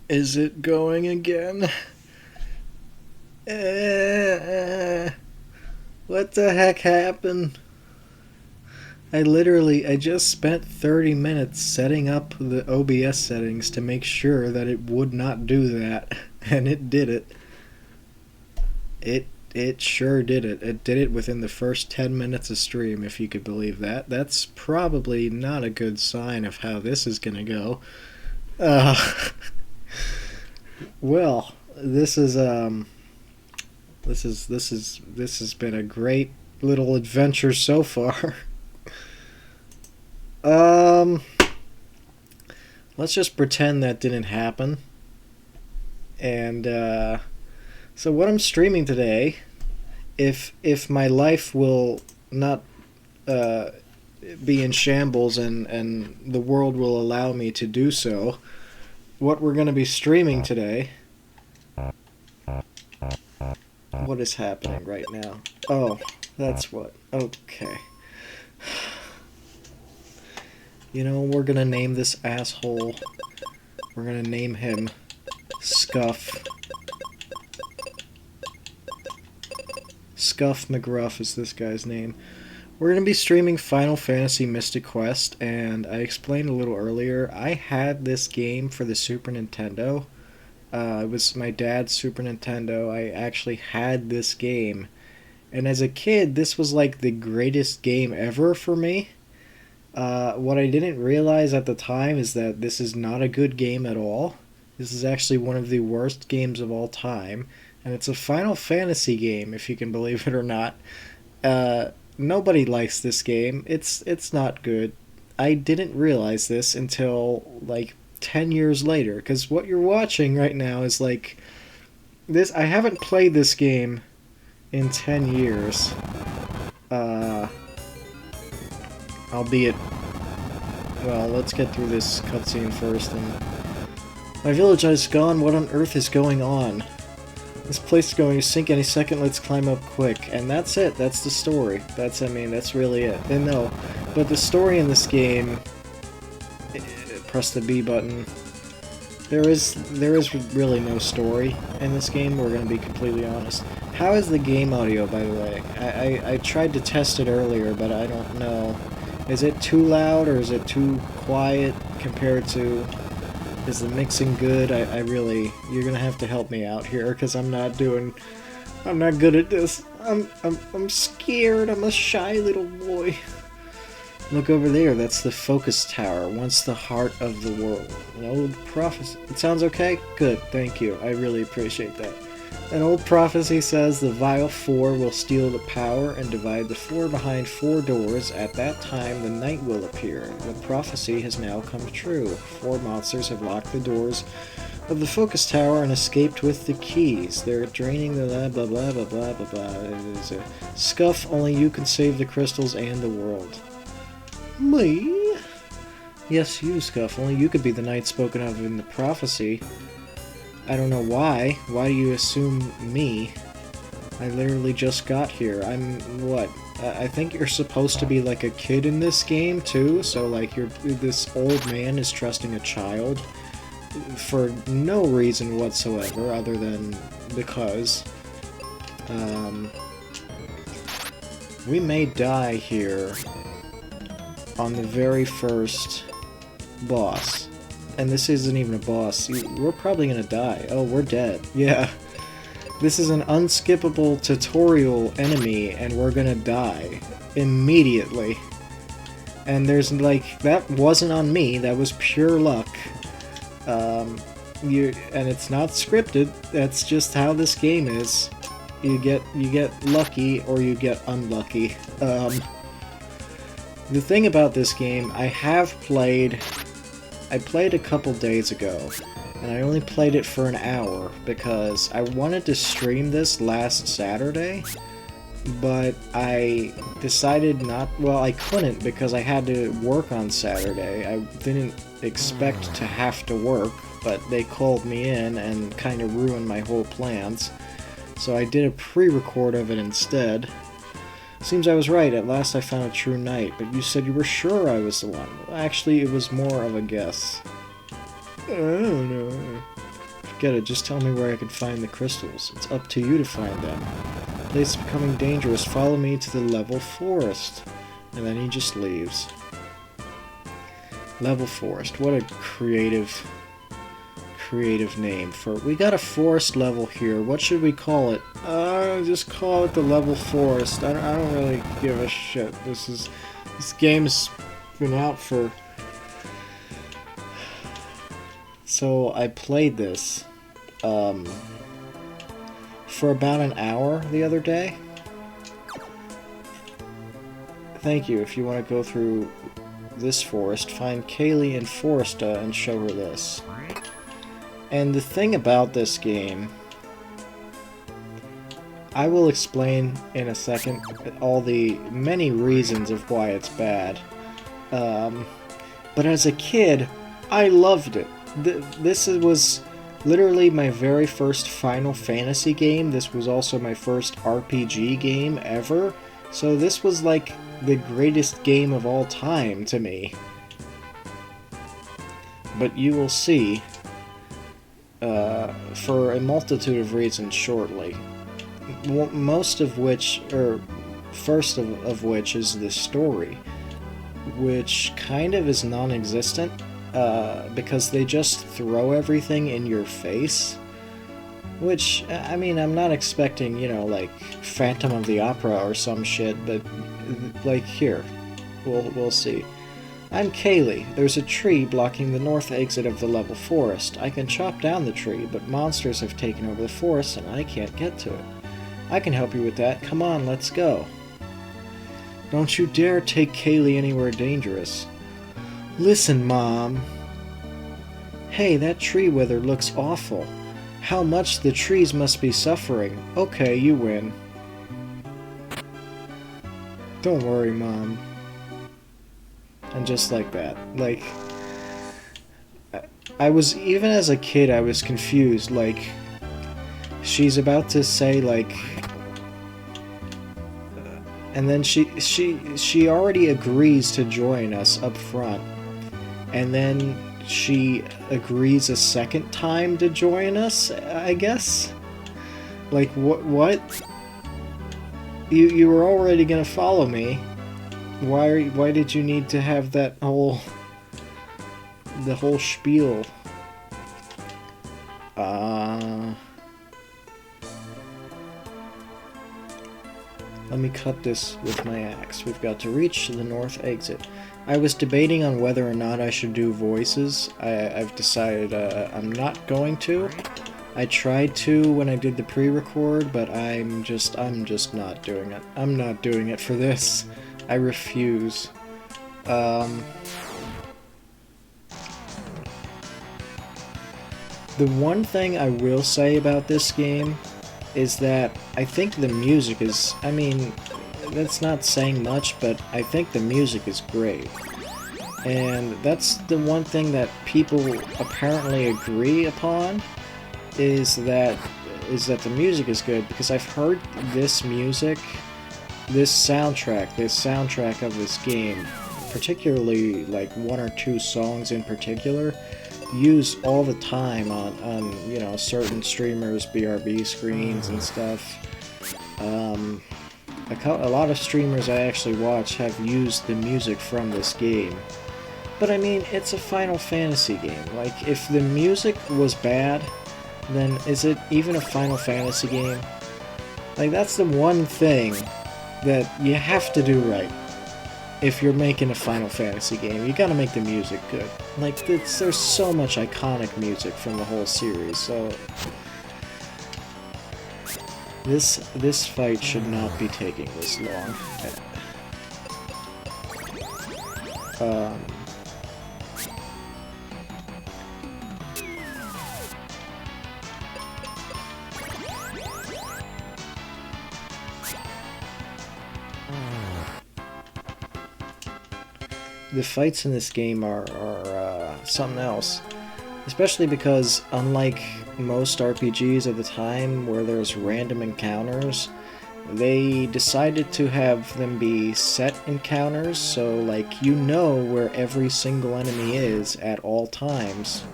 Is it going again? What the heck happened? I just spent 30 minutes setting up the OBS settings to make sure that it would not do that, and it did it. It sure did it. It did it within the first 10 minutes of stream, if you could believe that. That's probably not a good sign of how this is gonna go. Uh, well, this has been a great little adventure so far. Um, let's just pretend that didn't happen. And so what I'm streaming today, if my life will not uh, be in shambles and the world will allow me to do so, what we're going to be streaming today. What is happening right now? Oh, that's what. Okay. You know, we're gonna name this asshole. We're gonna name him Scuff. Scuff McGruff is this guy's name. We're gonna be streaming Final Fantasy Mystic Quest, and I explained a little earlier, I had this game for the Super Nintendo. It was my dad's Super Nintendo. I actually had this game. And as a kid, this was like the greatest game ever for me. What I didn't realize at the time is that this is not a good game at all. This is actually one of the worst games of all time. And it's a Final Fantasy game, if you can believe it or not. Nobody likes this game. It's not good. I didn't realize this until like 10 years later, because what you're watching right now is like this. I haven't played this game in 10 years. Uh, Albeit, well, let's get through this cutscene first. And my village is gone. What on earth is going on? This place is going to sink any second. Let's climb up quick. And that's it. That's the story. That's really it. And no, but the story in this game. Press the B button. There is really no story in this game. We're going to be completely honest. How is the game audio, by the way? I tried to test it earlier, but I don't know. Is it too loud or is it too quiet compared to... Is the mixing good? I really... You're gonna have to help me out here, because I'm not good at this. I'm scared. I'm a shy little boy. Look over there. That's the focus tower. Once the heart of the world. An old prophecy. It sounds okay? Good. Thank you. I really appreciate that. An old prophecy says the Vile Four will steal the power and divide the four behind four doors. At that time, the night will appear. The prophecy has now come true. Four monsters have locked the doors of the focus tower and escaped with the keys. They're draining the blah blah blah blah blah blah. It is a Scuff. Only you can save the crystals and the world. Me? Yes, you, Scuff. Only you could be the knight spoken of in the prophecy. I don't know why. Why do you assume me? I literally just got here. I'm, what? I think you're supposed to be like a kid in this game, too, so like this old man is trusting a child for no reason whatsoever, other than because. We may die here on the very first boss. And this isn't even a boss. We're probably gonna die. Oh, we're dead. Yeah. This is an unskippable tutorial enemy, and we're gonna die. Immediately. And there's, like, that wasn't on me, that was pure luck. And it's not scripted, that's just how this game is. You get lucky, or you get unlucky. The thing about this game, I played a couple days ago, and I only played it for an hour because I wanted to stream this last Saturday, but I decided not... Well, I couldn't because I had to work on Saturday. I didn't expect to have to work, but they called me in and kind of ruined my whole plans. So I did a pre-record of it instead. Seems I was right. At last I found a true knight, but you said you were sure I was the one. Well, actually, it was more of a guess. I don't know. forget it. Just tell me where I can find the crystals. It's up to you to find them. The place is becoming dangerous. Follow me to the level forest. And then he just leaves. Level forest. What a creative name for... We got a forest level here. What should we call it? Just call it the level forest. I don't really give a shit. This game's been out for... So I played this for about an hour the other day. Thank you. If you want to go through this forest, find Kaylee and Foresta and show her this. And the thing about this game, I will explain in a second all the many reasons of why it's bad. But as a kid, I loved it. This was literally my very first Final Fantasy game. This was also my first RPG game ever. So this was like the greatest game of all time to me. But you will see, for a multitude of reasons shortly. Most of which, or first of which, is the story, which kind of is non-existent, because they just throw everything in your face. Which, I mean, I'm not expecting, you know, like Phantom of the Opera or some shit, but like here, we'll see. I'm Kaylee. There's a tree blocking the north exit of the level forest. I can chop down the tree, but monsters have taken over the forest and I can't get to it. I can help you with that. Come on, let's go. Don't you dare take Kaylee anywhere dangerous. Listen, Mom. Hey, that tree wither looks awful. How much the trees must be suffering. Okay, you win. Don't worry, Mom. And just like that. Like, I was, even as a kid, I was confused. Like, she's about to say, like... And then she already agrees to join us up front. And then she agrees a second time to join us, I guess? Like, what? You were already gonna follow me. Why did you need to have that whole... the whole spiel? Let me cut this with my axe. We've got to reach the north exit. I was debating on whether or not I should do voices. I've decided I'm not going to. I tried to when I did the pre-record, but I'm just not doing it. I'm not doing it for this. I refuse. The one thing I will say about this game is that I think the music is, I mean, that's not saying much, but I think the music is great. And that's the one thing that people apparently agree upon, is that the music is good, because I've heard this music, this soundtrack of this game, particularly like one or two songs in particular, used all the time on you know, certain streamers' BRB screens and stuff. A lot of streamers I actually watch have used the music from this game. But I mean, it's a Final Fantasy game. Like, if the music was bad, then is it even a Final Fantasy game? Like, that's the one thing that you have to do right. If you're making a Final Fantasy game, you gotta make the music good. Like, there's so much iconic music from the whole series, so... This fight should not be taking this long. The fights in this game are something else. Especially because, unlike most RPGs of the time where there's random encounters, they decided to have them be set encounters, so like, you know where every single enemy is at all times.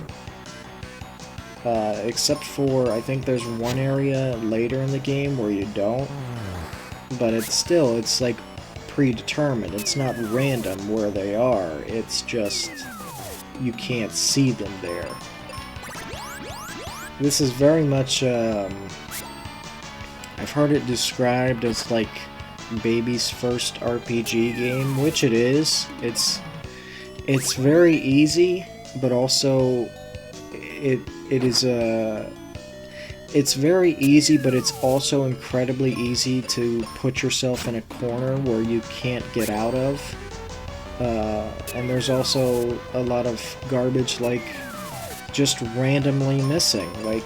except for, I think there's one area later in the game where you don't, but it's like predetermined. It's not random where they are, it's just you can't see them there. This is very much, I've heard it described as like baby's first RPG game, which it is. It's very easy, but also it's very easy, but it's also incredibly easy to put yourself in a corner where you can't get out of. And there's also a lot of garbage, like just randomly missing. Like,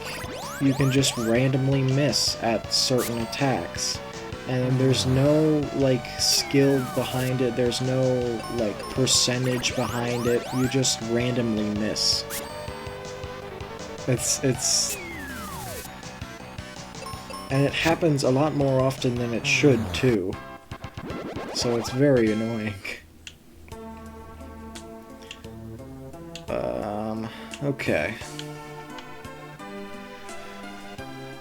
you can just randomly miss at certain attacks. And there's no, like, skill behind it, there's no, like, percentage behind it, you just randomly miss. It's... And it happens a lot more often than it should, too. So it's very annoying. Okay.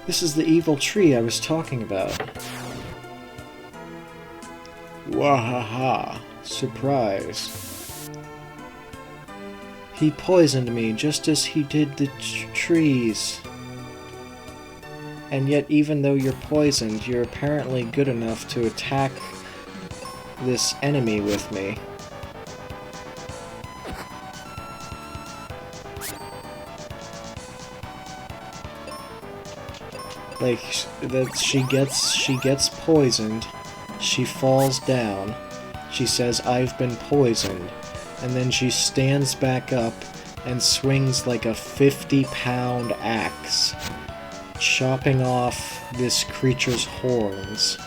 This is the evil tree I was talking about. Wahaha. Surprise. He poisoned me just as he did the trees. And yet, even though you're poisoned, you're apparently good enough to attack this enemy with me. Like, that she gets poisoned, she falls down, she says, "I've been poisoned," and then she stands back up and swings like a 50-pound axe, chopping off this creature's horns.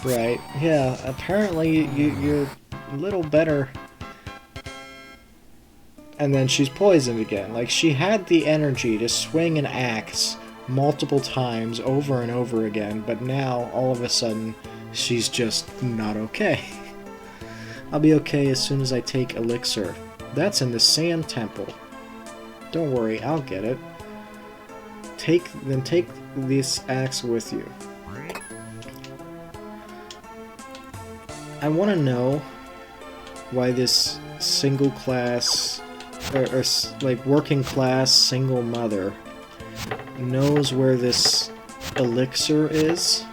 Right, yeah, apparently you're a little better. And then she's poisoned again. Like, she had the energy to swing an axe multiple times over and over again, but now, all of a sudden, she's just not okay. I'll be okay as soon as I take elixir. That's in the Sand Temple. Don't worry, I'll get it. Take this axe with you. I want to know why this single class, or like working class single mother knows where this elixir is.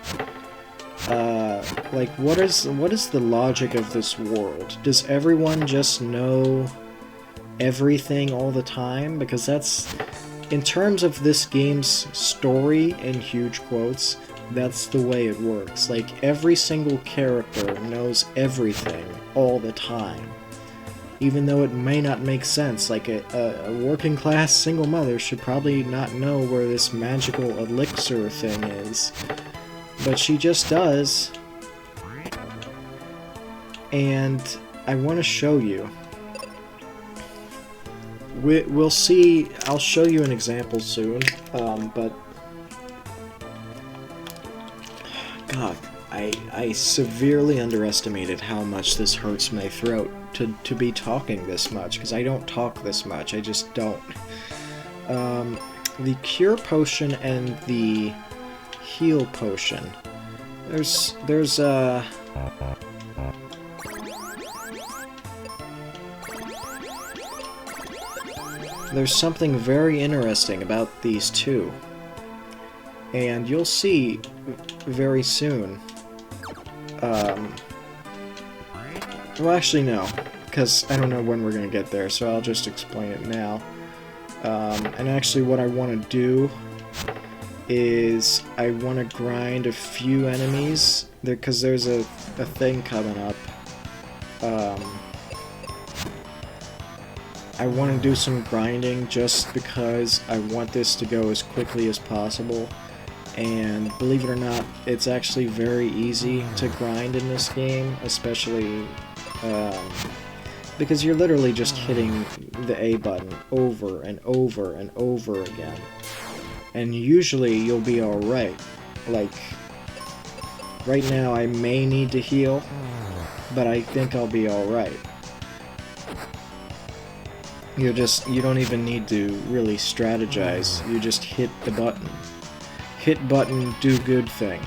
Like, what is the logic of this world? Does everyone just know everything all the time? Because that's, in terms of this game's story, in huge quotes, that's the way it works. Like, every single character knows everything all the time. Even though it may not make sense, like a working-class single mother should probably not know where this magical elixir thing is. But she just does. And I want to show you. We'll see, I'll show you an example soon, but... God, I severely underestimated how much this hurts my throat to be talking this much, because I don't talk this much, I just don't. The Cure Potion and the Heal Potion. There's something very interesting about these two. And you'll see very soon. Well, actually, no, because I don't know when we're going to get there, so I'll just explain it now. And actually, what I want to do is I want to grind a few enemies, because there's a thing coming up. I want to do some grinding just because I want this to go as quickly as possible. And believe it or not, it's actually very easy to grind in this game, especially because you're literally just hitting the A button over and over and over again. And usually you'll be alright. Like, right now I may need to heal, but I think I'll be alright. You don't even need to really strategize. You just hit the button. Hit button, do good thing.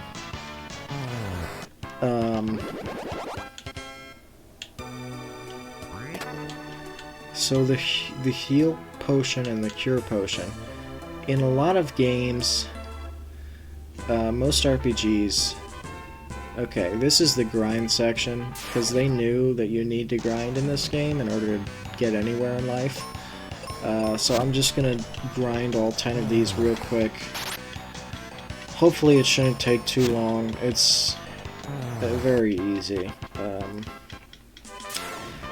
So the heal potion and the cure potion. In a lot of games, most RPGs... Okay, this is the grind section, because they knew that you need to grind in this game in order to get anywhere in life. So I'm just gonna grind all 10 of these real quick. Hopefully it shouldn't take too long. It's very easy.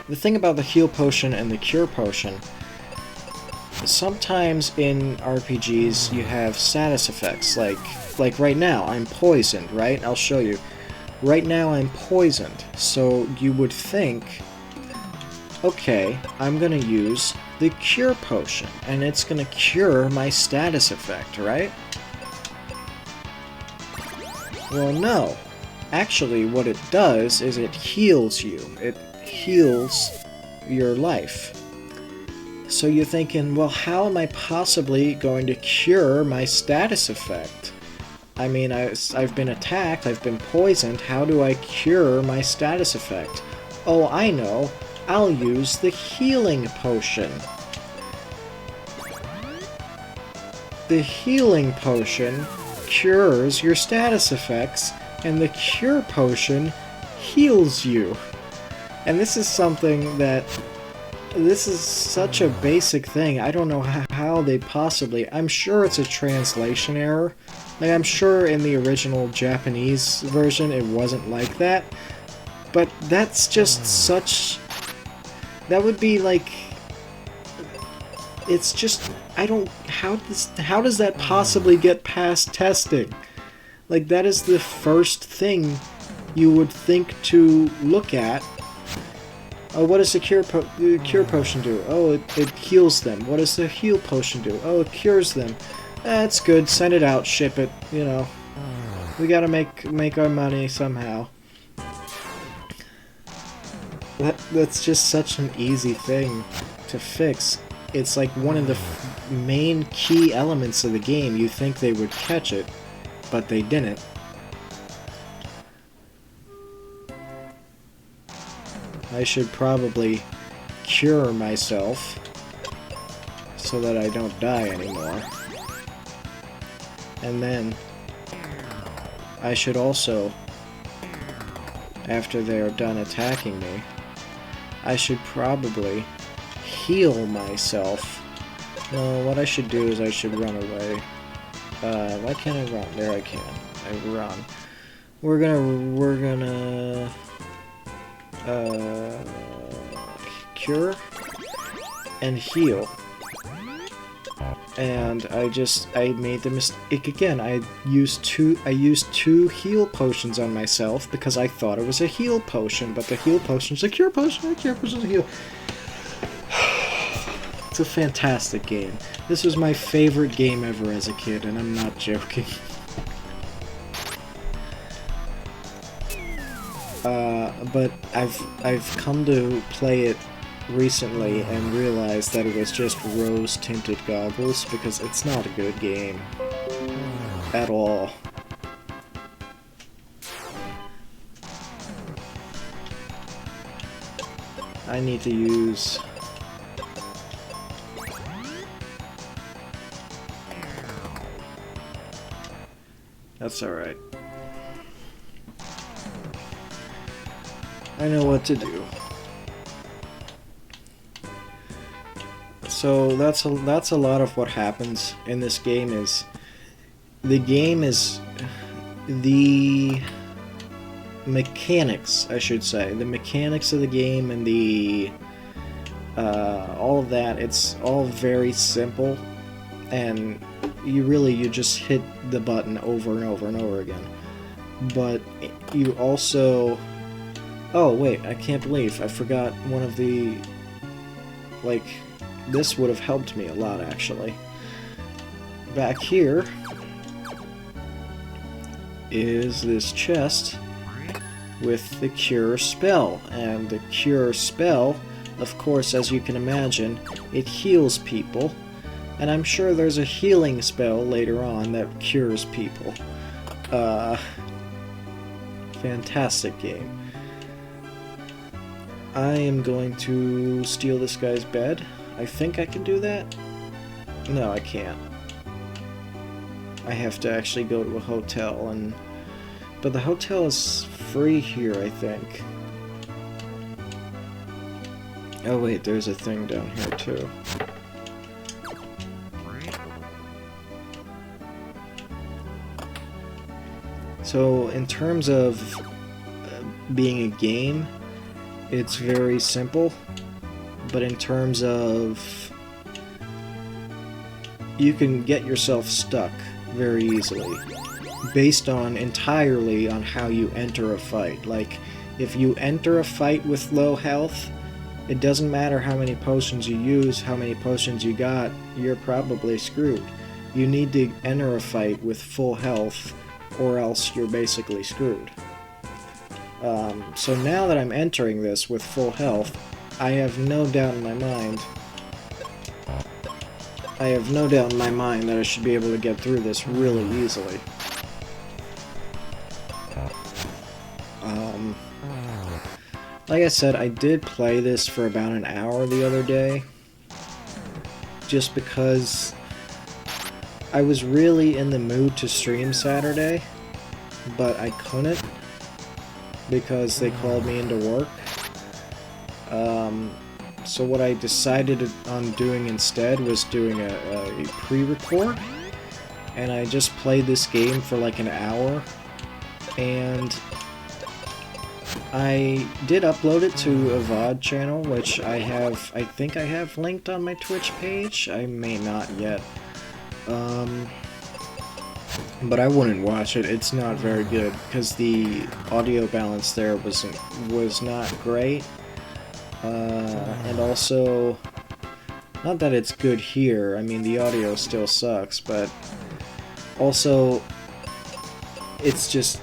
The thing about the heal potion and the cure potion, sometimes in RPGs you have status effects, like right now, I'm poisoned, right? I'll show you. Right now I'm poisoned, so you would think, okay, I'm gonna use the cure potion, and it's gonna cure my status effect, right? Well, no. Actually, what it does is it heals you. It heals your life. So you're thinking, well, how am I possibly going to cure my status effect? I mean, I've been attacked, I've been poisoned, how do I cure my status effect? Oh, I know. I'll use the healing potion. The healing potion cures your status effects, and the cure potion heals you. And this is something that... This is such a basic thing. I don't know how they possibly... I'm sure it's a translation error. Like, I'm sure in the original Japanese version it wasn't like that. But that's just such... That would be like... It's just... I don't... How does that possibly get past testing? Like, that is the first thing you would think to look at. Oh, what does the cure potion do? Oh, it heals them. What does the heal potion do? Oh, it cures them. That's good. Send it out. Ship it. You know, we gotta make our money somehow. That's just such an easy thing to fix. It's like one of the main key elements of the game. You think they would catch it, but they didn't. I should probably cure myself so that I don't die anymore. And then I should also, after they're done attacking me, I should probably heal myself. No, what I should do is I should run away. Why can't I run? There I can. I run. We're gonna cure and heal. And I made the mistake again. I used two heal potions on myself because I thought it was a heal potion, but the heal potion's a cure potion, the cure potion's a heal. It's a fantastic game. This was my favorite game ever as a kid, and I'm not joking. But I've come to play it recently and realized that it was just rose-tinted goggles, because it's not a good game at all. I need to use... That's alright. I know what to do. So that's a lot of what happens in this game. Is the mechanics, I should say, the mechanics of the game and the all of that. It's all very simple, and you just hit the button over and over and over again. But you also... Oh, wait, I can't believe I forgot one of the... Like, this would have helped me a lot, actually. Back here is this chest with the cure spell, and the cure spell of course, as you can imagine, it heals people, and I'm sure there's a healing spell later on that cures people. Fantastic game. I am going to steal this guy's bed. I think I can do that? No, I can't. I have to actually go to a hotel, but the hotel is free here, I think. Oh wait, there's a thing down here too. So, in terms of being a game, it's very simple, but in terms of... you can get yourself stuck very easily, based entirely on how you enter a fight. Like, if you enter a fight with low health, it doesn't matter how many potions you use, how many potions you got, you're probably screwed. You need to enter a fight with full health, or else you're basically screwed. So now that I'm entering this with full health, I have no doubt in my mind that I should be able to get through this really easily. Like I said, I did play this for about an hour the other day, just because I was really in the mood to stream Saturday, but I couldn't because they called me into work. So what I decided on doing instead was doing a pre-record, and I just played this game for like an hour, and I did upload it to a VOD channel, which I think I have linked on my Twitch page. I may not yet. But I wouldn't watch it. It's not very good, because the audio balance there was not great. And also, not that it's good here, I mean the audio still sucks, but also, it's just,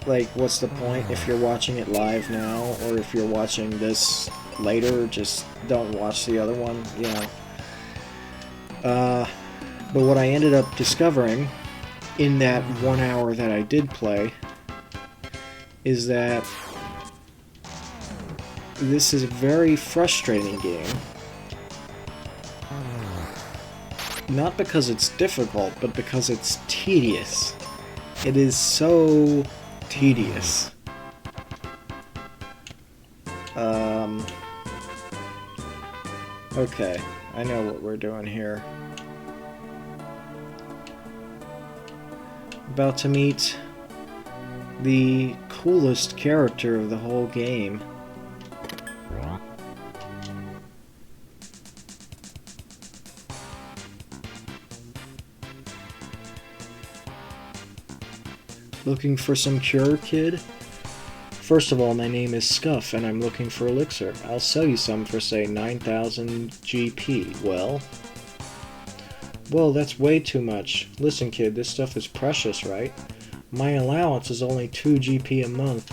like, what's the point if you're watching it live now, or if you're watching this later, just don't watch the other one, you know. But what I ended up discovering in that 1 hour that I did play is that this is a very frustrating game. Not because it's difficult, but because it's tedious. It is so tedious. Okay, I know what we're doing here. About to meet the coolest character of the whole game. Looking for some cure, kid? First of all, my name is Scuff, and I'm looking for elixir. I'll sell you some for, say, 9,000 GP. Well, that's way too much. Listen, kid, this stuff is precious, right? My allowance is only 2 GP a month.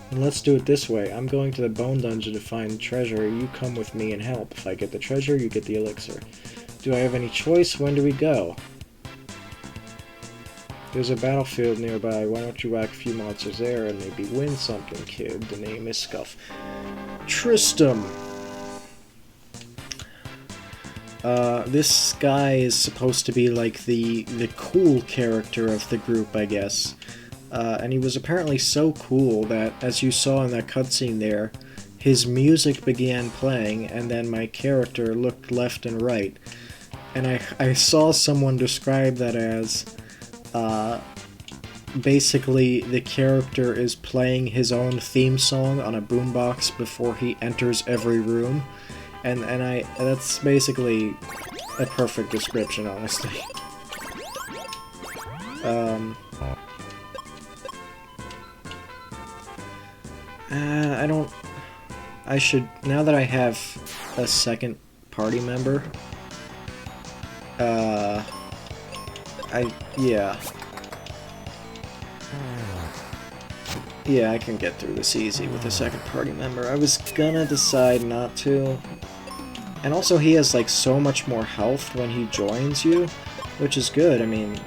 And let's do it this way. I'm going to the bone dungeon to find treasure. You come with me and help. If I get the treasure, you get the elixir. Do I have any choice? When do we go? There's a battlefield nearby. Why don't you whack a few monsters there and maybe win something, kid? The name is Scuff. Tristram! This guy is supposed to be like the cool character of the group, I guess. And he was apparently so cool that, as you saw in that cutscene there, his music began playing, and then my character looked left and right. And I saw someone describe that as, basically the character is playing his own theme song on a boombox before he enters every room. And that's basically a perfect description, honestly. I should, now that I have a second party member, yeah. Yeah, I can get through this easy with a second party member. I was gonna decide not to. And also he has like so much more health when he joins you, which is good. I mean,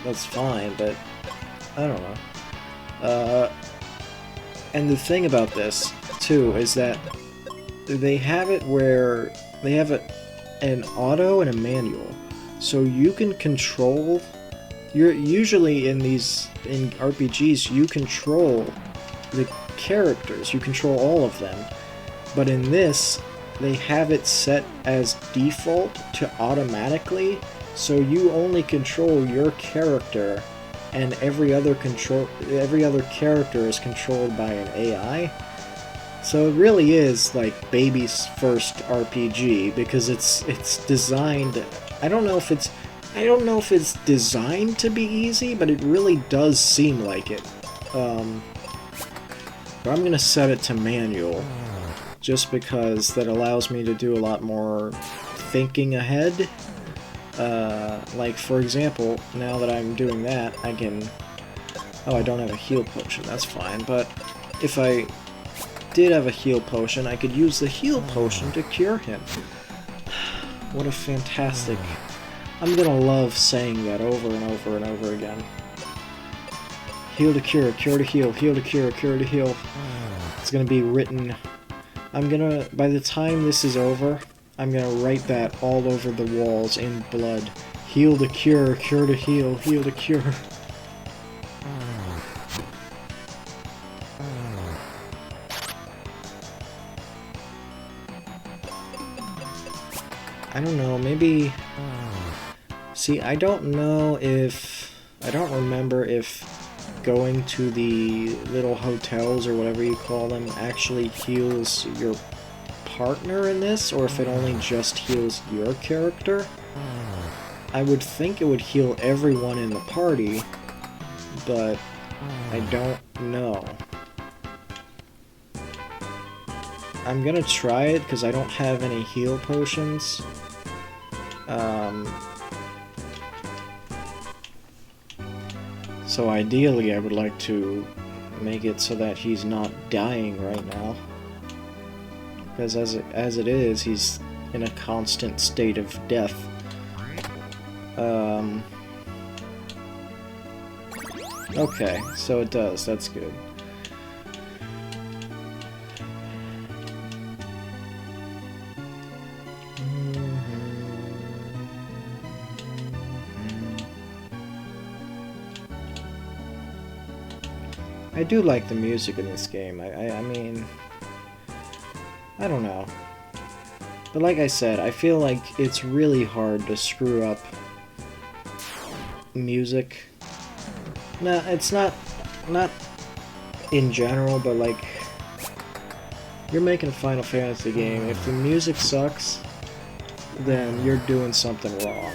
that's fine, but I don't know. And the thing about this, too, is that they have it where they have an auto and a manual. So you can control... Usually in RPGs, you control the characters. You control all of them. But in this, they have it set as default to automatically, so you only control your character, and every other character is controlled by an AI. So it really is like baby's first RPG, because it's designed. I don't know if it's designed to be easy, but it really does seem like it. But I'm gonna set it to manual, just because that allows me to do a lot more thinking ahead. Like, for example, now that I'm doing that, I can... Oh, I don't have a heal potion, that's fine, but if I did have a heal potion, I could use the heal potion to cure him. What a fantastic... I'm gonna love saying that over and over and over again. Heal to cure, cure to heal, heal to cure, cure to heal. It's gonna be written... by the time this is over, I'm gonna write that all over the walls in blood. Heal to cure, cure to heal, heal to cure. I don't know, maybe... See, I don't remember if going to the little hotels or whatever you call them actually heals your partner in this, or if it only just heals your character. I would think it would heal everyone in the party, but I don't know. I'm gonna try it because I don't have any heal potions. So ideally I would like to make it so that he's not dying right now. Because as it is, he's in a constant state of death. Okay, so it does, that's good. I do like the music in this game. I mean, I don't know. But like I said, I feel like it's really hard to screw up music. No, it's not in general, but like, you're making a Final Fantasy game. If the music sucks, then you're doing something wrong.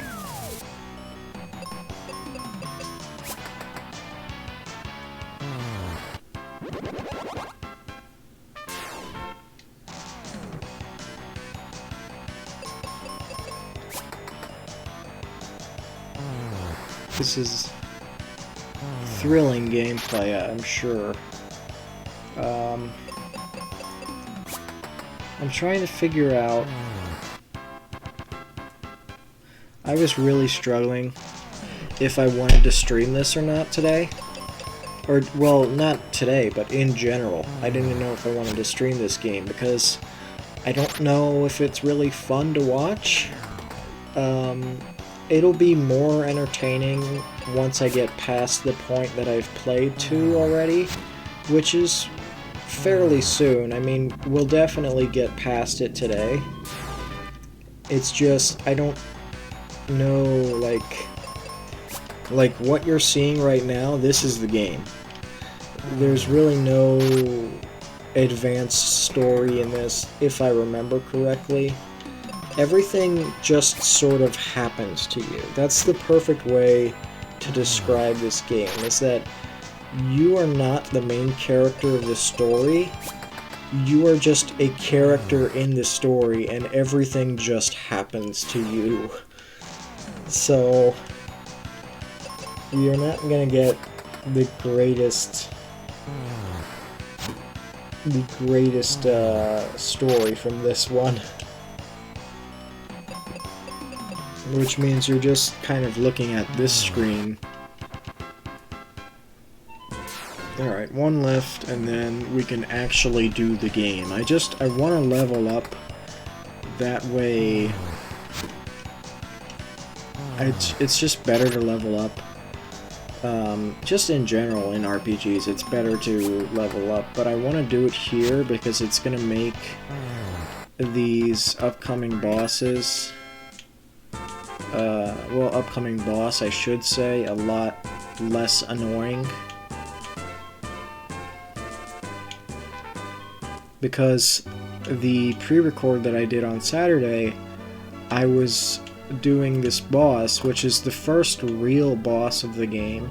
This is thrilling gameplay, I'm sure. I'm trying to figure out... I was really struggling if I wanted to stream this or not today. Or, well, not today, but in general. I didn't even know if I wanted to stream this game, because I don't know if it's really fun to watch. It'll be more entertaining once I get past the point that I've played to already, which is fairly soon. I mean, we'll definitely get past it today. It's just, I don't know, like what you're seeing right now, this is the game. There's really no advanced story in this, if I remember correctly. Everything just sort of happens to you. That's the perfect way to describe this game, is that you are not the main character of the story. You are just a character in the story, and everything just happens to you. So, you're not gonna get the greatest the greatest story from this one. Which means you're just kind of looking at this screen. Alright, one left, and then we can actually do the game. I want to level up. That way... It's just better to level up. Just in general, in RPGs, it's better to level up. But I want to do it here because it's going to make these upcoming bosses... well, upcoming boss, I should say, a lot less annoying. Because the pre-record that I did on Saturday, I was doing this boss, which is the first real boss of the game.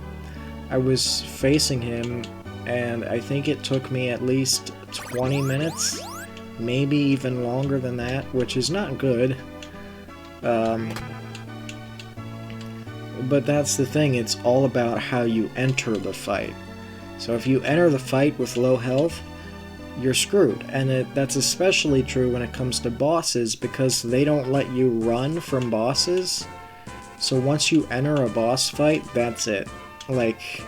I was facing him, and I think it took me at least 20 minutes, maybe even longer than that, which is not good. But that's the thing, it's all about how you enter the fight. So if you enter the fight with low health, you're screwed. And that's especially true when it comes to bosses, because they don't let you run from bosses. So once you enter a boss fight, that's it. Like,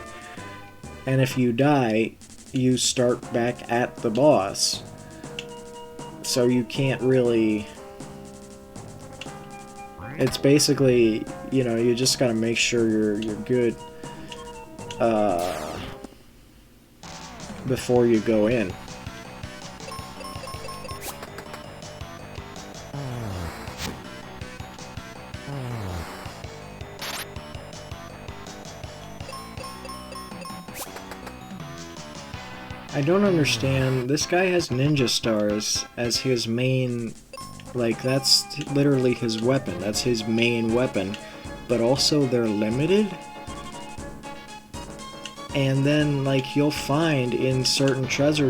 and if you die, you start back at the boss. So you can't really... It's basically, you know, you just gotta make sure you're good before you go in. I don't understand. This guy has ninja stars as his main... Like, that's literally his weapon. That's his main weapon. But also, they're limited? And then, like, you'll find in certain I'm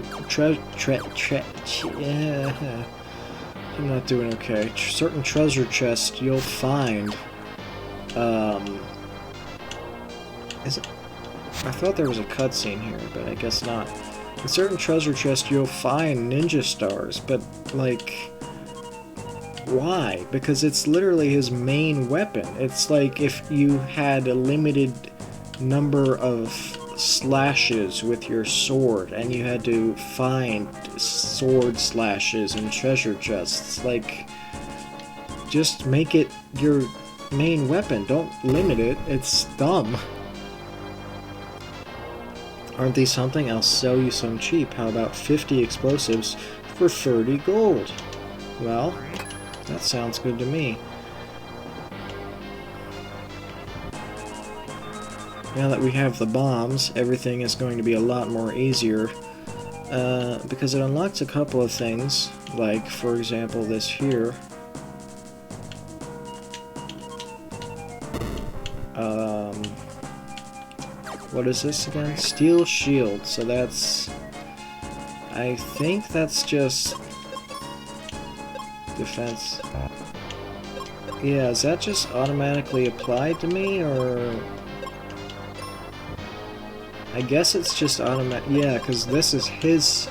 not doing okay. Certain treasure chests, you'll find... Is it... I thought there was a cutscene here, but I guess not. In certain treasure chests, you'll find ninja stars, but, like... Why? Because it's literally his main weapon. It's like if you had a limited number of slashes with your sword and you had to find sword slashes in treasure chests. Like, just make it your main weapon. Don't limit it. It's dumb. Aren't these something? I'll sell you some cheap. How about 50 explosives for 30 gold? Well... that sounds good to me. Now that we have the bombs, everything is going to be a lot more easier. Because it unlocks a couple of things. Like, for example, this here. What is this again? Steel shield. So that's... I think that's just... defense. Yeah, is that just automatically applied to me, or... I guess it's just automatic. Yeah, because this is his...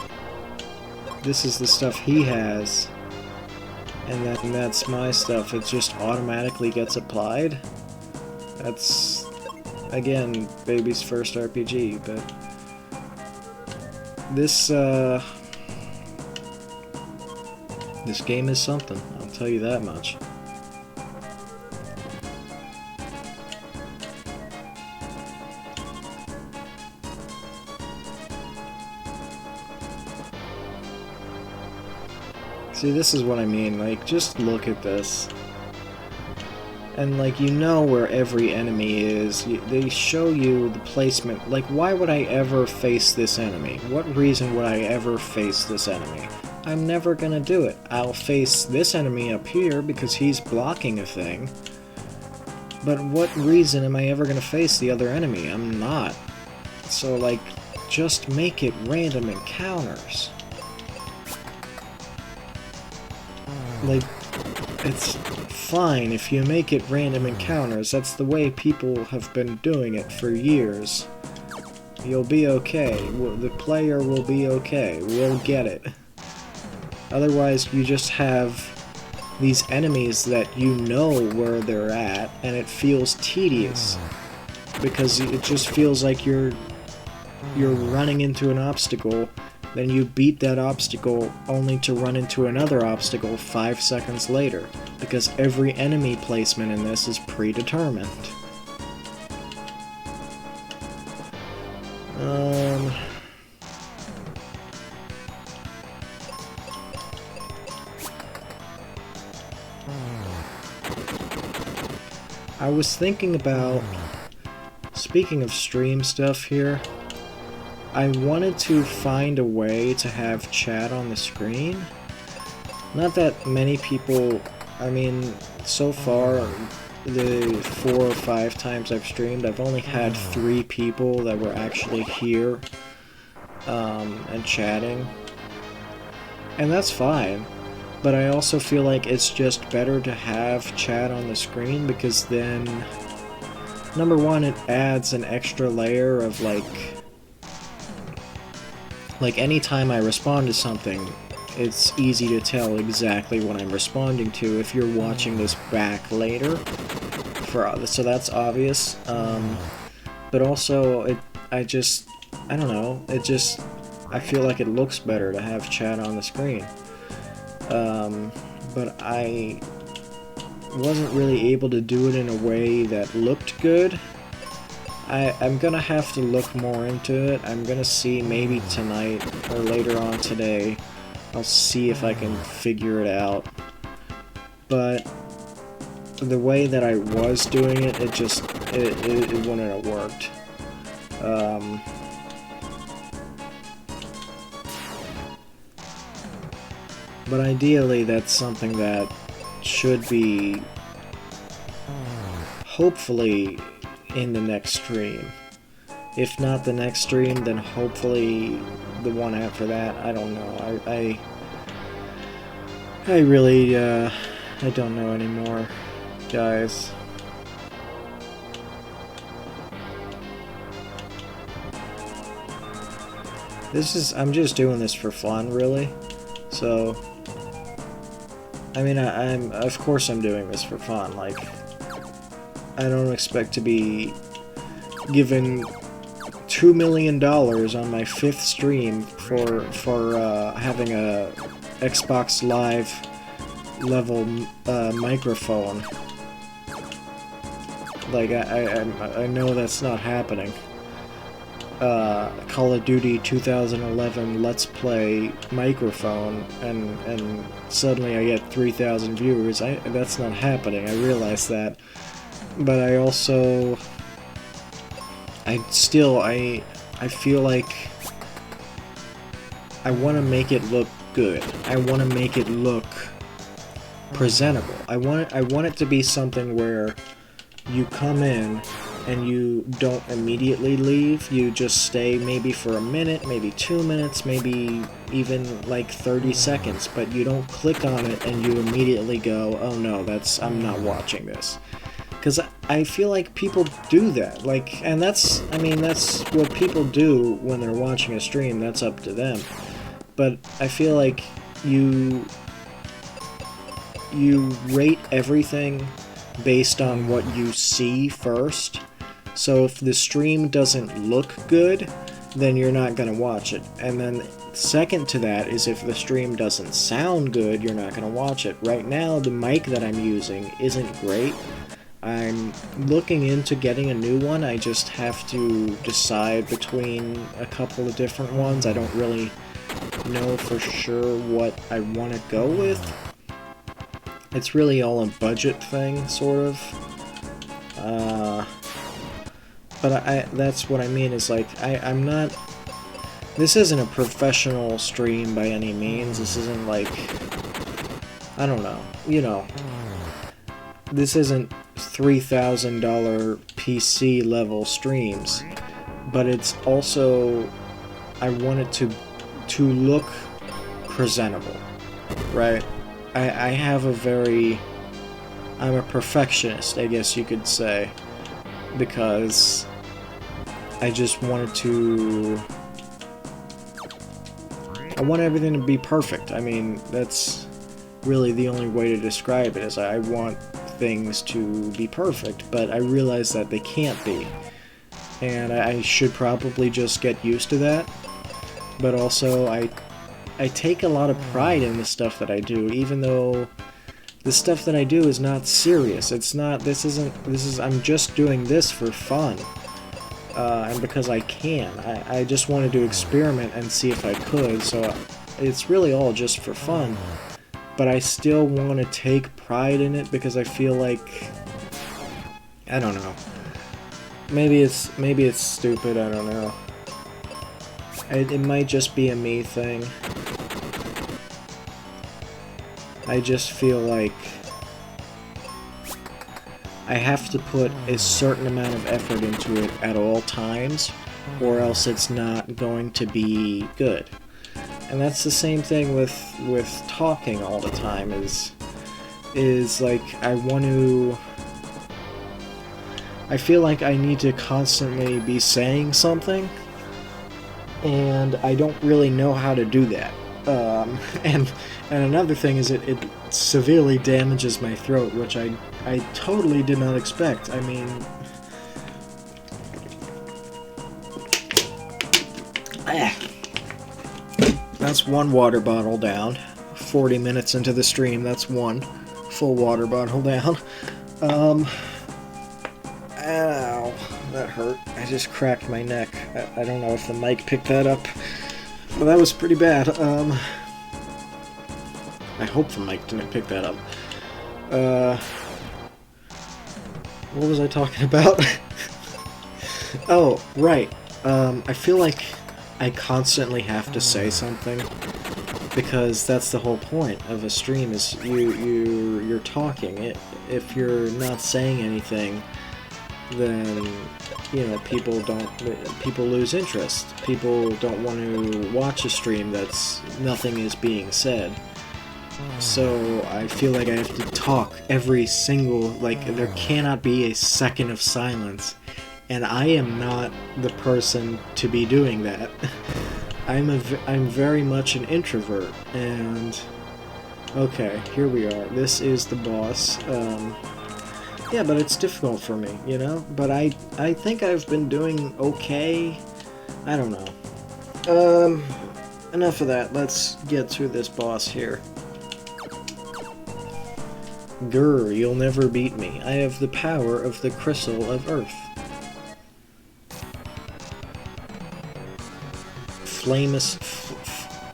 This is the stuff he has. And then that's my stuff. It just automatically gets applied. That's... Again, baby's first RPG, but... This, This game is something, I'll tell you that much. See, this is what I mean, like, just look at this. And, like, you know where every enemy is. They show you the placement. Like, why would I ever face this enemy? What reason would I ever face this enemy? I'm never gonna do it. I'll face this enemy up here because he's blocking a thing. But what reason am I ever gonna face the other enemy? I'm not. So, like, just make it random encounters. Like, it's fine if you make it random encounters. That's the way people have been doing it for years. You'll be okay. The player will be okay. We'll get it. Otherwise, you just have these enemies that you know where they're at, and it feels tedious. Because it just feels like you're running into an obstacle, then you beat that obstacle only to run into another obstacle 5 seconds later. Because every enemy placement in this is predetermined. I was thinking about, speaking of stream stuff here, I wanted to find a way to have chat on the screen. Not that many people, I mean, so far, the 4 or 5 times I've streamed, I've only had 3 people that were actually here and chatting. And that's fine. But I also feel like it's just better to have chat on the screen because then, number one, it adds an extra layer of like anytime I respond to something, it's easy to tell exactly what I'm responding to if you're watching this back later. So that's obvious. But also, I don't know, I feel like it looks better to have chat on the screen. But I wasn't really able to do it in a way that looked good. I'm gonna have to look more into it. I'm gonna see maybe tonight or later on today. I'll see if I can figure it out. But the way that I was doing it, it wouldn't have worked. But ideally, that's something that should be hopefully in the next stream. If not the next stream, then hopefully the one after that. I don't know. I really, I don't know anymore, guys. I'm just doing this for fun, really. So, I mean, of course I'm doing this for fun. Like, I don't expect to be given $2 million on my 5th stream for having a Xbox Live level microphone. Like, I know that's not happening. Call of Duty 2011 Let's Play microphone, and suddenly I get 3,000 viewers. That's not happening. I realize that, but I also, I feel like I want to make it look good. I want to make it look presentable. I want it to be something where you come in and you don't immediately leave. You just stay maybe for a minute, maybe 2 minutes, maybe even like 30 seconds, but you don't click on it and you immediately go, oh no, I'm not watching this. Because I feel like people do that, like, and that's what people do when they're watching a stream. That's up to them. But I feel like you rate everything based on what you see first. So if the stream doesn't look good, then you're not going to watch it. And then second to that is if the stream doesn't sound good, you're not going to watch it. Right now, the mic that I'm using isn't great. I'm looking into getting a new one. I just have to decide between a couple of different ones. I don't really know for sure what I want to go with. It's really all a budget thing, sort of. But that's what I mean, is like, I'm not, this isn't a professional stream by any means. This isn't like, I don't know, you know, this isn't $3,000 PC level streams, but it's also, I want it to look presentable, right? I have I'm a perfectionist, I guess you could say, because I just wanted to... I want everything to be perfect. I mean, that's really the only way to describe it, is I want things to be perfect, but I realize that they can't be. And I should probably just get used to that. But also, I take a lot of pride in the stuff that I do, even though the stuff that I do is not serious. It's not, I'm just doing this for fun. And because I can. I just wanted to experiment and see if I could, so it's really all just for fun. But I still want to take pride in it because I feel like, I don't know. Maybe it's stupid, I don't know. It might just be a me thing. I just feel like I have to put a certain amount of effort into it at all times, or else it's not going to be good. And that's the same thing with talking all the time, is like I feel like I need to constantly be saying something, and I don't really know how to do that. And another thing is it severely damages my throat, which I totally did not expect. I mean, that's one water bottle down. 40 minutes into the stream, that's one full water bottle down. Ow, that hurt. I just cracked my neck. I don't know if the mic picked that up. Well, that was pretty bad. I hope the mic didn't pick that up. What was I talking about? Oh, right. I feel like I constantly have to say something, because that's the whole point of a stream, is you're talking. If you're not saying anything, then, you know, people lose interest. People don't want to watch a stream that's nothing is being said. So I feel like I have to talk every single, like, there cannot be a second of silence, and I am not the person to be doing that. I'm very much an introvert, and okay, here we are. This is the boss. Yeah, but it's difficult for me, you know? But I think I've been doing okay. I don't know. Enough of that. Let's get through this boss here. Grr, you'll never beat me. I have the power of the crystal of Earth.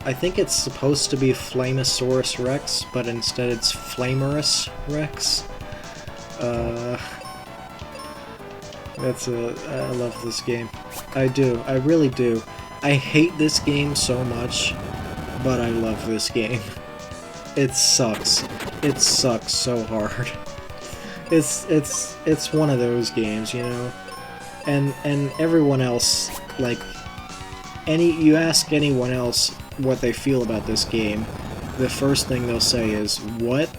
I think it's supposed to be Flamosaurus Rex, but instead it's Flamerus Rex. I love this game. I do. I really do. I hate this game so much, but I love this game. It sucks. It sucks so hard. It's one of those games, you know? And everyone else, like, you ask anyone else what they feel about this game, the first thing they'll say is, "What?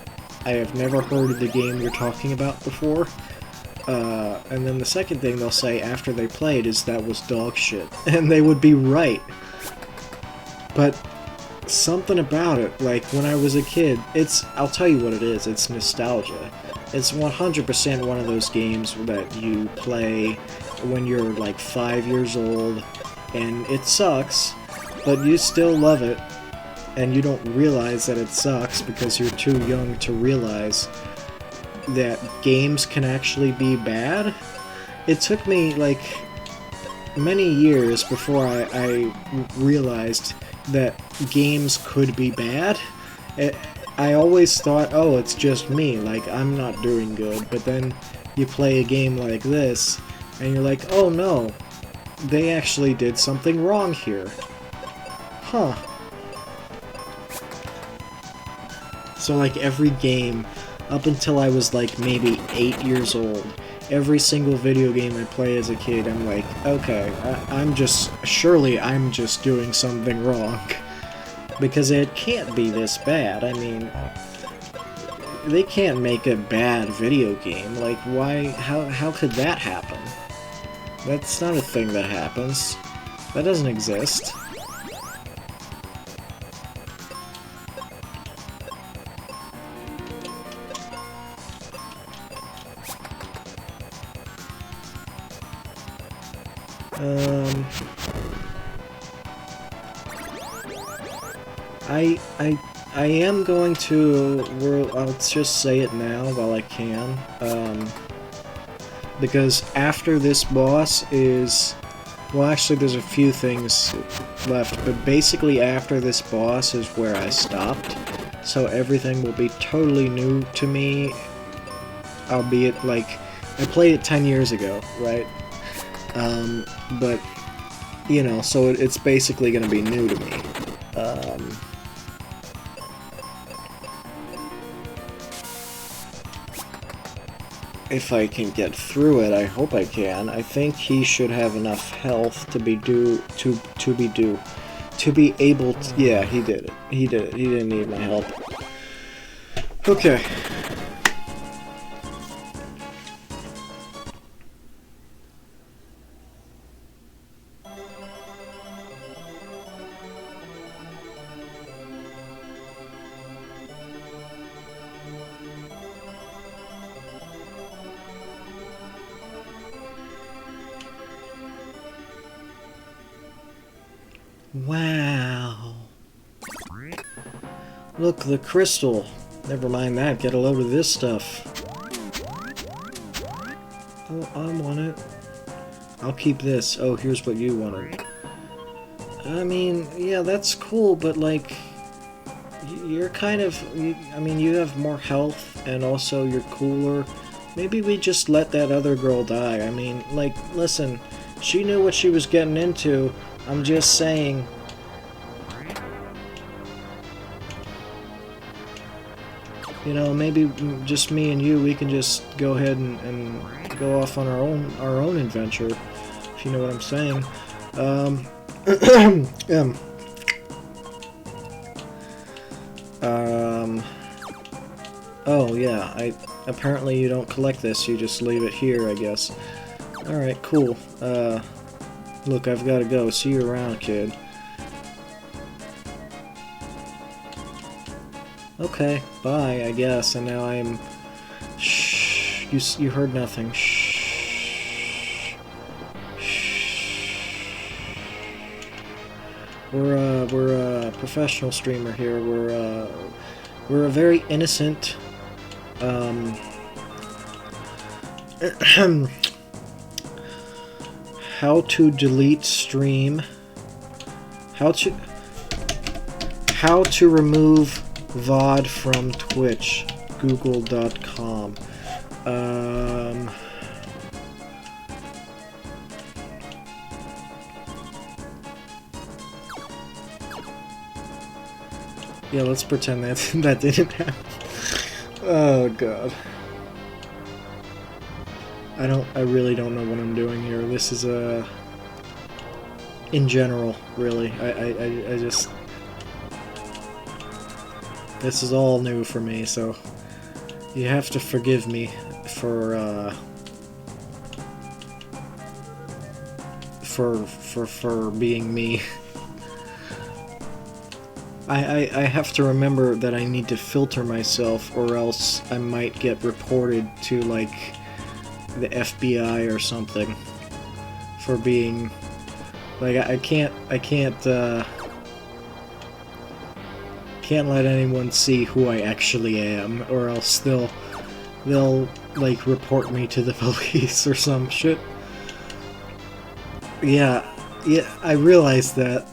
I have never heard of the game you're talking about before." And then the second thing they'll say after they play it is, "That was dog shit." And they would be right. But something about it, like when I was a kid, I'll tell you what it is, it's nostalgia. It's 100% one of those games that you play when you're like 5 years old, and it sucks, but you still love it, and you don't realize that it sucks because you're too young to realize that games can actually be bad. It took me like many years before I realized that games could be bad. I always thought, oh, it's just me, like, I'm not doing good, but then you play a game like this, and you're like, oh no, they actually did something wrong here. Huh. So like every game, up until I was like maybe 8 years old, every single video game I play as a kid, I'm like, okay, surely I'm just doing something wrong. Because it can't be this bad. I mean, they can't make a bad video game. Like, why, how could that happen? That's not a thing that happens. That doesn't exist. I am going to, I'll just say it now while I can, because after this boss is, well actually there's a few things left, but basically after this boss is where I stopped, so everything will be totally new to me, albeit, like, I played it 10 years ago, right? But, you know, so it's basically going to be new to me. If I can get through it, I hope I can. I think he should have enough health to be able to, yeah, he did it. He did it. He didn't need my help. Okay. Wow. Look, the crystal. Never mind that, get a load of this stuff. Oh, I want it. I'll keep this. Oh, here's what you wanted. I mean, yeah, that's cool, but like, you're kind of, I mean, you have more health, and also you're cooler. Maybe we just let that other girl die. I mean, like, listen, she knew what she was getting into. I'm just saying. You know, maybe just me and you, we can just go ahead and go off on our own adventure, if you know what I'm saying. Oh yeah, apparently you don't collect this, you just leave it here, I guess. Alright, cool. Look, I've gotta go. See you around, kid. Okay, bye, I guess, and now I'm... Shh, you heard nothing. Shh. Shh. We're a professional streamer here. We're a very innocent, how to delete stream. How to remove VOD from Twitch. Google.com. Yeah, let's pretend that that didn't happen. Oh god. I really don't know what I'm doing here. This is in general, really. I just... This is all new for me, so you have to forgive me for being me. I have to remember that I need to filter myself, or else I might get reported to, like, the FBI or something for being... Like, I can't let anyone see who I actually am, or else they'll like report me to the police or some shit. Yeah, I realize that.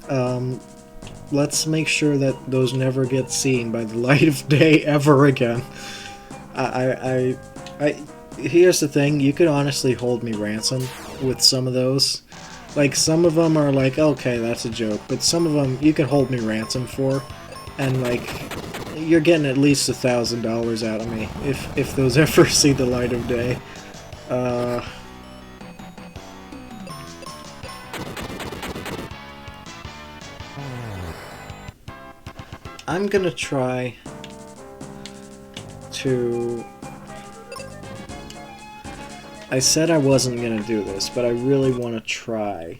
Let's make sure that those never get seen by the light of day ever again. Here's the thing, you could honestly hold me ransom with some of those. Like, some of them are like, okay, that's a joke, but some of them you could hold me ransom for. And, like, you're getting at least $1,000 out of me if those ever see the light of day. I'm gonna try to... I said I wasn't gonna do this, but I really want to try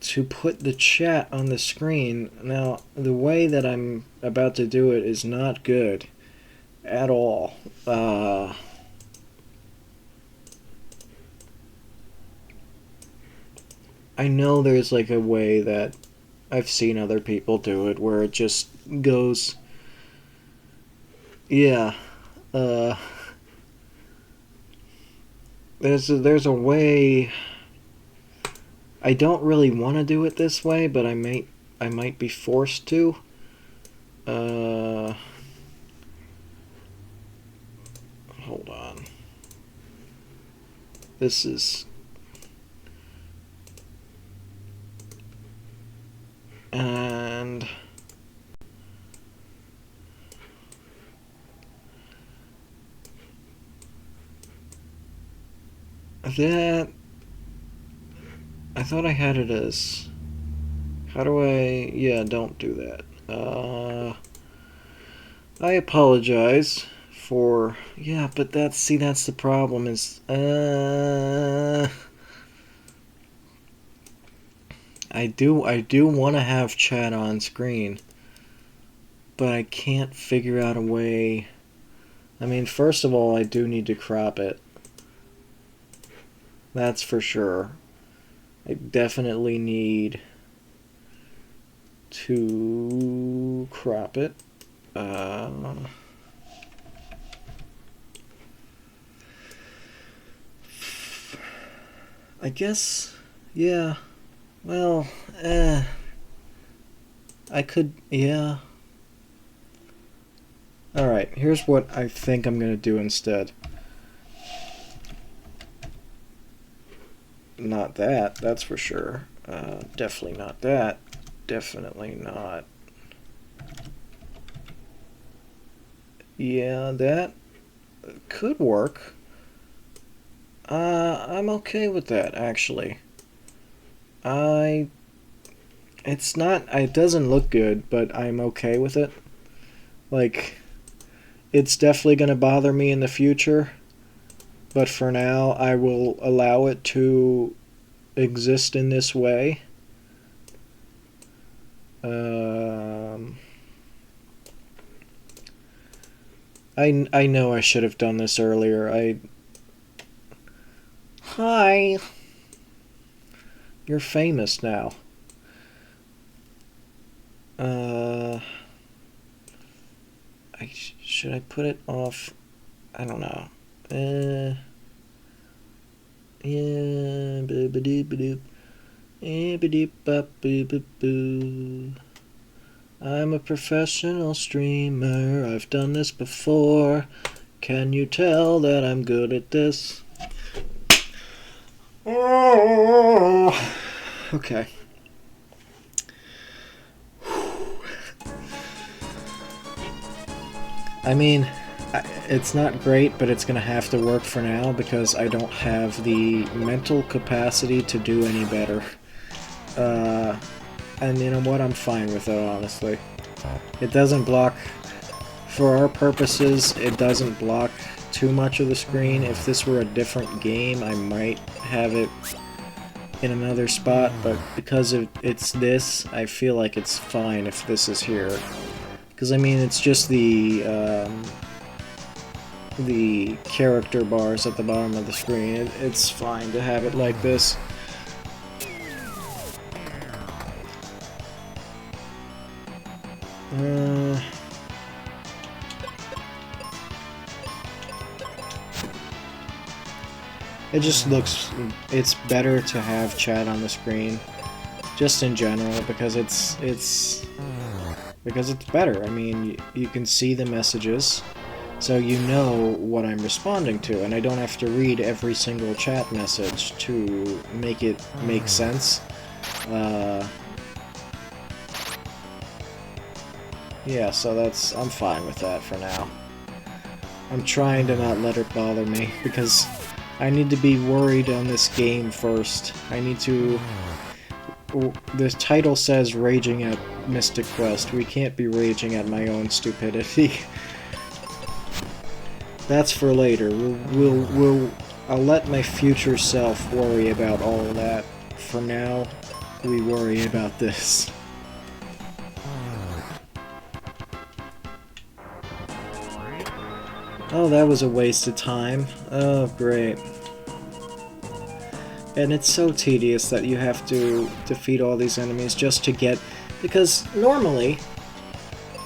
to put the chat on the screen. Now, the way that I'm about to do it is not good at all. I know there's like a way that I've seen other people do it where it just goes, yeah, there's a way. I don't really want to do it this way, but I might be forced to. Hold on. This is... And... that... I thought I had it as... How do I... Yeah, don't do that. I apologize for... Yeah, but that's... See, that's the problem is... I do want to have chat on screen, but I can't figure out a way... I mean, first of all, I do need to crop it. That's for sure. I definitely need to crop it. I guess, yeah. Well, I could, yeah. Alright, here's what I think I'm gonna do instead. Not that, that's for sure. Definitely not that. Definitely not. Yeah, that could work. I'm okay with that, actually. It's not, it doesn't look good, but I'm okay with it. Like, it's definitely gonna bother me in the future, but for now, I will allow it to exist in this way. I know I should have done this earlier. Hi! You're famous now. Should I put it off? I don't know. Yeah, boo-ba-doo-ba-doo. Boo-ba-doo-ba-boo-ba-boo. I'm a professional streamer. I've done this before. Can you tell that I'm good at this? Oh. Okay. I mean, it's not great, but it's gonna have to work for now because I don't have the mental capacity to do any better. And you know what? I'm fine with it, honestly. It doesn't block, for our purposes, it doesn't block too much of the screen. If this were a different game, I might have it in another spot, but because it's this, I feel like it's fine if this is here. Because, I mean, it's just the character bars at the bottom of the screen. It's fine to have it like this. It just looks... It's better to have chat on the screen, just in general, because it's better. I mean, you can see the messages, so you know what I'm responding to, and I don't have to read every single chat message to make it make sense. Yeah, so I'm fine with that for now. I'm trying to not let it bother me, because I need to be worried on this game first. I need to... The title says Raging at Mystic Quest. We can't be raging at my own stupidity. That's for later. I'll let my future self worry about all of that. For now, we worry about this. Oh, that was a waste of time. Oh, great. And it's so tedious that you have to defeat all these enemies just to get... Because normally,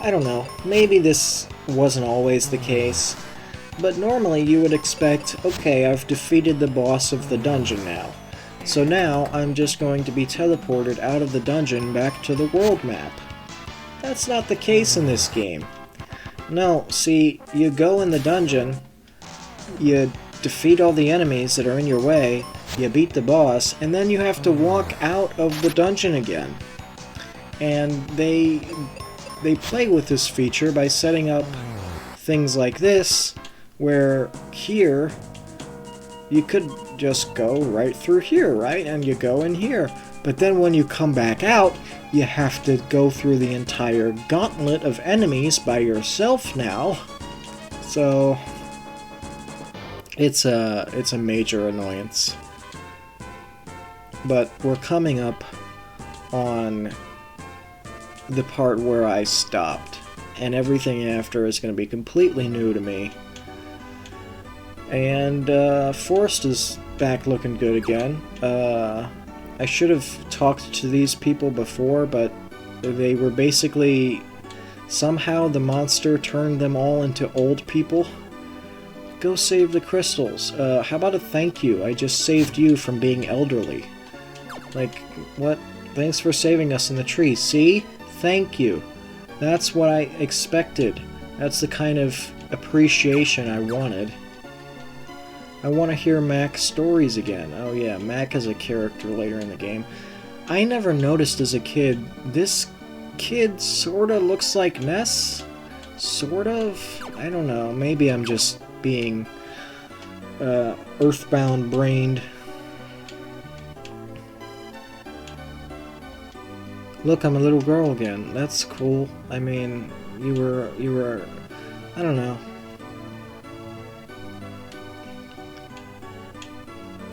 I don't know, maybe this wasn't always the case, but normally you would expect, okay, I've defeated the boss of the dungeon now. So now I'm just going to be teleported out of the dungeon back to the world map. That's not the case in this game. No, see, you go in the dungeon, you defeat all the enemies that are in your way, you beat the boss, and then you have to walk out of the dungeon again. And they play with this feature by setting up things like this, where here, you could just go right through here, right? And you go in here. But then when you come back out, you have to go through the entire gauntlet of enemies by yourself now. So it's a major annoyance. But we're coming up on the part where I stopped, and everything after is going to be completely new to me. And Forest is back looking good again. I should have talked to these people before, but they were basically... Somehow the monster turned them all into old people. Go save the crystals. How about a thank you? I just saved you from being elderly. Like, what? Thanks for saving us in the tree. See? Thank you. That's what I expected. That's the kind of appreciation I wanted. I want to hear Mac's stories again. Oh yeah, Mac is a character later in the game. I never noticed as a kid, this kid sorta looks like Ness? Sort of? I don't know, maybe I'm just being earthbound-brained. Look, I'm a little girl again. That's cool. I mean, you were, I don't know.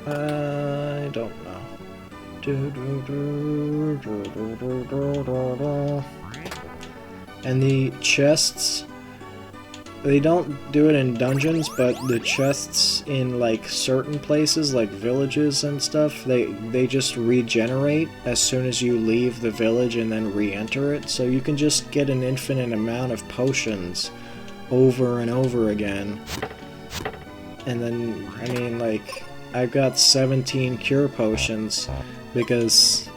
I don't know. And the chests, they don't do it in dungeons, but the chests in like certain places, like villages and stuff, they just regenerate as soon as you leave the village and then re-enter it. So you can just get an infinite amount of potions over and over again. And then, I mean, like, I've got 17 cure potions because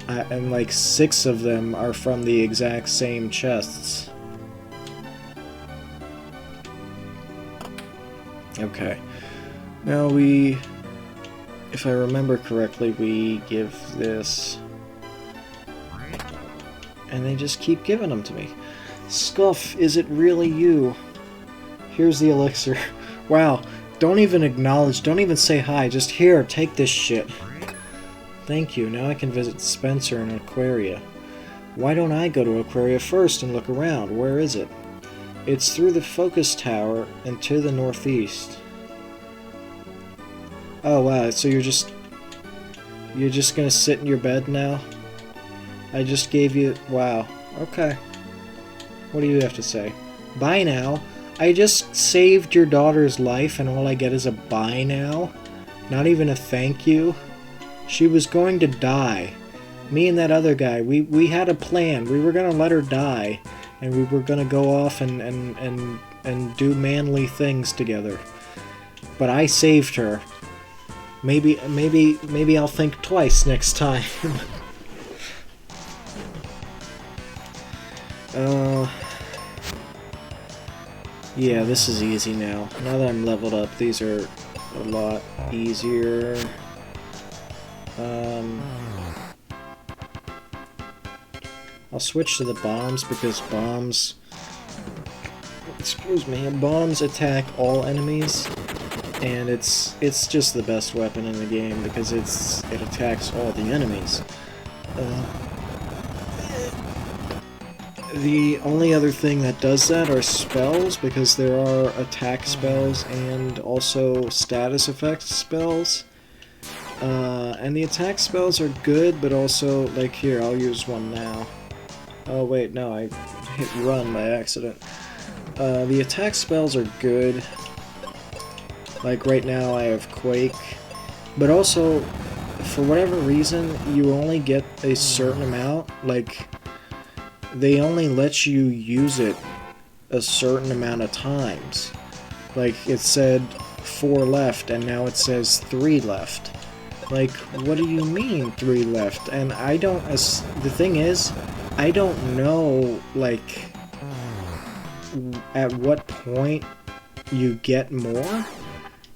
and like 6 of them are from the exact same chests. Okay. Now if I remember correctly, we give this, and they just keep giving them to me. Scuff, is it really you? Here's the elixir. Wow. Don't even acknowledge, don't even say hi, just here, take this shit. Thank you, now I can visit Spencer and Aquaria. Why don't I go to Aquaria first and look around? Where is it? It's through the focus tower and to the northeast. Oh wow, so you're just gonna sit in your bed now? I just gave you... wow, okay. What do you have to say? Bye now. I just saved your daughter's life and all I get is a bye now? Not even a thank you? She was going to die. Me and that other guy, we had a plan. We were gonna let her die, and we were gonna go off and do manly things together. But I saved her. Maybe I'll think twice next time. Yeah, this is easy now. Now that I'm leveled up, these are a lot easier. I'll switch to the bombs because bombs... excuse me, bombs attack all enemies, and it's just the best weapon in the game because it attacks all the enemies. The only other thing that does that are spells, because there are attack spells and also status effect spells. And the attack spells are good, but also, like here, I'll use one now. Oh wait, no, I hit run by accident. The attack spells are good. Like right now I have Quake. But also, for whatever reason, you only get a certain amount. Like, they only let you use it a certain amount of times. Like, it said 4 left, and now it says 3 left. Like, what do you mean 3 left? And I don't, the thing is, I don't know, like, at what point you get more.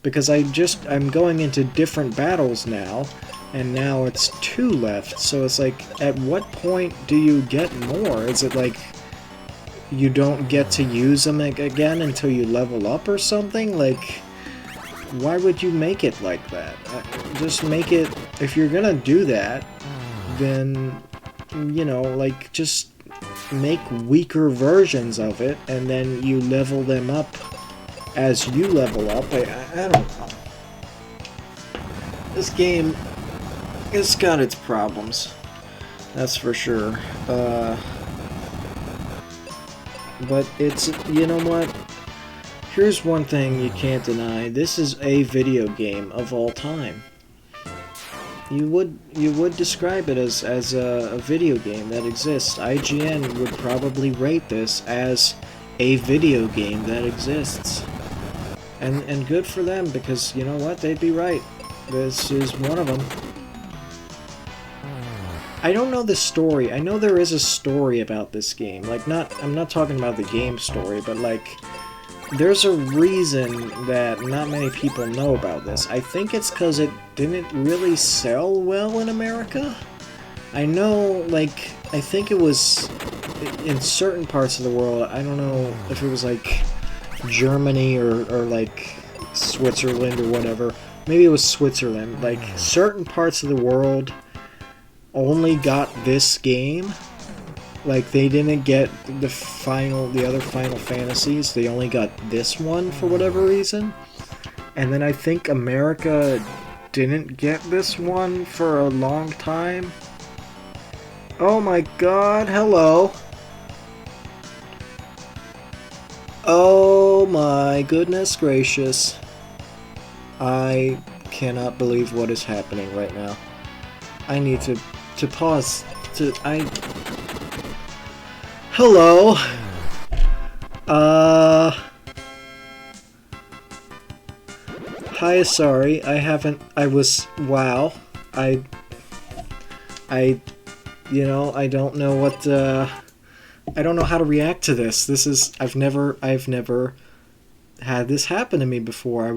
Because I'm going into different battles now, and now it's 2 left, so it's like, at what point do you get more? Is it like, you don't get to use them again until you level up or something? Like, why would you make it like that? Just make it, if you're gonna do that, then, you know, like, just make weaker versions of it, and then you level them up as you level up. I don't know. This game, it's got its problems. That's for sure. But it's, you know what? Here's one thing you can't deny. This is a video game of all time. You would describe it as a video game that exists. IGN would probably rate this as a video game that exists. And good for them, because you know what? They'd be right. This is one of them. I don't know the story. I know there is a story about this game. Like, I'm not talking about the game story, but like, there's a reason that not many people know about this. I think it's because it didn't really sell well in America. I know, like, I think it was in certain parts of the world. I don't know if it was like Germany or like Switzerland or whatever. Maybe it was Switzerland. Like, certain parts of the world only got this game. Like, they didn't get the other Final Fantasies. They only got this one for whatever reason. And then I think America didn't get this one for a long time. Oh my god, hello. Oh my goodness gracious. I cannot believe what is happening right now. I need to pause. Hello. Hi, sorry. Wow. You know, I don't know what, I don't know how to react to this. I've never had this happen to me before.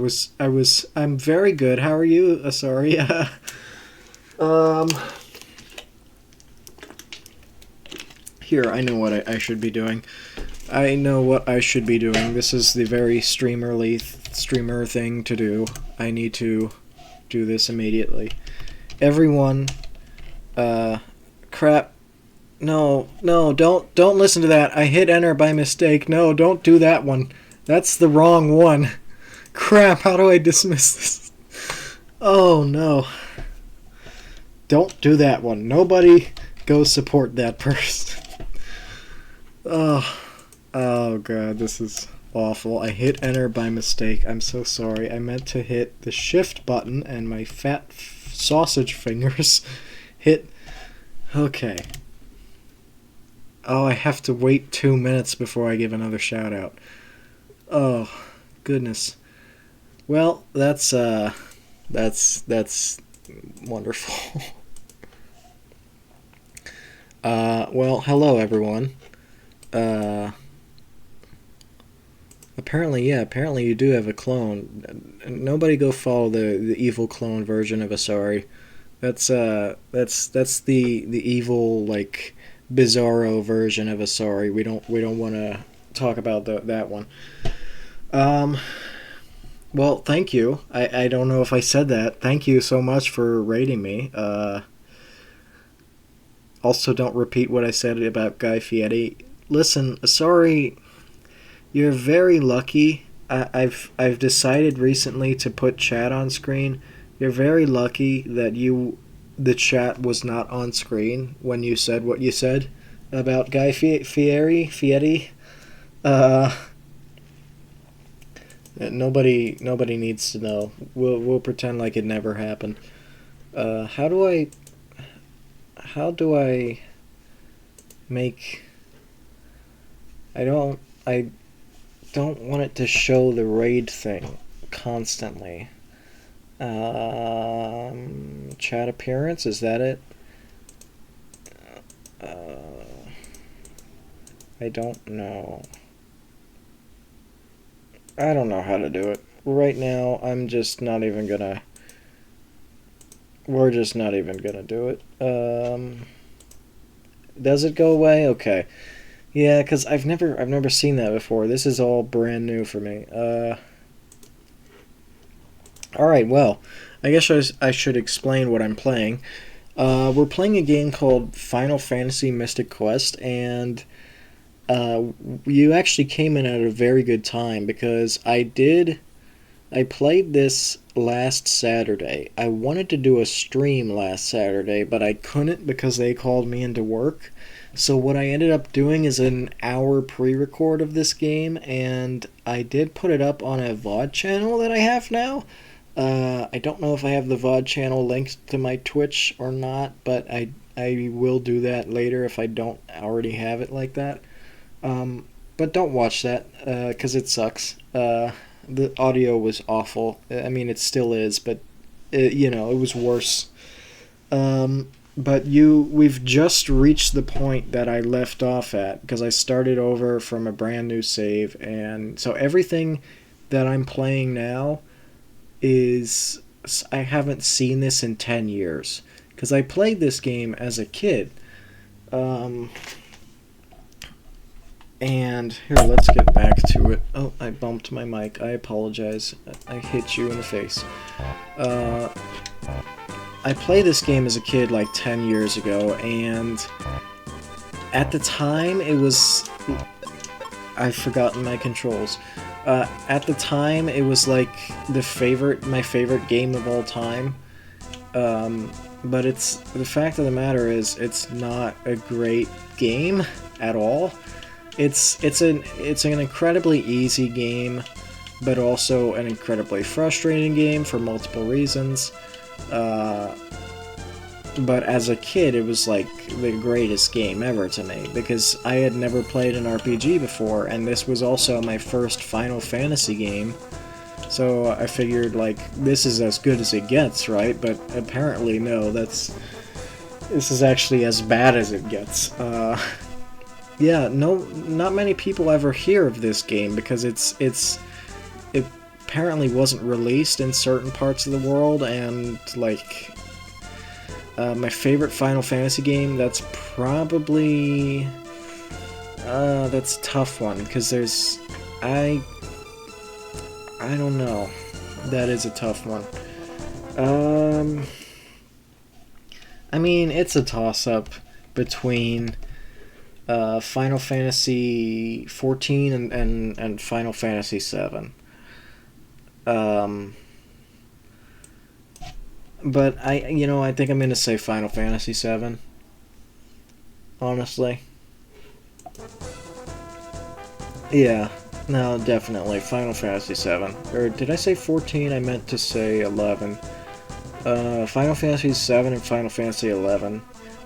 I'm very good. How are you? Sorry. Here, I know what I should be doing. I know what I should be doing. This is the very streamer thing to do. I need to do this immediately. Everyone, crap. No, don't listen to that. I hit enter by mistake. No, don't do that one. That's the wrong one. Crap, how do I dismiss this? Oh, no. Don't do that one. Nobody go support that person. Oh god, this is awful. I hit enter by mistake. I'm so sorry. I meant to hit the shift button and my fat sausage fingers hit... Okay. Oh, I have to wait 2 minutes before I give another shout out. Oh, goodness. Well, that's wonderful. Well, hello everyone. Apparently you do have a clone. Nobody go follow the evil clone version of Asari. That's the evil, like, bizarro version of Asari. We don't want to talk about that one. Well, thank you. I don't know if I said that. Thank you so much for rating me. Also, don't repeat what I said about Guy Fieri. listen, sorry, you're very lucky. I've decided recently to put chat on screen. You're very lucky that the chat was not on screen when you said what you said about Guy Fieri. Uh, nobody needs to know. We'll pretend like it never happened. How do I make? I don't want it to show the raid thing constantly. Chat appearance, is that it? I don't know. I don't know how to do it. Right now, I'm just not even gonna. We're just not even gonna do it. Does it go away? Okay. Yeah, because I've never seen that before. This is all brand new for me. All right. Well, I guess I should explain what I'm playing. We're playing a game called Final Fantasy Mystic Quest, and you actually came in at a very good time because I played this last Saturday. I wanted to do a stream last Saturday, but I couldn't because they called me into work. So what I ended up doing is an hour pre-record of this game, and I did put it up on a VOD channel that I have now. I don't know if I have the VOD channel linked to my Twitch or not, but I will do that later if I don't already have it like that. But don't watch that because it sucks. The audio was awful. I mean, it still is, but it was worse. But we've just reached the point that I left off at because I started over from a brand new save, and so everything that I'm playing now is I haven't seen this in 10 years because I played this game as a kid. And here, let's get back to it. Oh, I bumped my mic. I apologize. I hit you in the face. I played this game as a kid like 10 years ago, and at the time it was... I've forgotten my controls. At the time it was like my favorite game of all time. But the fact of the matter is it's not a great game at all. It's an incredibly easy game, but also an incredibly frustrating game for multiple reasons. But as a kid, it was like the greatest game ever to me because I had never played an RPG before, and this was also my first Final Fantasy game. So I figured like this is as good as it gets, right? But apparently no, this is actually as bad as it gets. Yeah, not many people ever hear of this game because it apparently wasn't released in certain parts of the world, and like my favorite Final Fantasy game, that's probably that's a tough one because I don't know. That is a tough one. I mean, it's a toss-up between Final Fantasy 14 and Final Fantasy 7. But I think I'm gonna say Final Fantasy 7. Honestly. Yeah. No, definitely Final Fantasy 7. Or did I say 14? I meant to say 11. Final Fantasy 7 and Final Fantasy 11.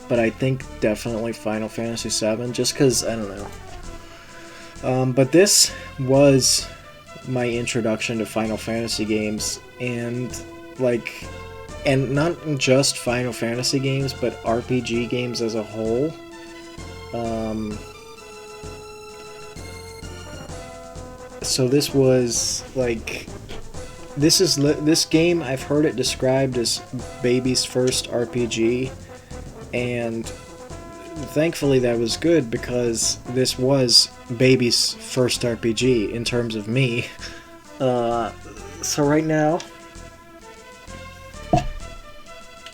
But I think definitely Final Fantasy 7, just because, I don't know. But this was my introduction to Final Fantasy games, and not just Final Fantasy games, but RPG games as a whole. So this was like, this game, I've heard it described as baby's first RPG, and thankfully that was good because this was baby's first RPG in terms of me. So right now,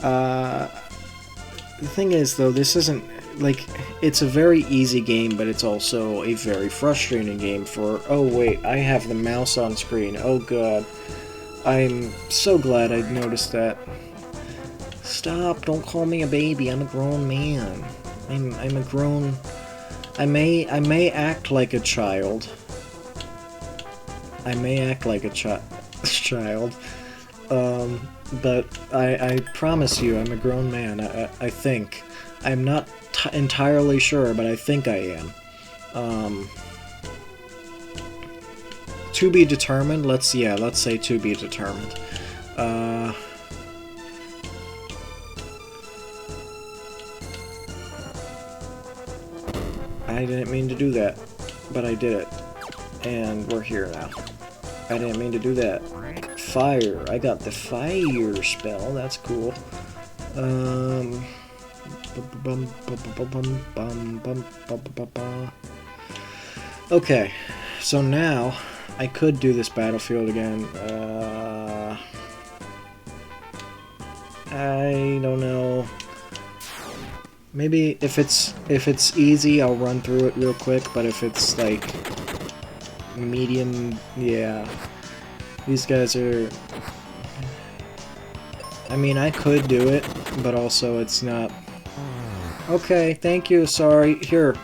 the thing is though, this isn't like, it's a very easy game, but it's also a very frustrating game for... Oh, wait, I have the mouse on screen. Oh, God. I'm so glad I noticed that. Stop, don't call me a baby. I'm a grown man. I'm a grown... I may act like a child. I may act like a child. But I promise you, I'm a grown man. I think. I'm not entirely sure, but I think I am. To be determined. Let's say to be determined. I didn't mean to do that, but I did it. And we're here now. I didn't mean to do that. Fire. I got the fire spell. That's cool. Okay. So now, I could do this battlefield again. I don't know. Maybe if it's easy, I'll run through it real quick, but if it's like medium, yeah. These guys are... I mean, I could do it, but also it's not... Okay, thank you, sorry. Here,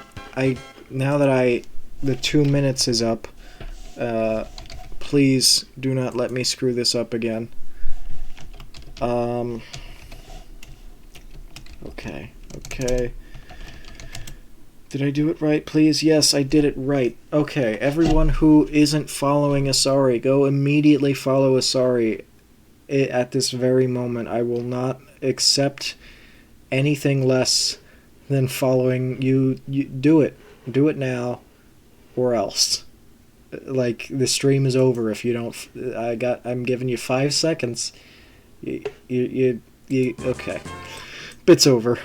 now that the 2 minutes is up, please do not let me screw this up again. Okay. Did I do it right, please? Yes, I did it right. Okay, everyone who isn't following Asari, go immediately follow Asari at this very moment. I will not accept anything less than following you. Do it. Do it now, or else. Like, the stream is over if you don't... I'm giving you 5 seconds. Okay. Bit's over.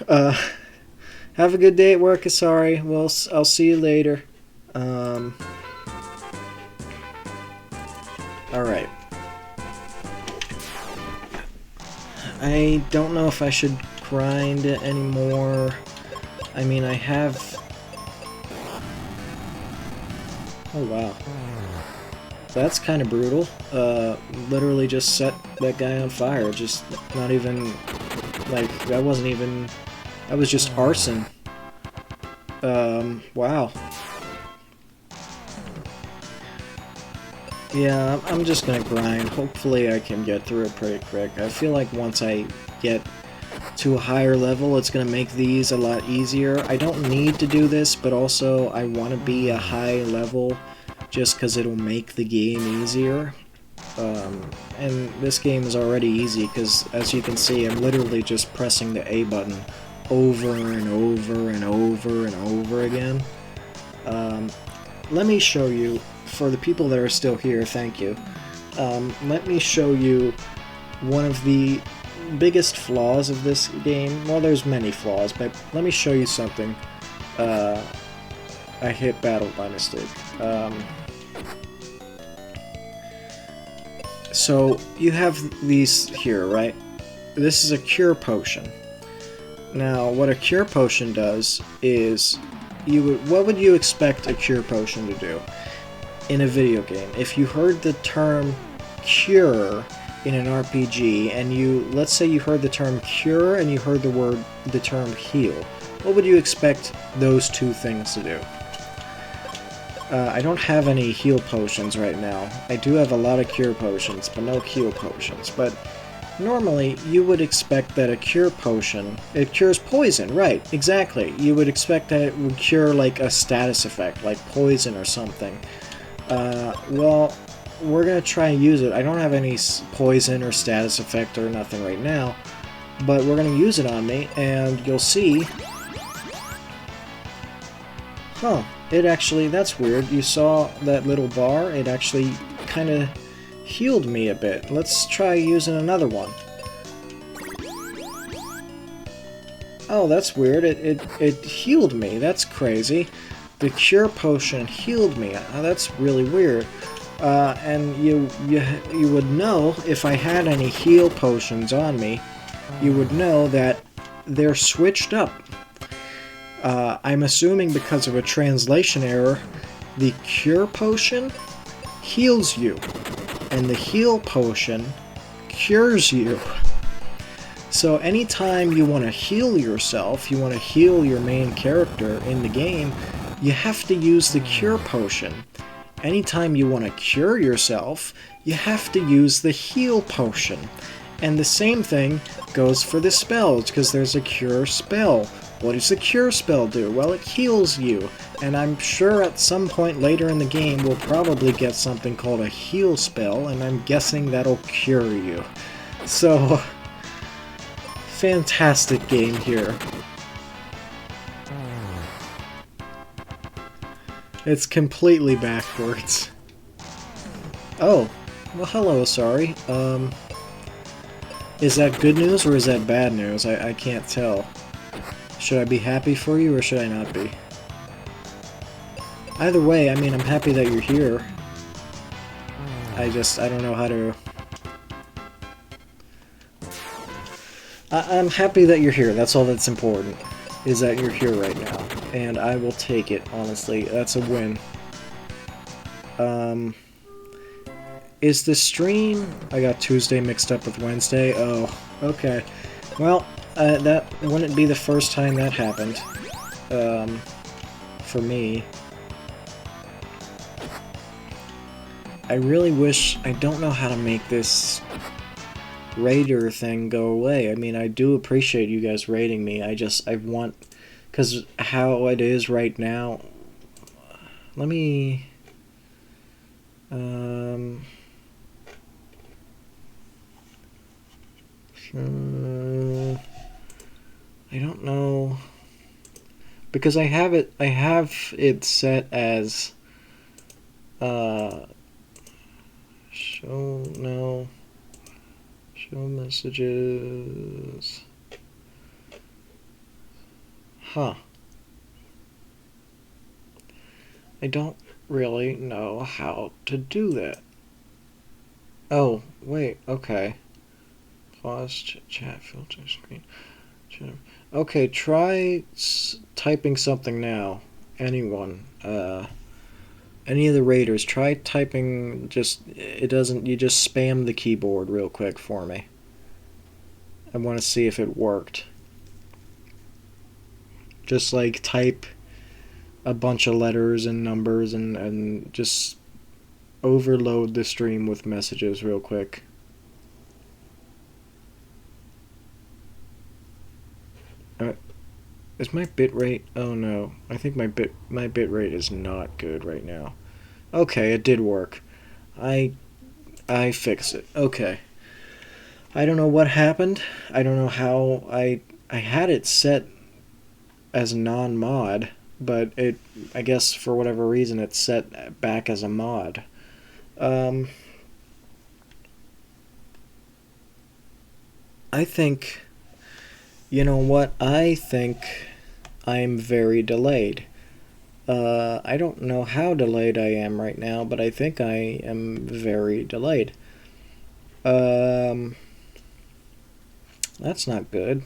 Have a good day at work, Asari. Well, I'll see you later. Alright. I don't know if I should grind it anymore. I mean, I have... Oh, wow. That's kind of brutal. Literally just set that guy on fire. Just not even... Like, that wasn't even... That was just arson. Wow. Yeah, I'm just gonna grind. Hopefully I can get through it pretty quick. I feel like once I get to a higher level, it's gonna make these a lot easier. I don't need to do this, but also I want to be a high level just because it'll make the game easier. And this game is already easy because, as you can see, I'm literally just pressing the A button over and over and over and over again. Let me show you, for the people that are still here, thank you. Let me show you one of the biggest flaws of this game. Well, there's many flaws, but let me show you something. I hit battle by mistake. So, you have these here, right? This is a cure potion. Now, what a cure potion does is, what would you expect a cure potion to do in a video game? If you heard the term cure in an RPG, and let's say you heard the term cure and you heard the term heal, what would you expect those two things to do? I don't have any heal potions right now. I do have a lot of cure potions, but no heal potions. But normally, you would expect that a cure potion... It cures poison, right, exactly. You would expect that it would cure, like, a status effect, like poison or something. Well, we're gonna try and use it. I don't have any poison or status effect or nothing right now, but we're gonna use it on me, and you'll see... Huh. It actually, that's weird. You saw that little bar? It actually kind of healed me a bit. Let's try using another one. Oh, that's weird. It healed me. That's crazy. The cure potion healed me. Oh, that's really weird. And you would know, if I had any heal potions on me, you would know that they're switched up. I'm assuming because of a translation error, the cure potion heals you, and the heal potion cures you. So anytime you want to heal yourself, you want to heal your main character in the game, you have to use the cure potion. Anytime you want to cure yourself, you have to use the heal potion. And the same thing goes for the spells, because there's a cure spell. What does the cure spell do? Well, it heals you. And I'm sure at some point later in the game we'll probably get something called a heal spell, and I'm guessing that'll cure you. So, fantastic game here. It's completely backwards. Oh, well hello, sorry. Is that good news or is that bad news? I can't tell. Should I be happy for you or should I not be? Either way, I mean, I'm happy that you're here. I don't know how to... I'm happy that you're here, that's all that's important. Is that you're here right now. And I will take it, honestly. That's a win. Is the stream... I got Tuesday mixed up with Wednesday. Oh, okay. Well, that wouldn't be the first time that happened. For me. I really wish... I don't know how to make this raider thing go away. I mean, I do appreciate you guys raiding me. I want... Because how it is right now... Let me... I don't know, because I have it set as show messages. Huh. I don't really know how to do that. Oh, wait, okay. Pause, chat, filter, screen. Chat. Okay, try typing something now. Anyone. Any of the raiders, try typing, you just spam the keyboard real quick for me. I want to see if it worked. Just like type a bunch of letters and numbers and just overload the stream with messages real quick. Is my bitrate? Oh no, I think my bitrate is not good right now. Okay, it did work. I fixed it. Okay. I don't know what happened. I don't know how I had it set as non-mod, but I guess for whatever reason it's set back as a mod. I think, you know what, I think I'm very delayed. I don't know how delayed I am right now, but I think I am very delayed. That's not good.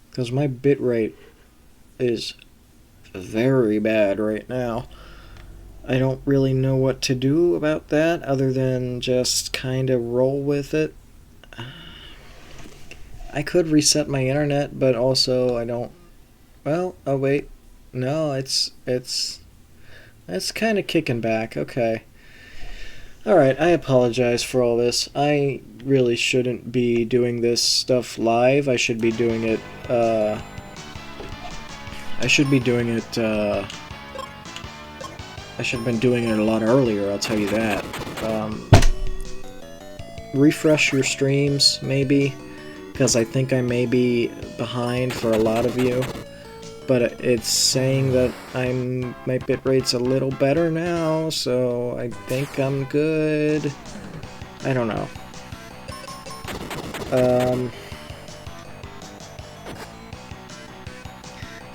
Because my bitrate is very bad right now. I don't really know what to do about that other than just kind of roll with it. I could reset my internet, but also I don't... Well, oh wait. No, it's kind of kicking back. Okay. Alright, I apologize for all this. I really shouldn't be doing this stuff live. I should be doing it, I should have been doing it a lot earlier, I'll tell you that. Refresh your streams, maybe, because I think I may be behind for a lot of you. But it's saying that my bitrate's a little better now, so I think I'm good. I don't know.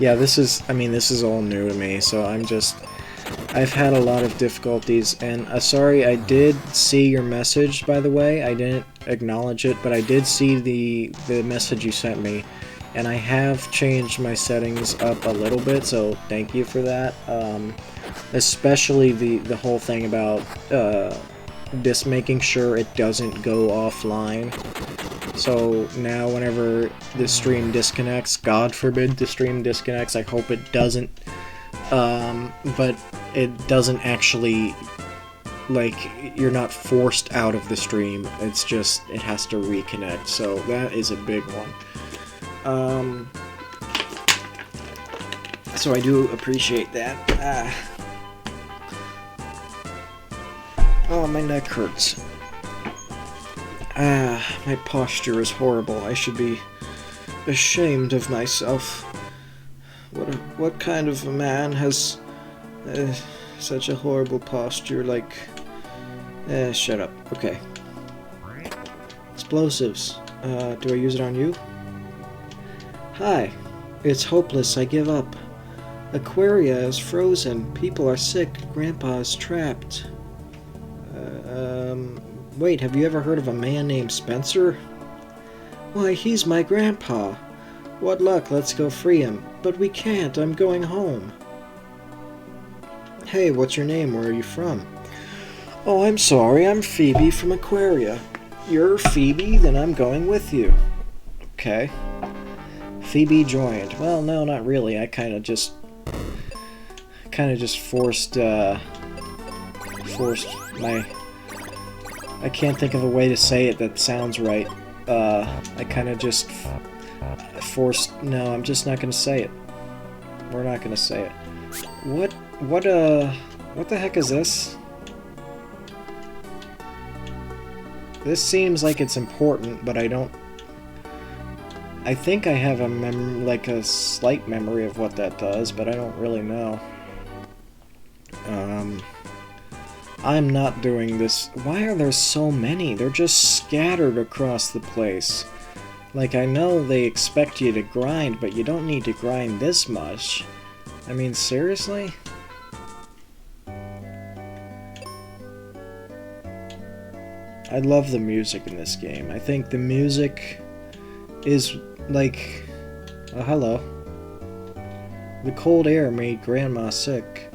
Yeah, this is all new to me, so I've had a lot of difficulties, and sorry, I did see your message, by the way. I didn't acknowledge it, but I did see the message you sent me. and I have changed my settings up a little bit, so thank you for that. Especially the whole thing about this making sure it doesn't go offline. So now whenever the stream disconnects, God forbid the stream disconnects, I hope it doesn't, but it doesn't actually, like, you're not forced out of the stream, it's just, it has to reconnect, so that is a big one. So I do appreciate that. Oh, my neck hurts. My posture is horrible. I should be ashamed of myself. What kind of a man has such a horrible posture? Like, shut up. Okay. Explosives. Do I use it on you? Hi. It's hopeless. I give up. Aquaria is frozen. People are sick. Grandpa is trapped. Wait, have you ever heard of a man named Spencer? Why, he's my grandpa. What luck, let's go free him. But we can't, I'm going home. Hey, what's your name? Where are you from? Oh, I'm sorry, I'm Phoebe from Aquaria. You're Phoebe? Then I'm going with you. Okay. Phoebe joined. Well, no, not really. I kind of just forced my... I can't think of a way to say it that sounds right. I kind of just forced... No, I'm just not going to say it. We're not going to say it. What the heck is this? This seems like it's important, but I don't... I think I have a slight memory of what that does, but I don't really know. I'm not doing this. Why are there so many? They're just scattered across the place. Like, I know they expect you to grind, but you don't need to grind this much. I mean, seriously? I love the music in this game. I think the music is, like... Oh, hello. The cold air made Grandma sick.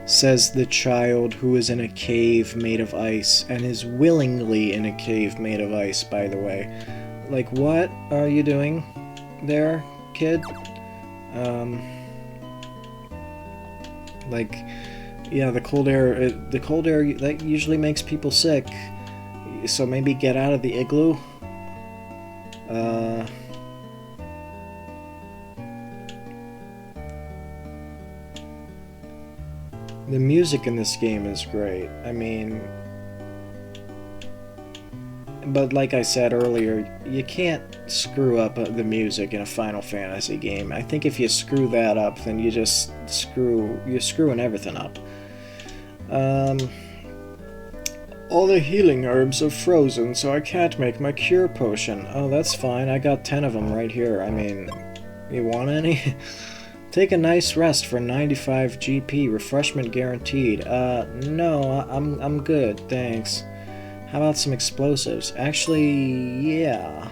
Says the child who is in a cave made of ice, and is willingly in a cave made of ice, by the way. Like, what are you doing there, kid? Like, yeah, the cold air, that usually makes people sick. So maybe get out of the igloo? The music in this game is great. I mean... But like I said earlier, you can't screw up the music in a Final Fantasy game. I think if you screw that up, then you're screwing everything up. All the healing herbs are frozen, so I can't make my cure potion. Oh, that's fine. I got 10 of them right here. I mean, you want any? Take a nice rest for 95 GP. Refreshment guaranteed. No, I'm good, thanks. How about some explosives? Actually, yeah.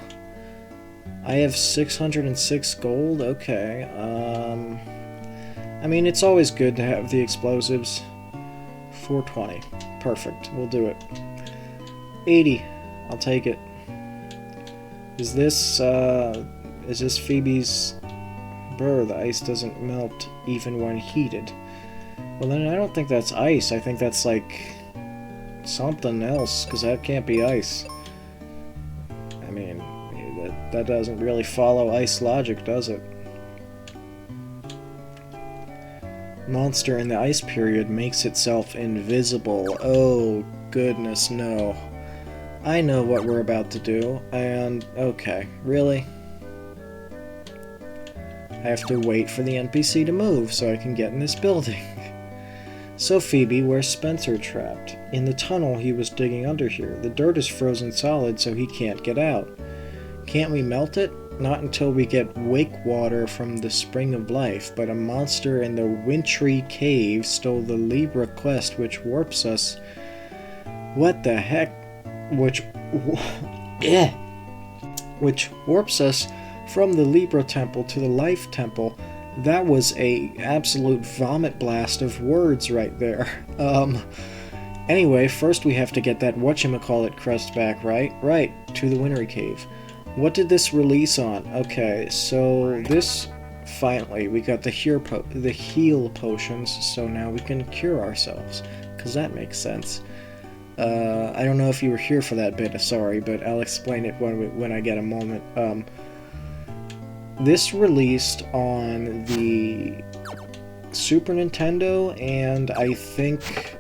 I have 606 gold? Okay. I mean, it's always good to have the explosives. 420. Perfect. We'll do it. 80. I'll take it. Is this Phoebe's... Brr, the ice doesn't melt even when heated. Well, then I don't think that's ice. I think that's, like, something else, because that can't be ice. I mean, that doesn't really follow ice logic, does it? Monster in the ice period makes itself invisible. Oh, goodness, no. I know what we're about to do, and... okay, really? I have to wait for the NPC to move so I can get in this building. So Phoebe, where's Spencer trapped? In the tunnel he was digging under here. The dirt is frozen solid so he can't get out. Can't we melt it? Not until we get wake water from the Spring of Life, but a monster in the wintry cave stole the Libra quest which warps us... What the heck? Which warps us From the Libra Temple to the Life Temple. That was a absolute vomit blast of words right there. Anyway, first we have to get that whatchamacallit crest back, right? Right, to the Wintry Cave. What did this release on? Okay, so this... Finally, we got the heal potions, so now we can cure ourselves. Because that makes sense. I don't know if you were here for that bit, sorry, but I'll explain it when I get a moment. This released on the Super Nintendo, and I think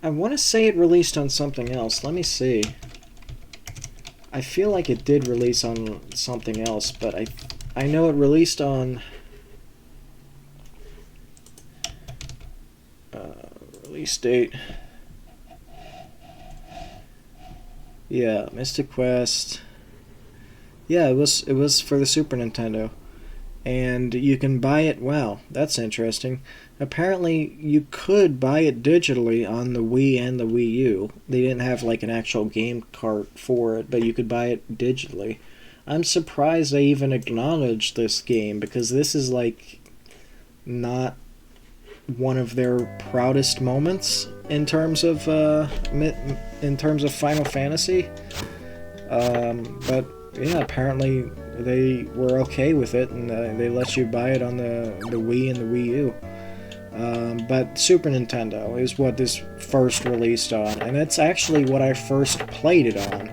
I want to say it released on something else. Let me see. I feel like it did release on something else, but I know it released on release date. Yeah, Mystic Quest. Yeah, it was for the Super Nintendo. And you can buy it. Wow, that's interesting. Apparently, you could buy it digitally on the Wii and the Wii U. They didn't have like an actual game cart for it, but you could buy it digitally. I'm surprised they even acknowledged this game, because this is like not one of their proudest moments in terms of Final Fantasy. But yeah, apparently they were okay with it, and they let you buy it on the Wii and the Wii U. But Super Nintendo is what this first released on, and it's actually what I first played it on.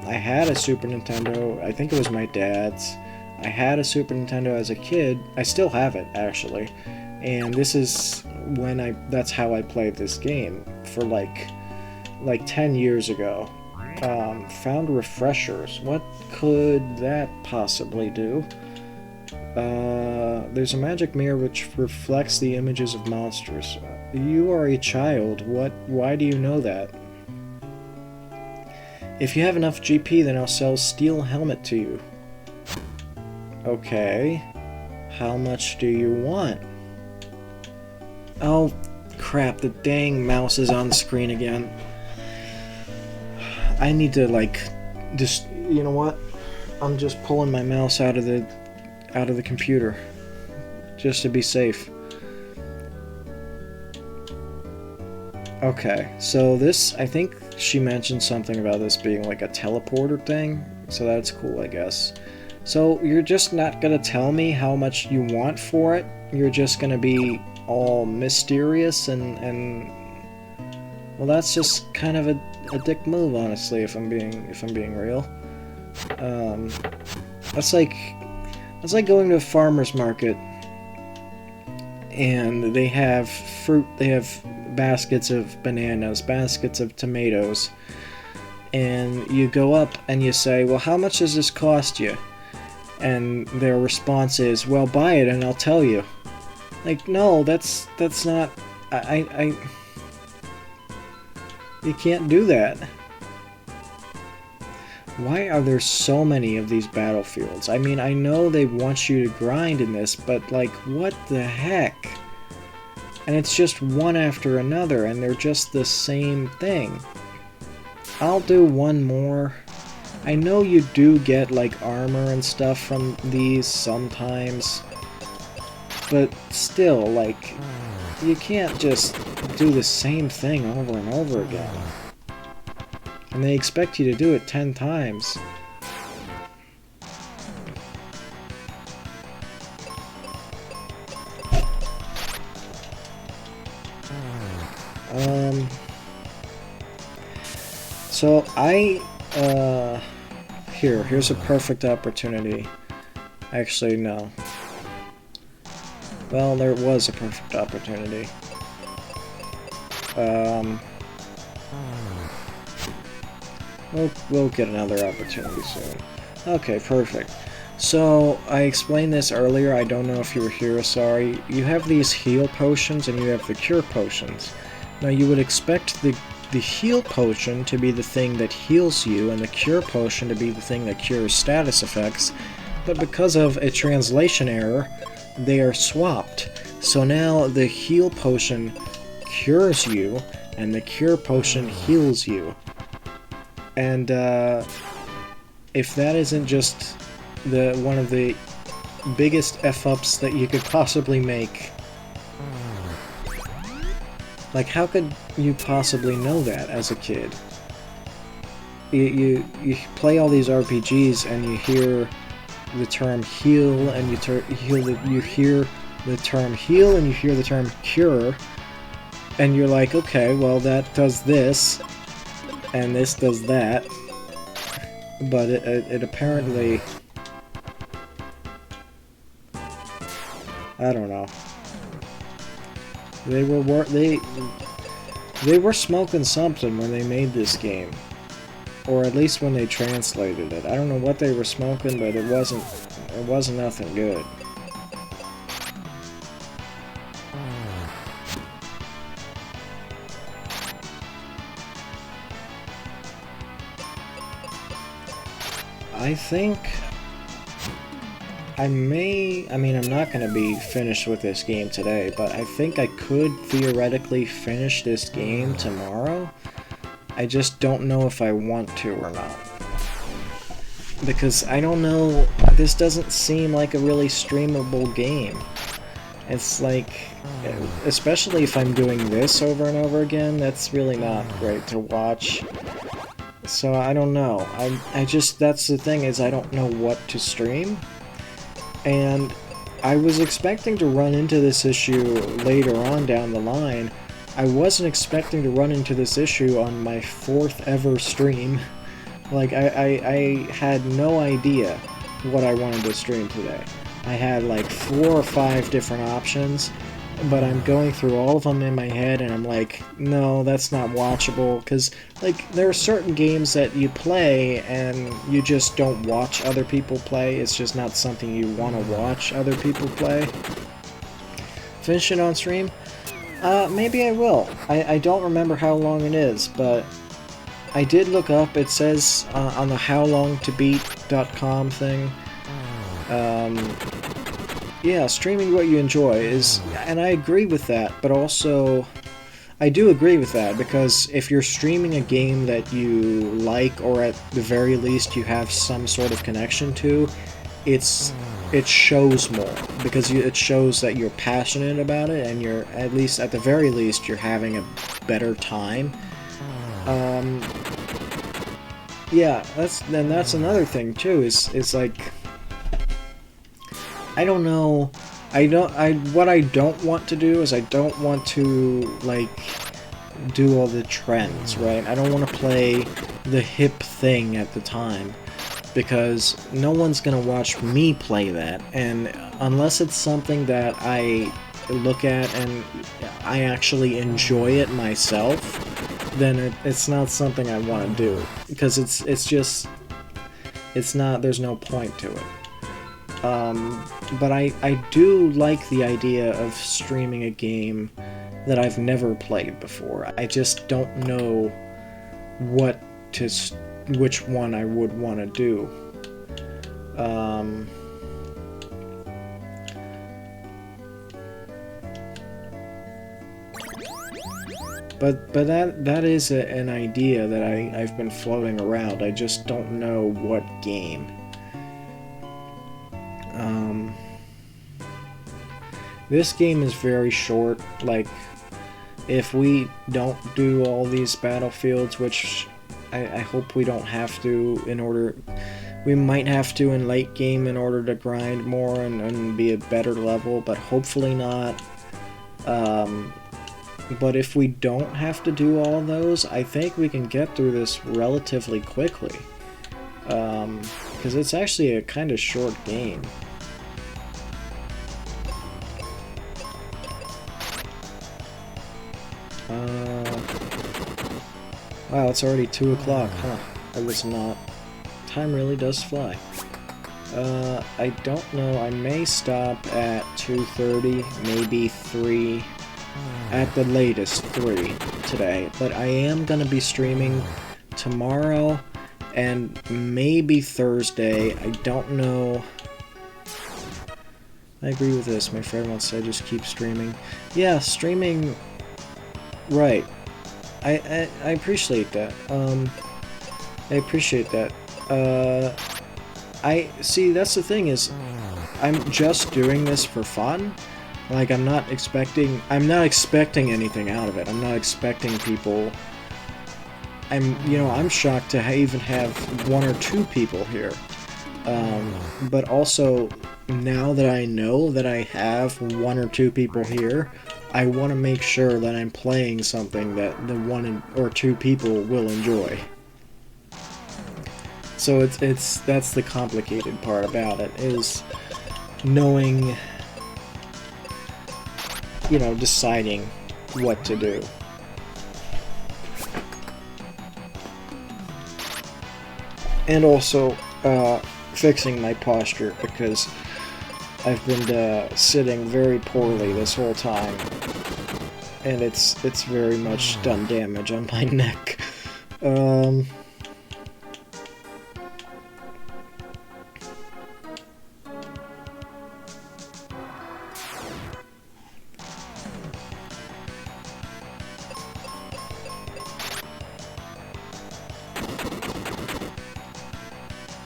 I had a Super Nintendo, I think it was my dad's. I had a Super Nintendo as a kid. I still have it, actually. And this is that's how I played this game for like 10 years ago. Found refreshers. What could that possibly do? There's a magic mirror which reflects the images of monsters. You are a child. Why do you know that? If you have enough GP, then I'll sell steel helmet to you. Okay. How much do you want? Oh, crap. The dang mouse is on the screen again. I need to, just... You know what? I'm just pulling my mouse out of the computer. Just to be safe. Okay, so this... I think she mentioned something about this being like a teleporter thing. So that's cool, I guess. So you're just not gonna tell me how much you want for it? You're just gonna be all mysterious and well, that's just kind of a dick move, honestly, if I'm being real. That's like going to a farmer's market and they have fruit, they have baskets of bananas, baskets of tomatoes, and you go up and you say, well, how much does this cost you? And their response is, well, buy it and I'll tell you. Like, no, that's not... You can't do that. Why are there so many of these battlefields? I mean, I know they want you to grind in this, but, like, what the heck? And it's just one after another, and they're just the same thing. I'll do one more. I know you do get, like, armor and stuff from these sometimes. But still, like, you can't just do the same thing over and over again. And they expect you to do it 10 times. So here's a perfect opportunity. Actually, no. Well, there was a perfect opportunity. We'll get another opportunity soon. Okay, perfect. So, I explained this earlier, I don't know if you were here, sorry. You have these heal potions and you have the cure potions. Now, you would expect the heal potion to be the thing that heals you, and the cure potion to be the thing that cures status effects, but because of a translation error, they are swapped. So now the heal potion cures you, and the cure potion heals you. And if that isn't just one of the biggest F-ups that you could possibly make, like, how could you possibly know that as a kid? You play all these RPGs and you hear the term heal, and you hear the term heal, and you hear the term cure, and you're like, okay, well that does this, and this does that, but it apparently, I don't know. They were smoking something when they made this game. Or at least when they translated it. I don't know what they were smoking, but it wasn't nothing good. I think I mean, I'm not going to be finished with this game today, but I think I could theoretically finish this game tomorrow. I just don't know if I want to or not. Because I don't know, this doesn't seem like a really streamable game. It's like, especially if I'm doing this over and over again, that's really not great to watch. So I don't know. I just, that's the thing, is I don't know what to stream. And I was expecting to run into this issue later on down the line. I wasn't expecting to run into this issue on my 4th ever stream. Like, I had no idea what I wanted to stream today. I had like 4 or 5 different options, but I'm going through all of them in my head, and I'm like, no, that's not watchable, because, like, there are certain games that you play, and you just don't watch other people play. It's just not something you want to watch other people play. Finish it on stream? Maybe I will. I don't remember how long it is, but I did look up. It says on the howlongtobeat.com thing, yeah, streaming what you enjoy is, and I agree with that, but also, I do agree with that, because if you're streaming a game that you like, or at the very least you have some sort of connection to, it shows more, because it shows that you're passionate about it, and you're, at least, at the very least, you're having a better time. Yeah, that's another thing too, is like, I don't know, what I don't want to do is I don't want to, like, do all the trends, right? I don't want to play the hip thing at the time, because no one's gonna watch me play that, and unless it's something that I look at and I actually enjoy it myself, then it's not something I want to do, because it's not, there's no point to it. But I do like the idea of streaming a game that I've never played before. I just don't know which one I would want to do. But that is an idea that I've been floating around. I just don't know what game. This game is very short. Like, if we don't do all these battlefields, which I hope we don't have to, we might have to in late game in order to grind more and be a better level, but hopefully not. But if we don't have to do all those, I think we can get through this relatively quickly. Because it's actually a kind of short game. Wow, it's already 2 o'clock, huh? I was not. Time really does fly. I don't know, I may stop at 2:30, maybe 3, at the latest 3 today, but I am gonna be streaming tomorrow and maybe Thursday. I don't know. I agree with this. My friend wants to just keep streaming. Yeah, streaming. Right. I appreciate that. I appreciate that. I see, that's the thing is, I'm just doing this for fun. Like, I'm not expecting anything out of it. I'm not expecting people... I'm shocked to even have 1 or 2 people here. But also, now that I know that I have 1 or 2 people here, I want to make sure that I'm playing something that the 1 or 2 people will enjoy. So that's the complicated part about it, is knowing, deciding what to do. And also, fixing my posture, because I've been sitting very poorly this whole time, and it's very much done damage on my neck.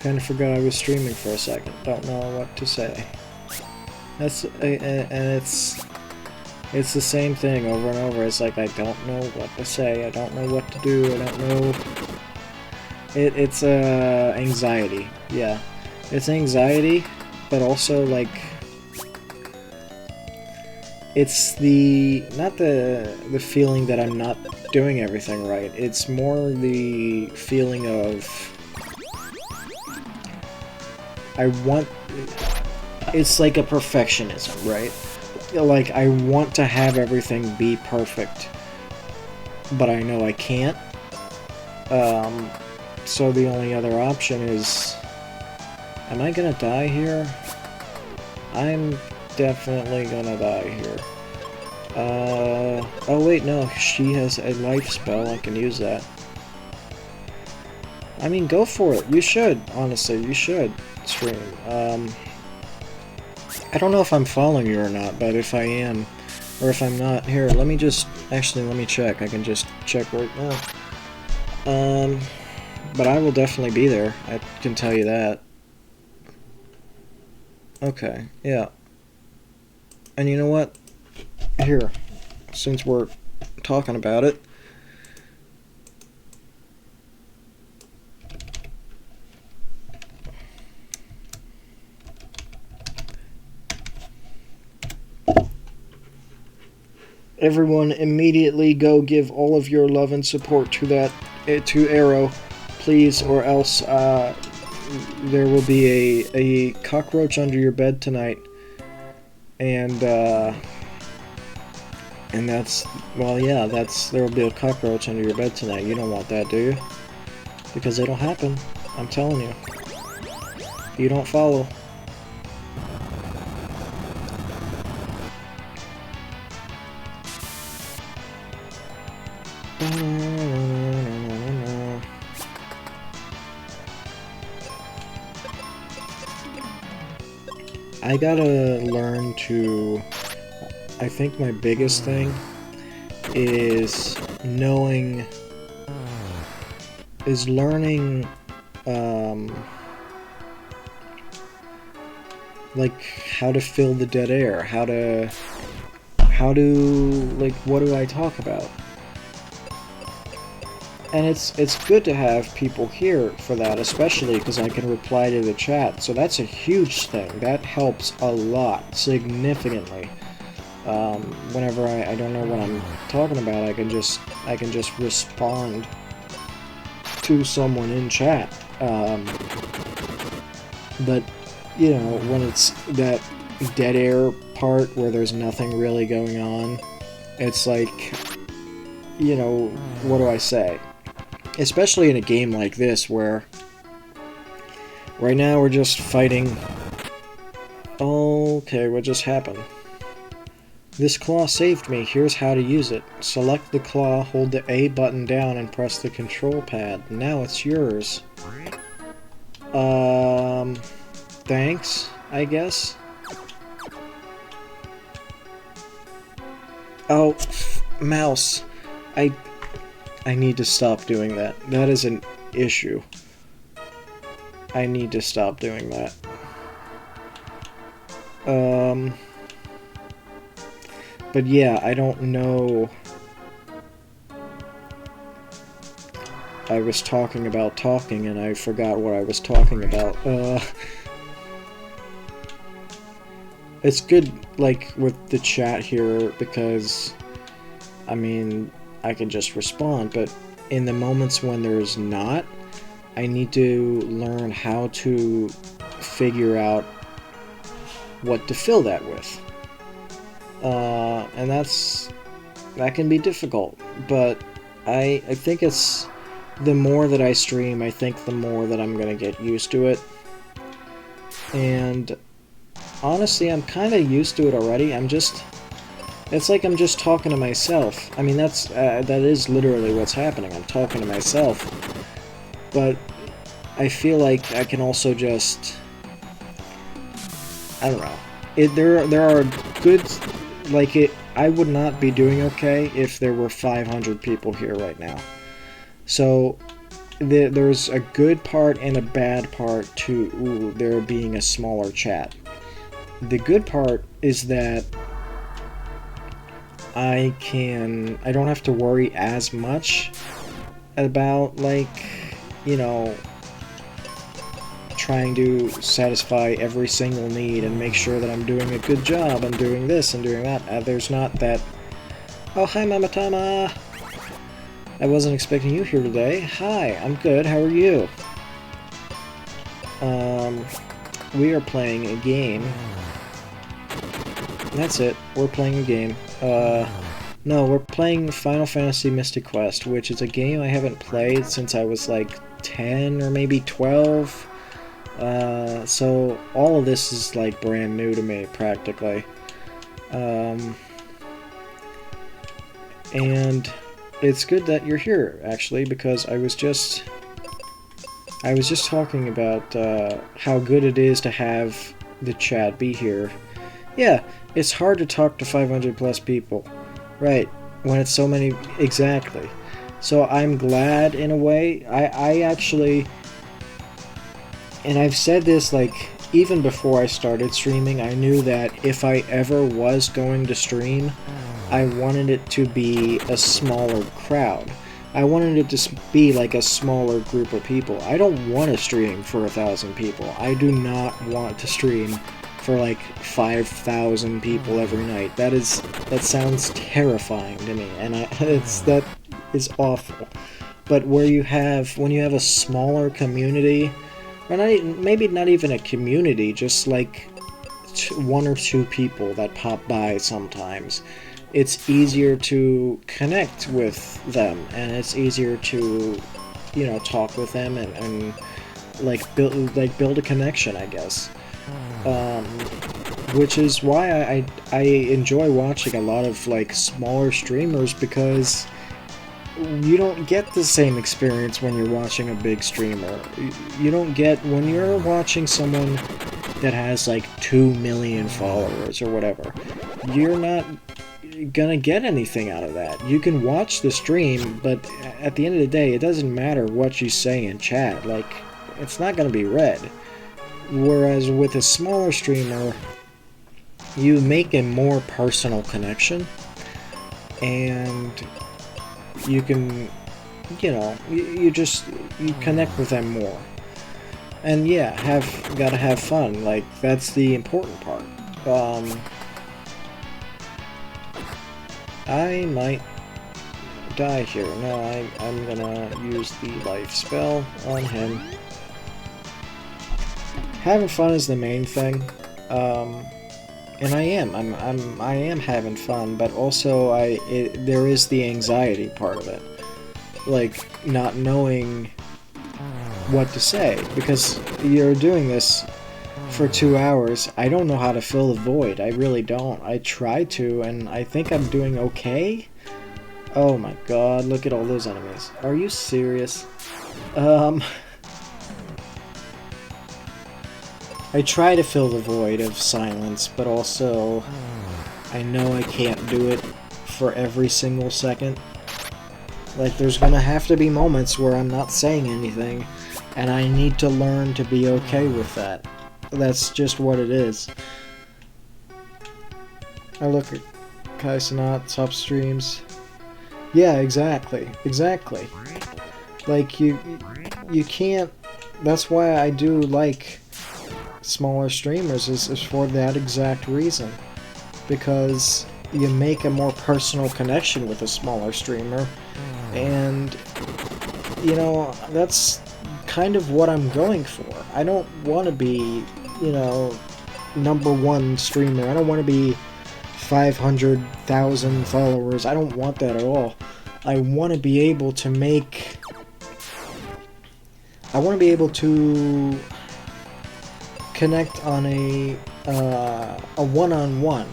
Kinda forgot I was streaming for a second. Don't know what to say. And it's the same thing over and over. It's like, I don't know what to say. I don't know what to do. I don't know. It's anxiety. Yeah, it's anxiety, but also like it's not the feeling that I'm not doing everything right. It's more the feeling of it's like a perfectionism, right? Like, I want to have everything be perfect, but I know I can't. So the only other option is, am I gonna die here? I'm definitely gonna die here. Oh wait, no, she has a life spell, I can use that. I mean, go for it. You should, honestly, you should stream. I don't know if I'm following you or not, but if I am, or if I'm not, here, let me check. I can just check right now. But I will definitely be there, I can tell you that. Okay, yeah. And you know what? Here, since we're talking about it, everyone immediately go give all of your love and support to to Arrow, please, or else there will be a cockroach under your bed tonight, and that's, well, yeah, there will be a cockroach under your bed tonight. You don't want that, do you? Because it'll happen, I'm telling you. If you don't follow. I gotta learn to... I think my biggest thing is learning, like, how to fill the dead air, how to, like, what do I talk about? And it's good to have people here for that, especially because I can reply to the chat, so that's a huge thing. That helps a lot, significantly. Whenever I don't know what I'm talking about, I can just respond to someone in chat. But, you know, when it's that dead air part where there's nothing really going on, it's like, you know, what do I say? Especially in a game like this, where right now we're just fighting. Okay, what just happened? This claw saved me. Here's how to use it. Select the claw, hold the A button down, and press the control pad. Now it's yours. Thanks, I guess. Oh, mouse. I need to stop doing that. That is issue. I need to stop doing that. But yeah, I don't know. I was talking about talking and I forgot what I was talking about. It's good, like, with the chat here because, I mean, I can just respond, but in the moments when there's not, I need to learn how to figure out what to fill that with. And that can be difficult, but I think it's the more that I stream, I think the more that I'm gonna get used to it. And honestly, I'm kind of used to it already. It's like I'm just talking to myself. I mean, that is literally what's happening. I'm talking to myself. But I feel like I can also just, I don't know. There are good, like, I would not be doing okay if there were 500 people here right now. So there's a good part and a bad part to there being a smaller chat. The good part is that I don't have to worry as much about, like, you know, trying to satisfy every single need and make sure that I'm doing a good job and doing this and doing that. There's not that, oh, hi, Mama Tama! I wasn't expecting you here today. Hi, I'm good, how are you? We are playing a game. That's it, we're playing a game. No, we're playing Final Fantasy Mystic Quest, which is a game I haven't played since I was like 10 or maybe 12. So all of this is like brand new to me, practically. And it's good that you're here, actually, because I was just talking about how good it is to have the chat be here. Yeah, it's hard to talk to 500 plus people, right? When it's so many, exactly. So I'm glad in a way. I actually, and I've said this like even before I started streaming, I knew that if I ever was going to stream, I wanted it to be a smaller crowd. I wanted it to be like a smaller group of people. I don't want to stream for 1,000 people. I do not want to stream for like 5,000 people every night. That sounds terrifying to me, and that is awful. But when you have a smaller community, or maybe not even a community, just like one or two people that pop by sometimes, it's easier to connect with them, and it's easier to, you know, talk with them and build a connection, I guess. Which is why I enjoy watching a lot of like smaller streamers, because you don't get the same experience when you're watching a big streamer. You don't get, when you're watching someone that has like 2 million followers or whatever, you're not gonna get anything out of that. You can watch the stream, but at the end of the day, it doesn't matter what you say in chat. Like, it's not gonna be read. Whereas with a smaller streamer, you make a more personal connection, and you can, you know, you connect with them more. And yeah, gotta have fun. Like, that's the important part. I might die here. No, I'm gonna use the life spell on him. Having fun is the main thing, and I am having fun, but also there is the anxiety part of it, like not knowing what to say, because you're doing this for 2 hours. I don't know how to fill the void. I really don't. I try to, and I think I'm doing okay. Oh my god, look at all those enemies. Are you serious? I try to fill the void of silence, but also I know I can't do it for every single second. Like, there's gonna have to be moments where I'm not saying anything, and I need to learn to be okay with that. That's just what it is. I look at Kaisenat, top streams. Yeah, exactly. Exactly. Like, you can't... That's why I do like smaller streamers, is for that exact reason. Because you make a more personal connection with a smaller streamer, and, you know, that's kind of what I'm going for. I don't want to be, you know, #1 streamer. I don't want to be 500,000 followers. I don't want that at all. I want to be able to make... I want to be able to connect on a one-on-one,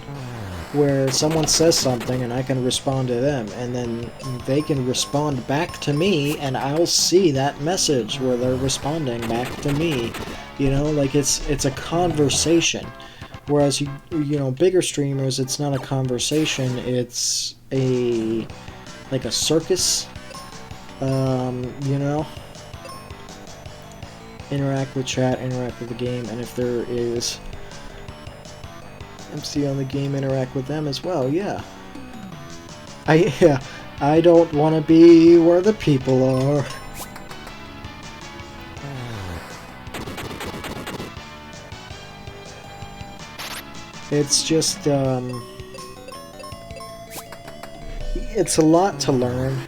where someone says something and I can respond to them, and then they can respond back to me, and I'll see that message where they're responding back to me. You know, like, it's a conversation. Whereas, you know, bigger streamers, it's not a conversation, it's like a circus, you know? Interact with chat, interact with the game, and if there is MC on the game, interact with them as well, yeah. I don't want to be where the people are. It's just, it's a lot to learn,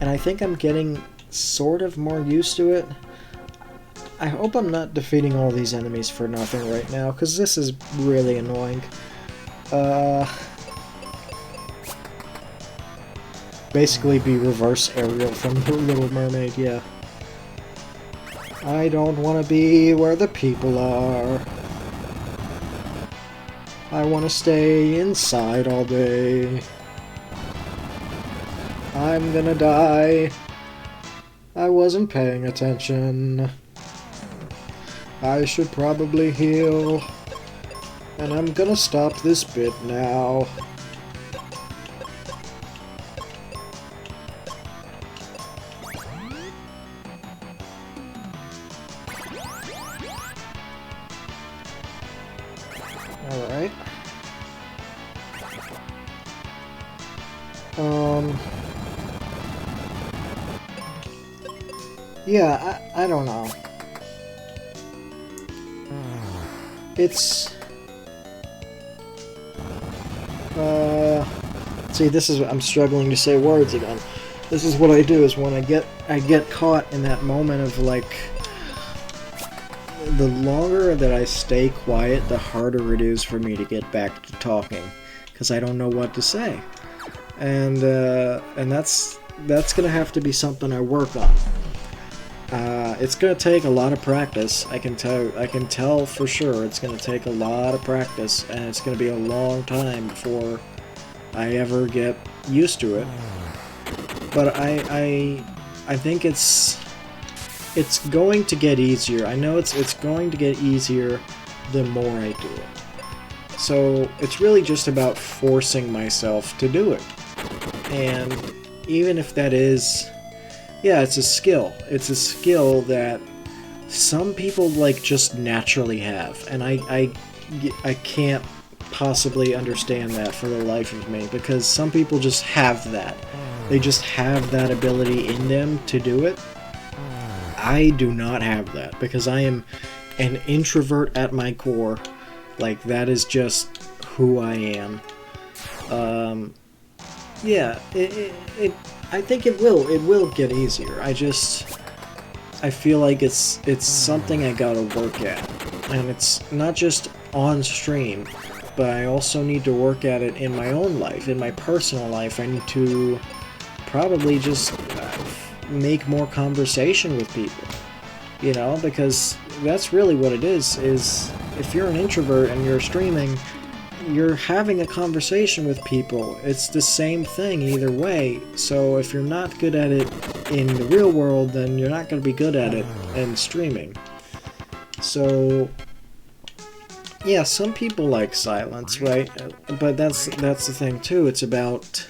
and I think I'm getting sort of more used to it. I hope I'm not defeating all these enemies for nothing right now, because this is really annoying. Basically be reverse Ariel from The Little Mermaid, yeah. I don't want to be where the people are. I want to stay inside all day. I'm gonna die. I wasn't paying attention. I should probably heal. And I'm gonna stop this bit now. Alright. Yeah, I don't know. It's... See, this is... I'm struggling to say words again. This is what I do, is when I get caught in that moment of, like... The longer that I stay quiet, the harder it is for me to get back to talking. Because I don't know what to say. And that's gonna have to be something I work on. It's gonna take a lot of practice. I can tell for sure it's gonna take a lot of practice, and it's gonna be a long time before I ever get used to it. But I think it's going to get easier. I know it's going to get easier the more I do it. So it's really just about forcing myself to do it. And even if that is... Yeah, it's a skill. It's a skill that some people, like, just naturally have. And I can't possibly understand that for the life of me, because some people just have that. They just have that ability in them to do it. I do not have that, because I am an introvert at my core. Like, that is just who I am. Yeah, I think it will get easier. I feel like it's something I gotta work at. And it's not just on stream, but I also need to work at it in my own life, in my personal life. I need to probably just make more conversation with people, you know, because that's really what it is if you're an introvert and you're streaming, you're having a conversation with people. It's the same thing either way. So if you're not good at it in the real world, then you're not going to be good at it in streaming. So yeah, some people like silence, right? But that's the thing too. It's about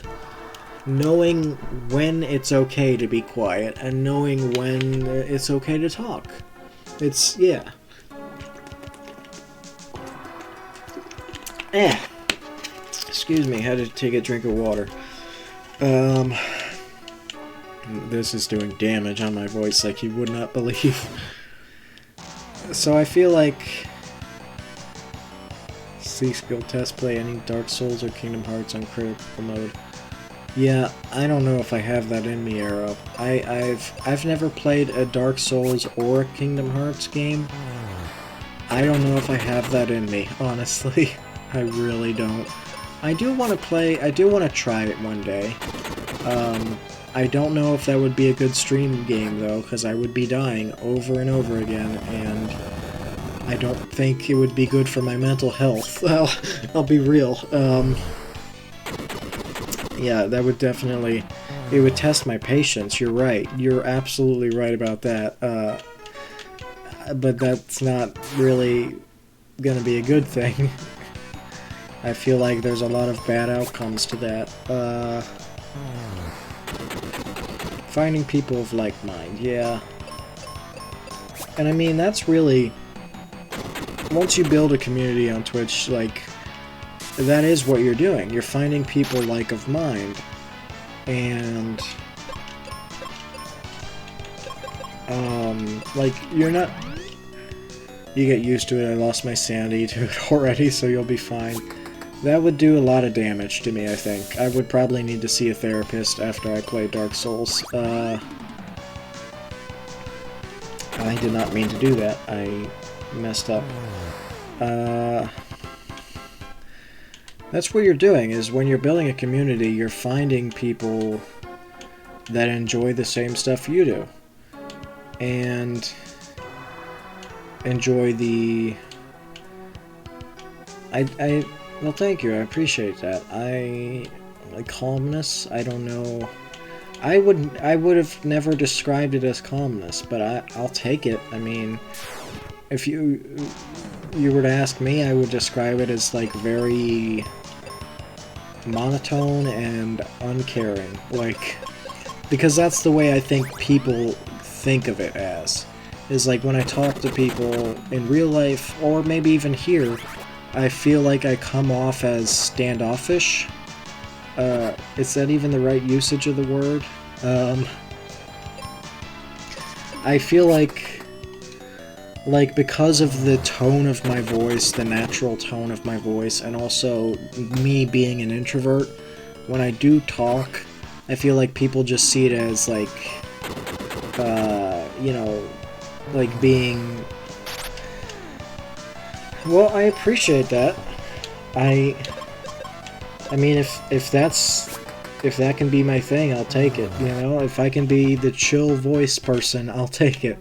knowing when it's okay to be quiet and knowing when it's okay to talk. It's, yeah. Excuse me, had to take a drink of water. This is doing damage on my voice like you would not believe. So I feel like... See skill test, play any Dark Souls or Kingdom Hearts on critical mode. Yeah, I don't know if I have that in me, Arrow. I've never played a Dark Souls or a Kingdom Hearts game. I don't know if I have that in me, honestly. I really don't. I do want to try it one day. I don't know if that would be a good stream game, though, because I would be dying over and over again, and I don't think it would be good for my mental health. I'll be real. Yeah, that would definitely... It would test my patience, you're right. You're absolutely right about that. But that's not really gonna be a good thing. I feel like there's a lot of bad outcomes to that. Finding people of like mind, yeah. And I mean, that's really... Once you build a community on Twitch, like, that is what you're doing. You're finding people like of mind. And... like, you're not... You get used to it. I lost my sanity to it already, so you'll be fine. That would do a lot of damage to me, I think. I would probably need to see a therapist after I play Dark Souls. I did not mean to do that. I messed up. That's what you're doing, is when you're building a community, you're finding people that enjoy the same stuff you do. And enjoy the... Well, thank you, I appreciate that. Like, calmness, I don't know. I would have never described it as calmness, but I'll take it. I mean, if you were to ask me, I would describe it as, like, very monotone and uncaring. Like, because that's the way I think people think of it as. Is like, when I talk to people in real life, or maybe even here, I feel like I come off as standoffish. Is that even the right usage of the word? I feel like because of the tone of my voice, the natural tone of my voice, and also me being an introvert, when I do talk, I feel like people just see it as, like, you know, like being... Well, I appreciate that. I mean, if that can be my thing, I'll take it, you know? If I can be the chill voice person, I'll take it.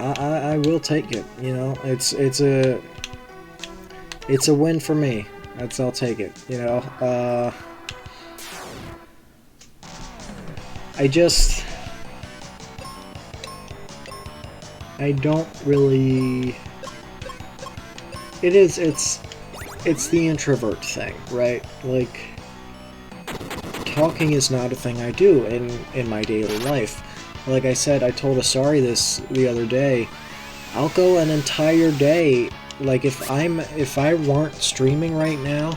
I will take it, you know? It's a win for me. I'll take it, you know? I don't really... It's the introvert thing, right? Like, talking is not a thing I do in my daily life. Like I said, I told Asari this the other day. I'll go an entire day, like if I weren't streaming right now,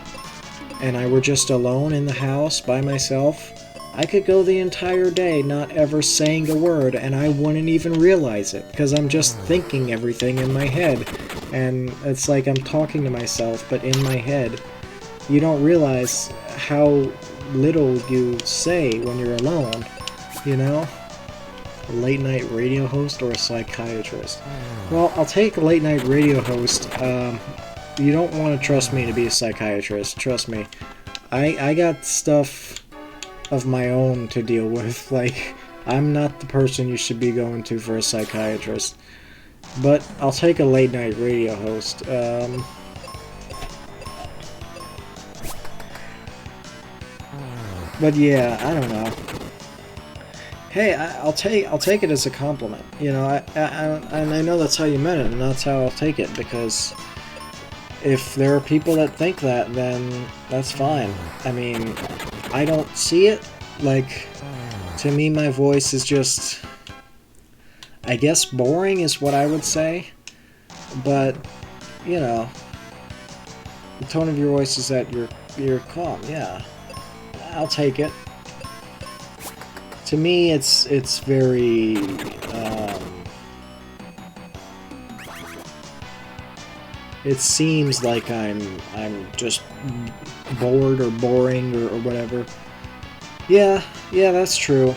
and I were just alone in the house by myself, I could go the entire day not ever saying a word, and I wouldn't even realize it, because I'm just thinking everything in my head. And it's like I'm talking to myself, but in my head. You don't realize how little you say when you're alone, you know? A late night radio host or a psychiatrist? Well, I'll take a late night radio host. You don't want to trust me to be a psychiatrist, trust me. I got stuff of my own to deal with. Like, I'm not the person you should be going to for a psychiatrist. But I'll take a late night radio host. But yeah, I don't know. Hey, I'll take it as a compliment. You know, and I know that's how you meant it, and that's how I'll take it, because if there are people that think that, then that's fine. I mean, I don't see it. Like, to me, my voice is just, I guess, boring is what I would say. But, you know, the tone of your voice is that you're calm. Yeah, I'll take it. To me, it's very. It seems like I'm just bored or boring or whatever. Yeah, that's true.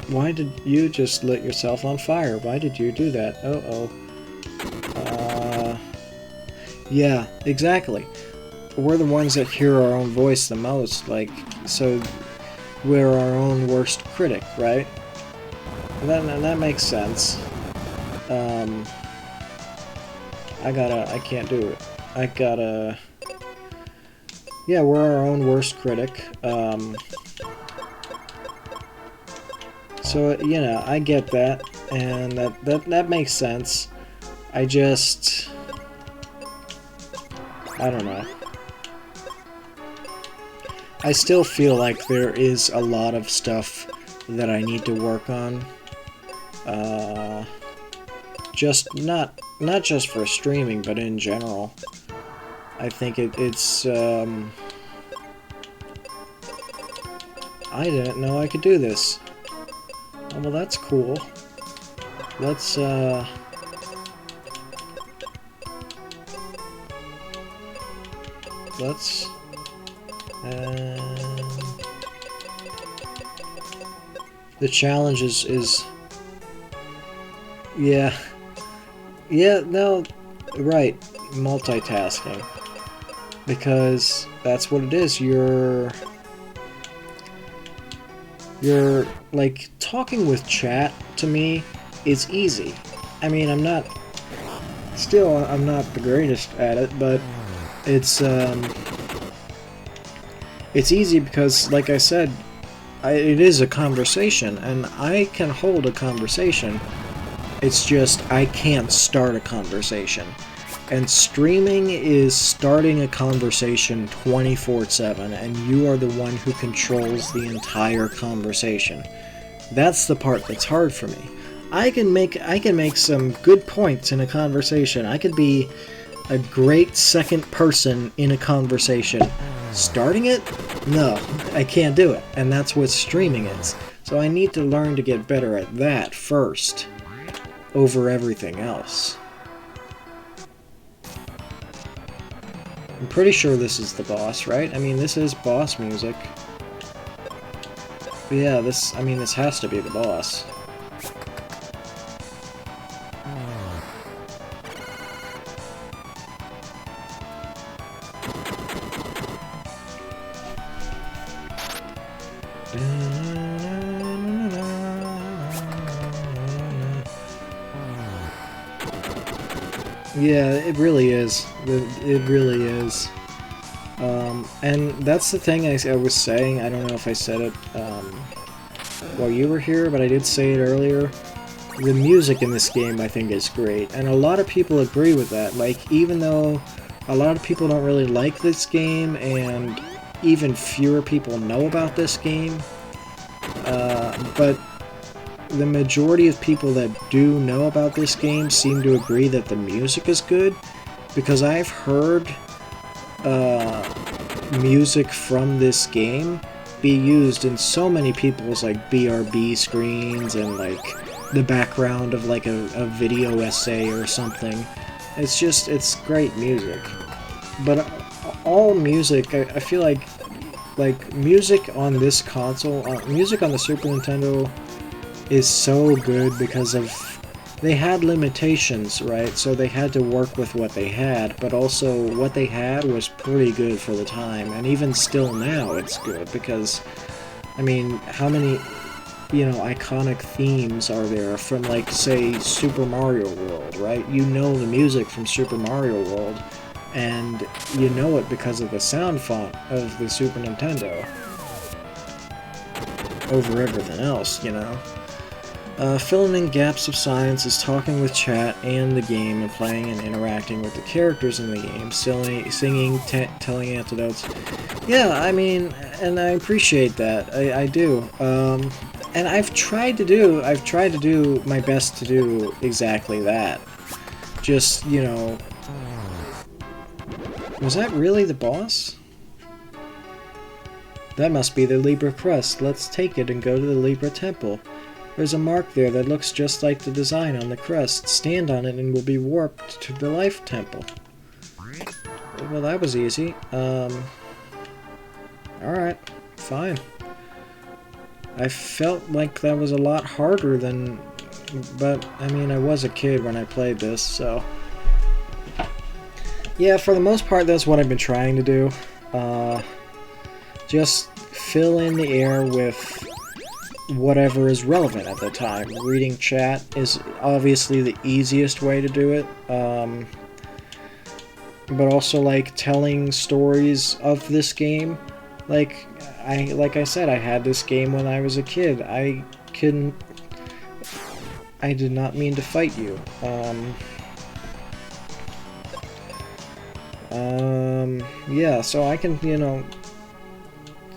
Why did you just lit yourself on fire? Why did you do that? Yeah, exactly. We're the ones that hear our own voice the most, like, so we're our own worst critic, right? That makes sense. I can't do it. Yeah, we're our own worst critic. So, you know, I get that, and that makes sense. I don't know. I still feel like there is a lot of stuff that I need to work on. Just not just for streaming, but in general. I think it's I didn't know I could do this. Oh, well, that's cool. Let's the challenge is yeah, no, right, multitasking, because that's what it is. You're like, talking with chat to me is easy. I mean, I'm not the greatest at it, but it's easy because, like I said, it is a conversation, and I can hold a conversation. It's just I can't start a conversation. And streaming is starting a conversation 24/7, and you are the one who controls the entire conversation. That's the part that's hard for me. I can make some good points in a conversation. I could be a great second person in a conversation. Starting it? No, I can't do it. And that's what streaming is. So I need to learn to get better at that first, over everything else. I'm pretty sure this is the boss, right? I mean, this is boss music. But yeah, this has to be the boss. Yeah, it really is. It really is. And that's the thing I was saying. I don't know if I said it while you were here, but I did say it earlier. The music in this game, I think, is great. And a lot of people agree with that. Like, even though a lot of people don't really like this game, and even fewer people know about this game, but the majority of people that do know about this game seem to agree that the music is good, because I've heard music from this game be used in so many people's, like, BRB screens and, like, the background of, like, a video essay or something. It's great music. But all music, I feel like music on this console, music on the Super Nintendo is so good because they had limitations, right? So they had to work with what they had, but also what they had was pretty good for the time, and even still now it's good, because, I mean, how many, iconic themes are there from, like, say, Super Mario World, right? You know the music from Super Mario World, and you know it because of the sound font of the Super Nintendo over everything else, Filling in gaps of silence is talking with chat and the game and playing and interacting with the characters in the game, singing, telling anecdotes. Yeah, I mean, and I appreciate that. I do. And I've tried to do my best to do exactly that. Just, you know... Was that really the boss? That must be the Libra crest. Let's take it and go to the Libra temple. There's a mark there that looks just like the design on the crest. Stand on it and we'll be warped to the Life Temple. Well, that was easy. Alright, fine. I felt like that was a lot harder than... But, I mean, I was a kid when I played this, so... Yeah, for the most part, that's what I've been trying to do. Just fill in the air with whatever is relevant at the time. Reading chat is obviously the easiest way to do it, but also like telling stories of this game. Like I said, I had this game when I was a kid. I did not mean to fight you. Yeah, so I can, you know,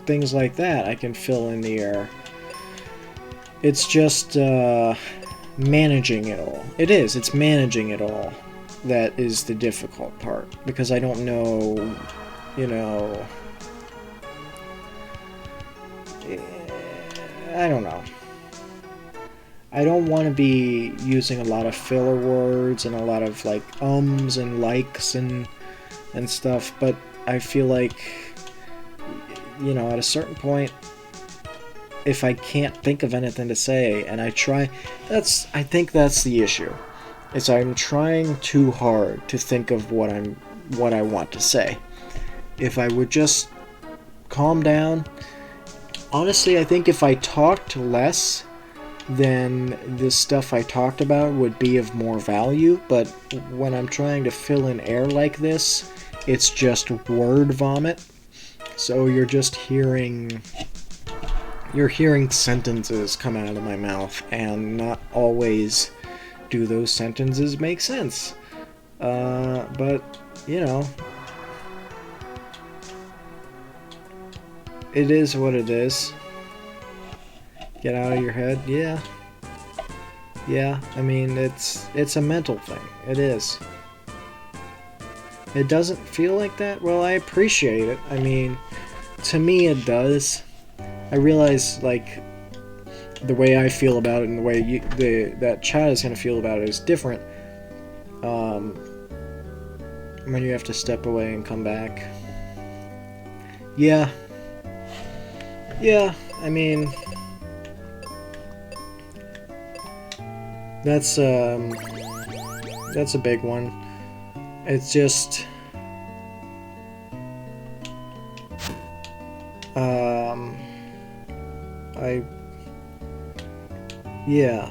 things like that I can fill in the air. It's just managing it all. It's managing it all that is the difficult part, because I don't know, you know, I don't know. I don't want to be using a lot of filler words and a lot of like ums and likes and stuff, but I feel like, you know, at a certain point, if I can't think of anything to say and I try, I think that's the issue. Is I'm trying too hard to think of what I want to say. If I would just calm down, honestly, I think if I talked less, then the stuff I talked about would be of more value, but when I'm trying to fill in air like this, it's just word vomit. So you're just hearing sentences come out of my mouth, and not always do those sentences make sense. But, you know, it is what it is. Get out of your head, yeah. Yeah, I mean, it's a mental thing. It is. It doesn't feel like that? Well, I appreciate it. I mean, to me it does. I realize, like, the way I feel about it and the way that chat is going to feel about it is different. When you have to step away and come back. Yeah. Yeah, I mean... That's a big one. It's just... Yeah.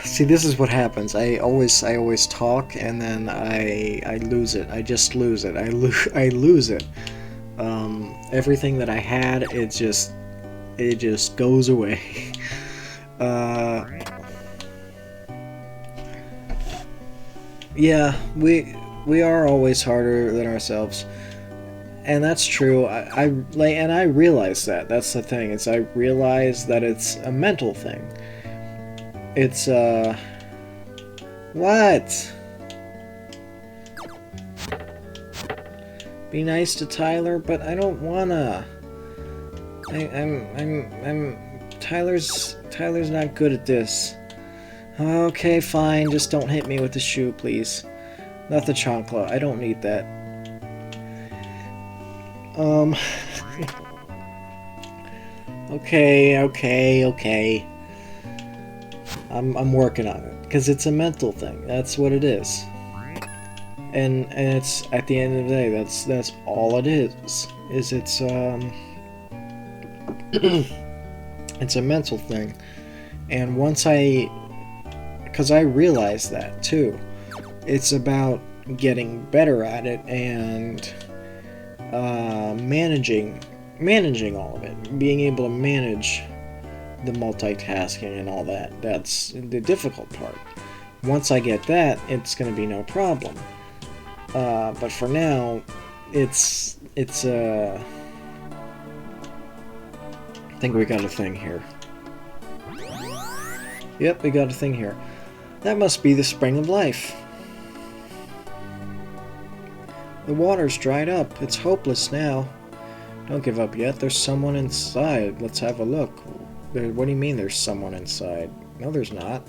See, this is what happens. I always talk, and then I lose it. I just lose it. I lose it. Everything that I had, it just goes away. Yeah, we are always harder than ourselves. And that's true. I realize that. That's the thing. I realize that it's a mental thing. It's what? Be nice to Tyler, but I don't wanna. Tyler's not good at this. Okay, fine. Just don't hit me with the shoe, please. Not the chancla. I don't need that. Okay. I'm working on it, because it's a mental thing. That's what it is. And it's, at the end of the day, that's all it is. It's it's a mental thing. And once because I realized that too. It's about getting better at it and managing all of it, being able to manage the multitasking and all that. That's the difficult part. Once I get that, it's going to be no problem. But for now, it's I think we got a thing here. Yep, we got a thing here. That must be the spring of life. The water's dried up. It's hopeless now. Don't give up yet. There's someone inside. Let's have a look. What do you mean there's someone inside? No, there's not.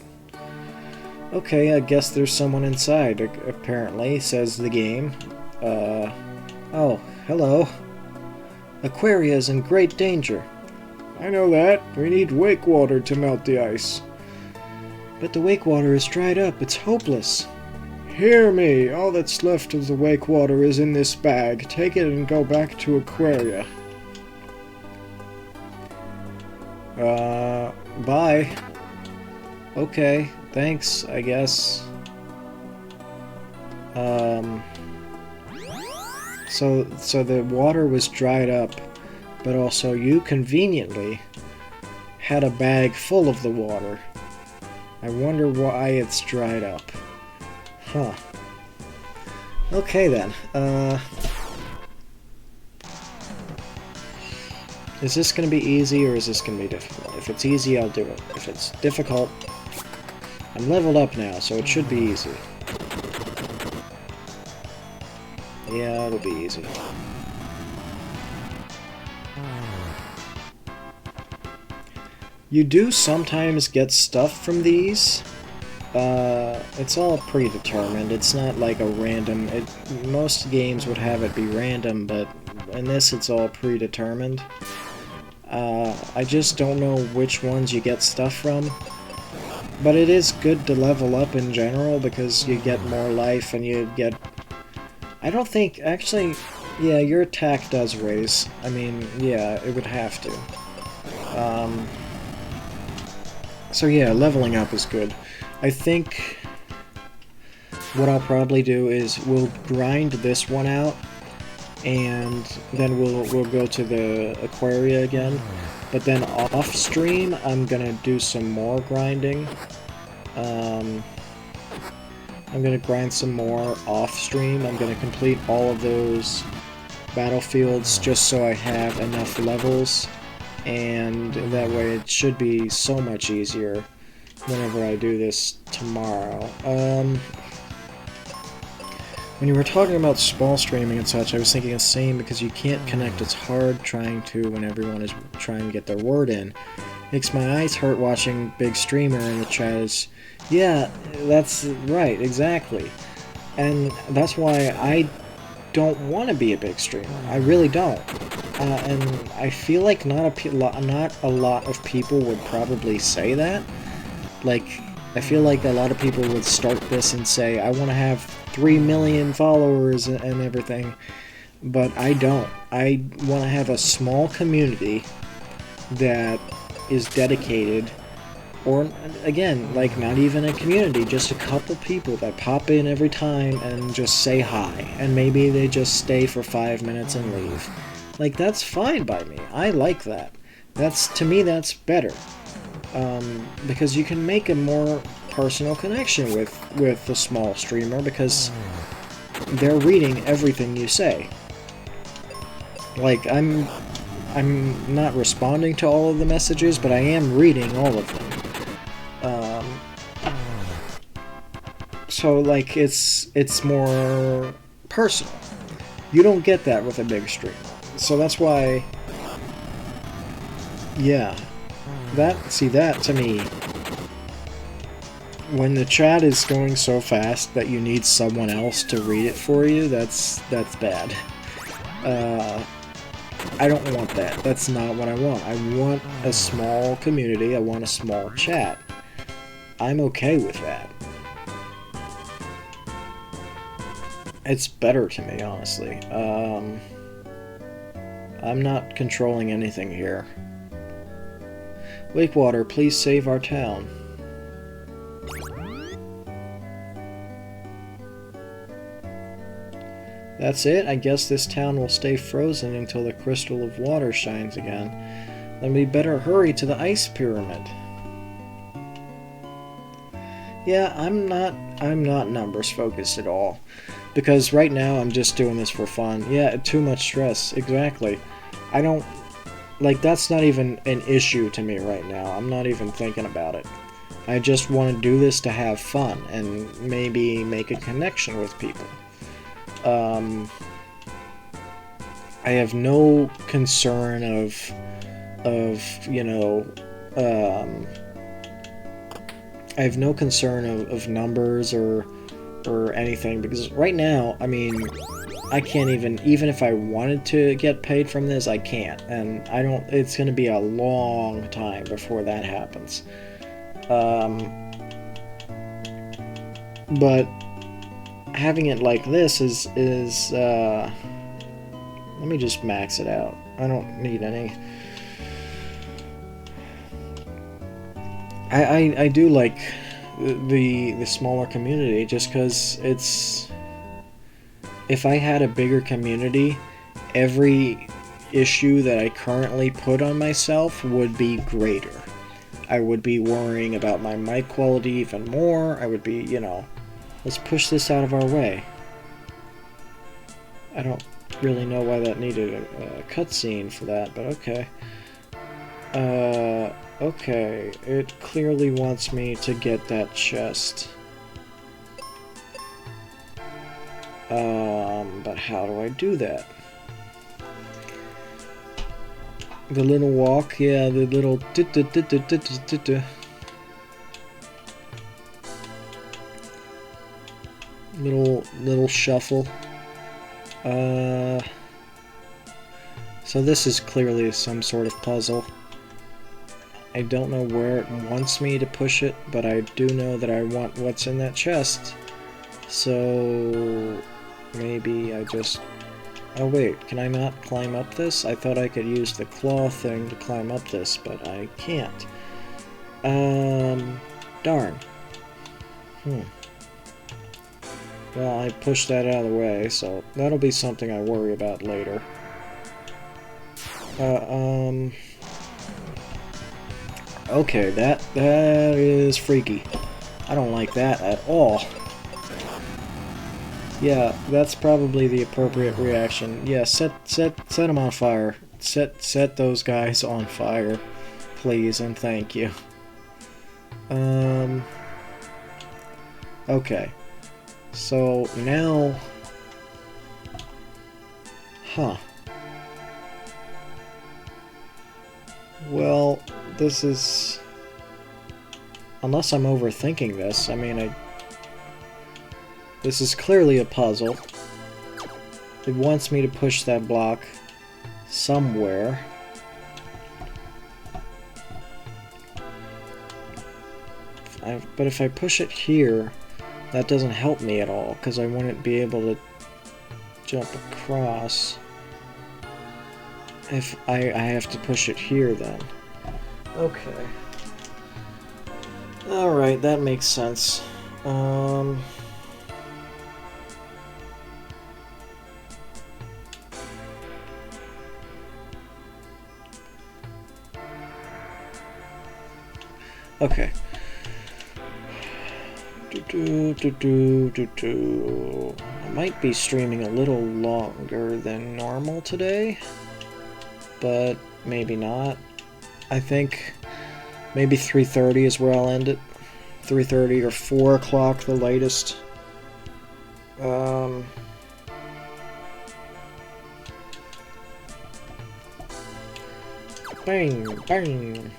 Okay, I guess there's someone inside, apparently, says the game. Oh, hello. Aquaria's in great danger. I know that. We need wake water to melt the ice. But the wake water is dried up. It's hopeless. Hear me. All that's left of the wake water is in this bag. Take it and go back to Aquaria. Bye. Okay, thanks, I guess. So the water was dried up, but also you conveniently had a bag full of the water. I wonder why it's dried up. Huh. Okay then, is this gonna be easy or is this gonna be difficult? If it's easy, I'll do it. If it's difficult, I'm leveled up now, so it should be easy. Yeah, it'll be easy. You do sometimes get stuff from these. It's all predetermined. It's not like a random... most games would have it be random, but in this it's all predetermined. I just don't know which ones you get stuff from. But it is good to level up in general because you get more life and you get... I don't think... actually, yeah, your attack does raise. I mean, yeah, it would have to. So yeah, leveling up is good. I think what I'll probably do is we'll grind this one out, and then we'll go to the Aquaria again. But then off stream, I'm gonna do some more grinding. I'm gonna grind some more off stream. I'm gonna complete all of those battlefields just so I have enough levels, and that way it should be so much easier whenever I do this tomorrow. When you were talking about small streaming and such, I was thinking the same, because you can't connect. It's hard trying to when everyone is trying to get their word in. Makes my eyes hurt watching big streamer in the chat is, yeah, that's right, exactly. And that's why I don't want to be a big streamer. I really don't. And I feel like not a lot of people would probably say that. Like, I feel like a lot of people would start this and say, I want to have 3 million followers and everything, but I don't. I want to have a small community that is dedicated, or again, like not even a community, just a couple people that pop in every time and just say hi, and maybe they just stay for 5 minutes and leave. Like, that's fine by me. I like that. To me, that's better. Because you can make a more personal connection with the small streamer, because they're reading everything you say. Like, I'm not responding to all of the messages, but I am reading all of them. So, like, it's more personal. You don't get that with a big streamer. So that's why, yeah. That to me, when the chat is going so fast that you need someone else to read it for you, that's bad. I don't want that. That's not what I want. I want a small community. I want a small chat. I'm okay with that. It's better to me, honestly. I'm not controlling anything here. Wakewater, please save our town. That's it? I guess this town will stay frozen until the crystal of water shines again. then we better hurry to the ice pyramid. Yeah, I'm not numbers focused at all. Because right now I'm just doing this for fun. Yeah, too much stress. Exactly. I don't... Like, that's not even an issue to me right now. I'm not even thinking about it. I just want to do this to have fun and maybe make a connection with people. I have no concern of you know, I have no concern of numbers or anything, because right now, I mean, I can't even if I wanted to get paid from this, I can't, and I don't, it's going to be a long time before that happens. But having it like this is let me just max it out. I don't need any. I do like the smaller community, just because it's... If I had a bigger community, every issue that I currently put on myself would be greater. I would be worrying about my mic quality even more. I would be, you know... Let's push this out of our way. I don't really know why that needed a cutscene for that, but okay. Okay, it clearly wants me to get that chest. But how do I do that? The little walk, yeah, the little little shuffle. So this is clearly some sort of puzzle. I don't know where it wants me to push it, but I do know that I want what's in that chest. So maybe I just... Oh wait, can I not climb up this? I thought I could use the claw thing to climb up this, but I can't. Darn. Well, I pushed that out of the way, so that'll be something I worry about later. Okay, that is freaky. I don't like that at all. Yeah, that's probably the appropriate reaction. Yeah, set them on fire. Set those guys on fire, please and thank you. Okay. So now, well, this is, unless I'm overthinking this, I mean, this is clearly a puzzle. It wants me to push that block somewhere. But if I push it here, that doesn't help me at all, because I wouldn't be able to jump across. If I have to push it here then. Okay. Alright, that makes sense. Okay. I might be streaming a little longer than normal today, but maybe not. I think maybe 3:30 is where I'll end it. 3:30 or 4 o'clock, the latest. Bang, bang.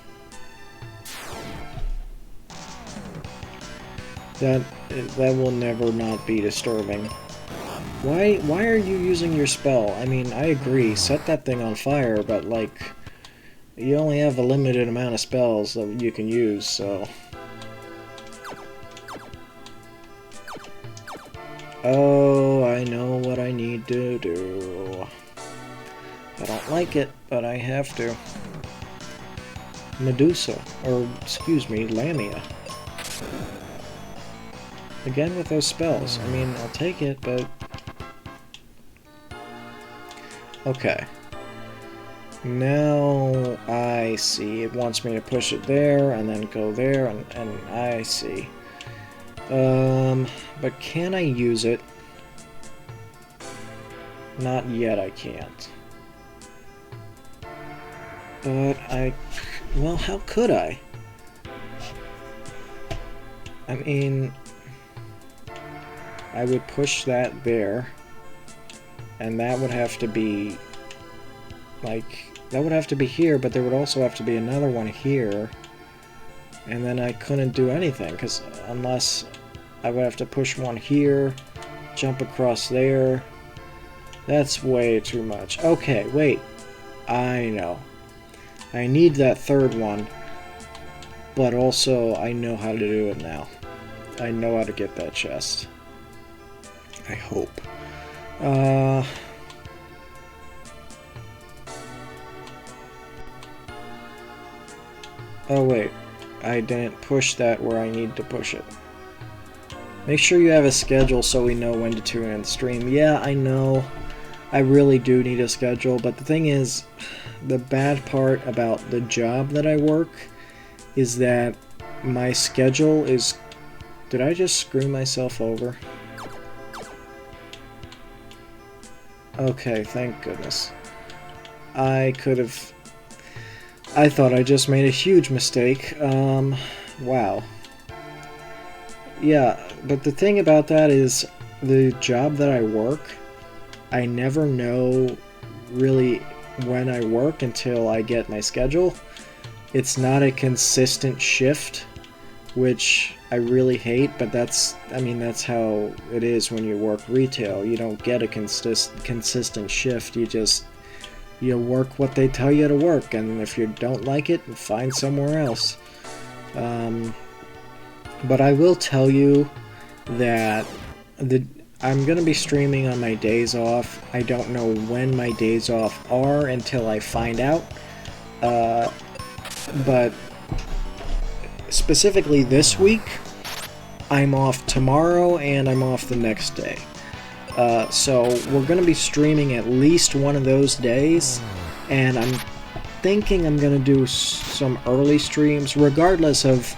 That will never not be disturbing. Why are you using your spell? I mean, I agree, set that thing on fire, but like, you only have a limited amount of spells that you can use, so... Oh, I know what I need to do. I don't like it, but I have to. Medusa, or excuse me, Lamia. Again with those spells. I mean, I'll take it, but... Okay. Now I see. It wants me to push it there and then go there, and I see. But can I use it? Not yet, I can't. But well, how could I? I mean, I would push that there, and that would have to be, like, that would have to be here, but there would also have to be another one here, and then I couldn't do anything, because unless I would have to push one here, jump across there. That's way too much. Okay, wait. I know. I need that third one, but also I know how to do it now. I know how to get that chest. I hope. Oh wait, I didn't push that where I need to push it. Make sure you have a schedule so we know when to tune in the stream. Yeah, I know. I really do need a schedule, but the thing is, the bad part about the job that I work is that my schedule is... Did I just screw myself over? Okay, thank goodness. I could have... I thought I just made a huge mistake. Wow. Yeah, but the thing about that is, the job that I work, I never know really when I work until I get my schedule. It's not a consistent shift, which I really hate, but that's how it is when you work retail. You don't get a consistent shift, you work what they tell you to work, and if you don't like it, find somewhere else. But I will tell you that I'm going to be streaming on my days off. I don't know when my days off are until I find out. But specifically this week, I'm off tomorrow and I'm off the next day. So we're going to be streaming at least one of those days, and I'm thinking I'm going to do some early streams, regardless of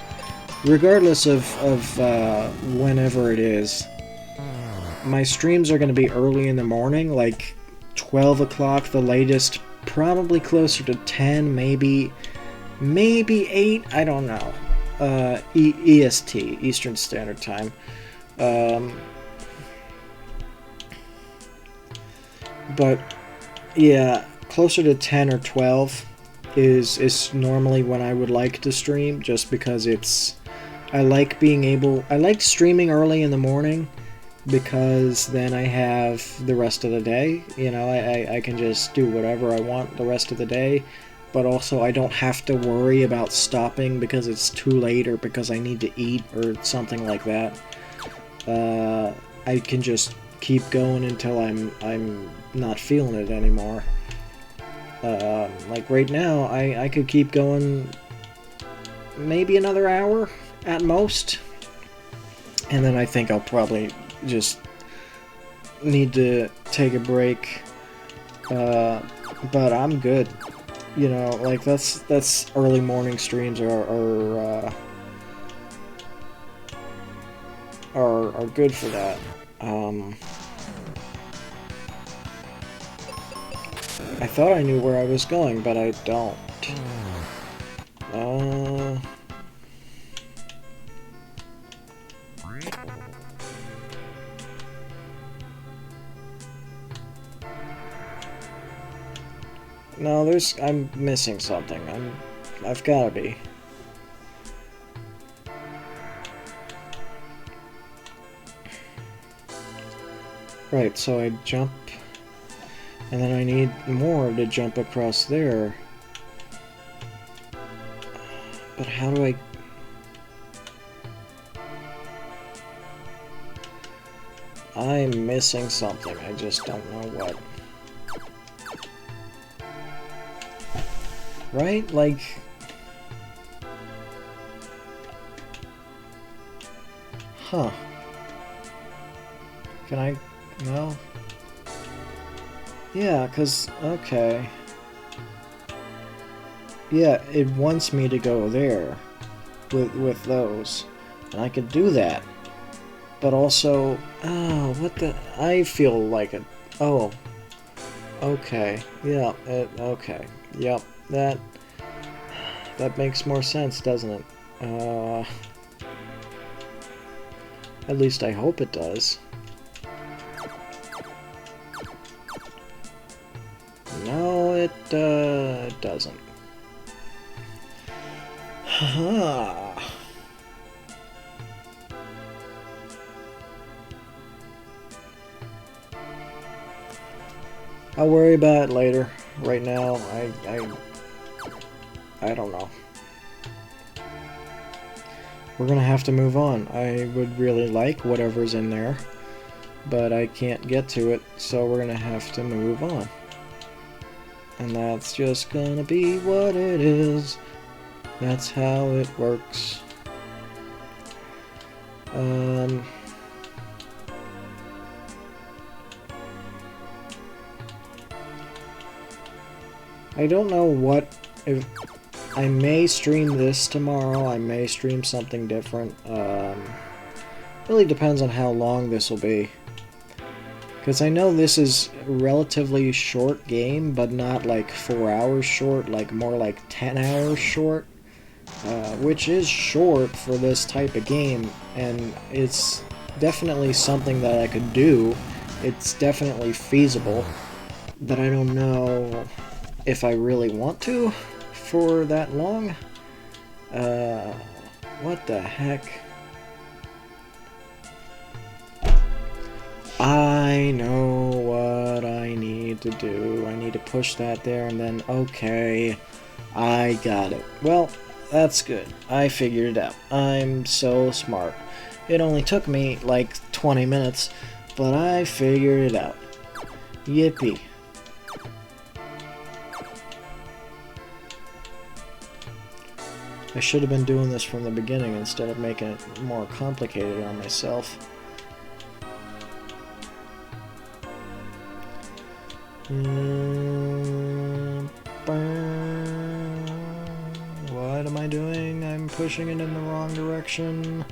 whenever it is. My streams are going to be early in the morning, like 12 o'clock the latest, probably closer to 10, maybe 8, I don't know. EST, Eastern Standard Time. But yeah, closer to 10 or 12 is normally when I would like to stream, just because I like streaming early in the morning, because then I have the rest of the day. You know, I can just do whatever I want the rest of the day, but also I don't have to worry about stopping because it's too late or because I need to eat or something like that. I can just keep going until I'm not feeling it anymore. Like right now, I could keep going maybe another hour at most, and then I think I'll probably just need to take a break. But I'm good. You know, like that's early morning streams are good for that. I thought I knew where I was going, but I don't. No, I'm missing something. I've gotta be. Right, so I jump, and then I need more to jump across there. But how do I... I'm missing something, I just don't know what. Right? Like... Huh. Can I... No? Yeah, 'cause... Okay. Yeah, it wants me to go there with those. And I could do that. But also, oh, what the... I feel like a... Oh. Okay. Yeah, okay. Yep, that makes more sense, doesn't it? At least I hope it does. No, it doesn't. Haha. I'll worry about it later. Right now, I don't know. We're gonna have to move on. I would really like whatever's in there, but I can't get to it, so we're gonna have to move on. And that's just gonna be what it is. That's how it works. I don't know what... if I may stream this tomorrow, I may stream something different. Really depends on how long this will be. Because I know this is a relatively short game, but not like 4 hours short, like more like 10 hours short. Which is short for this type of game, and it's definitely something that I could do. It's definitely feasible, but I don't know if I really want to for that long. What the heck? I know what I need to do. I need to push that there and then, okay, I got it. Well, that's good. I figured it out. I'm so smart. It only took me like 20 minutes, but I figured it out. Yippee. I should have been doing this from the beginning instead of making it more complicated on myself. What am I doing? I'm pushing it in the wrong direction.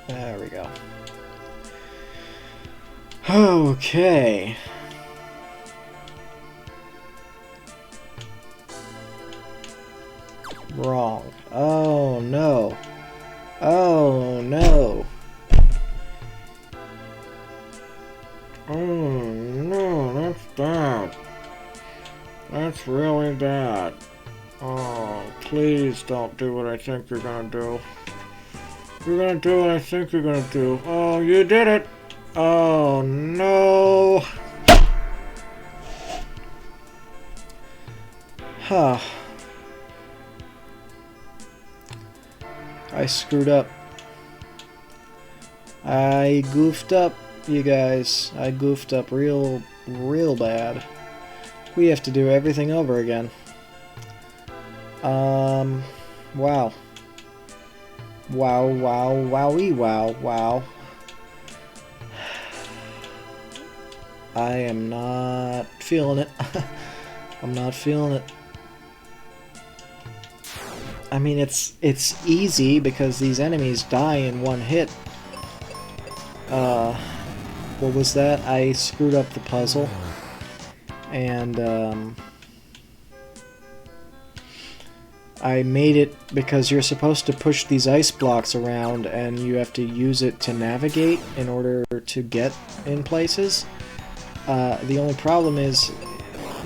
There we go. Okay. Wrong. Oh no. Oh no. Oh no, that's bad. That's really bad. Oh, please don't do what I think you're gonna do. You're gonna do what I think you're gonna do. Oh, you did it! Oh, no! Huh. I screwed up. I goofed up, you guys. I goofed up real bad. We have to do everything over again. Wow. Wow, wow, wowie, wow, wow. I am not feeling it. I'm not feeling it. I mean, it's easy because these enemies die in one hit. What was that? I screwed up the puzzle. And, I made it because you're supposed to push these ice blocks around and you have to use it to navigate in order to get in places. The only problem is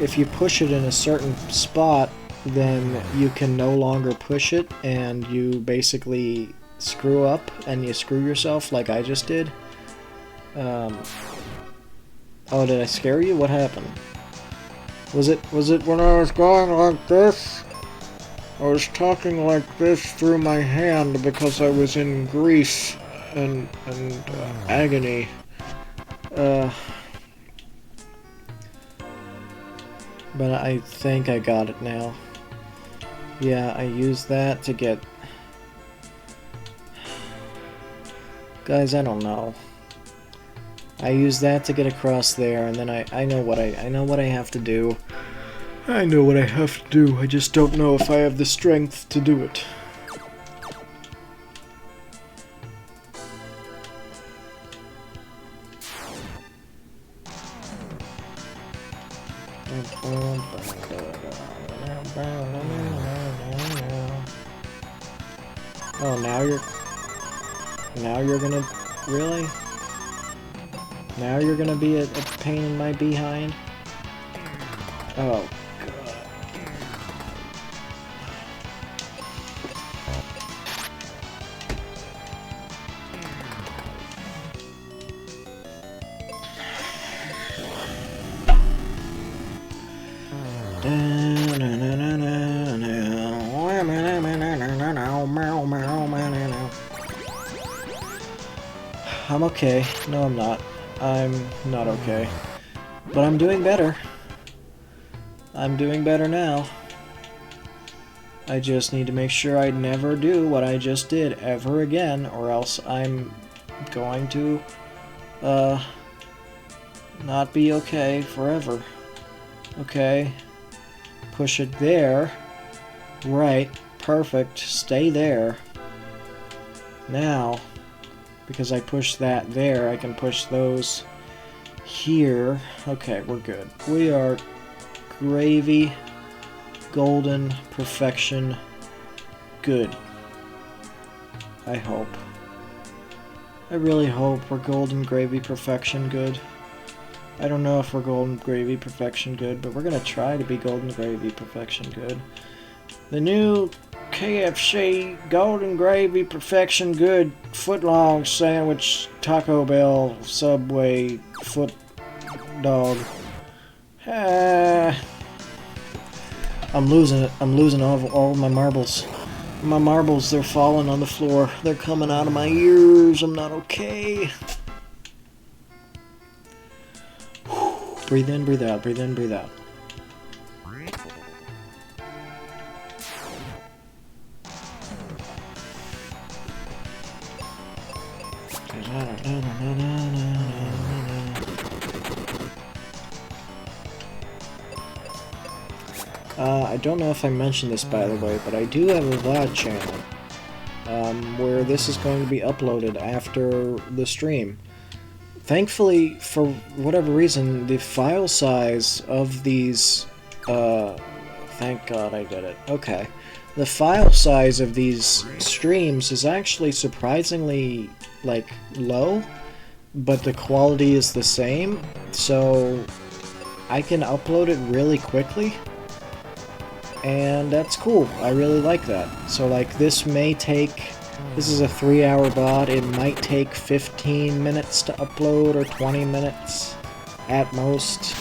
if you push it in a certain spot, then you can no longer push it and you basically screw up and you screw yourself like I just did. Oh, did I scare you? What happened? Was it when I was going like this? I was talking like this through my hand because I was in grief and agony. But I think I got it now. Yeah, I used that to get... Guys, I don't know. I used that to get across there, and then I know what I know what I have to do. I know what I have to do. I just don't know if I have the strength to do it. Oh, now you're gonna... Really? Now you're gonna be a pain in my behind? Oh, God. I'm okay. No, I'm not. I'm not okay. But I'm doing better. I'm doing better now. I just need to make sure I never do what I just did ever again, or else I'm going to, not be okay forever. Okay. Push it there. Right. Perfect. Stay there. Now, because I pushed that there, I can push those here. Okay, we're good. We are gravy, golden, perfection, good. I hope. I really hope we're golden, gravy, perfection, good. I don't know if we're golden, gravy, perfection, good, but we're gonna try to be golden, gravy, perfection, good. The new KFC Golden Gravy Perfection Good Footlong Sandwich Taco Bell Subway Foot Dog. I'm losing it. I'm losing all my marbles. My marbles, they're falling on the floor. They're coming out of my ears. I'm not okay. Breathe in, breathe out, breathe in, breathe out. I don't know if I mentioned this, by the way, but I do have a VOD channel where this is going to be uploaded after the stream. Thankfully, for whatever reason, the file size of these... thank God I did it. Okay. The file size of these streams is actually surprisingly, like, low, but the quality is the same, so I can upload it really quickly, and that's cool. I really like that. So, like, this may take... This is a 3-hour VOD. It might take 15 minutes to upload, or 20 minutes at most.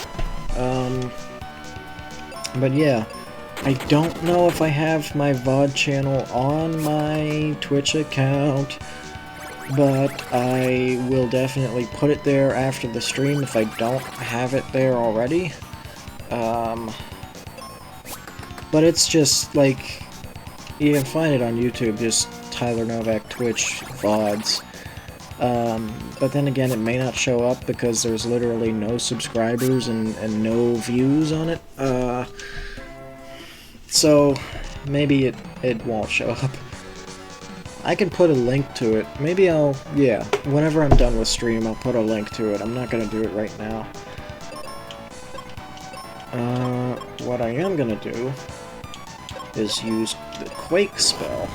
But yeah, I don't know if I have my VOD channel on my Twitch account, but I will definitely put it there after the stream if I don't have it there already. But it's just, like, you can find it on YouTube, just Tyler Novak Twitch VODs. But then again, it may not show up because there's literally no subscribers and no views on it. So maybe it won't show up. I can put a link to it. Maybe I'll, yeah, whenever I'm done with stream, I'll put a link to it. I'm not gonna do it right now. What I am gonna do is use the Quake spell.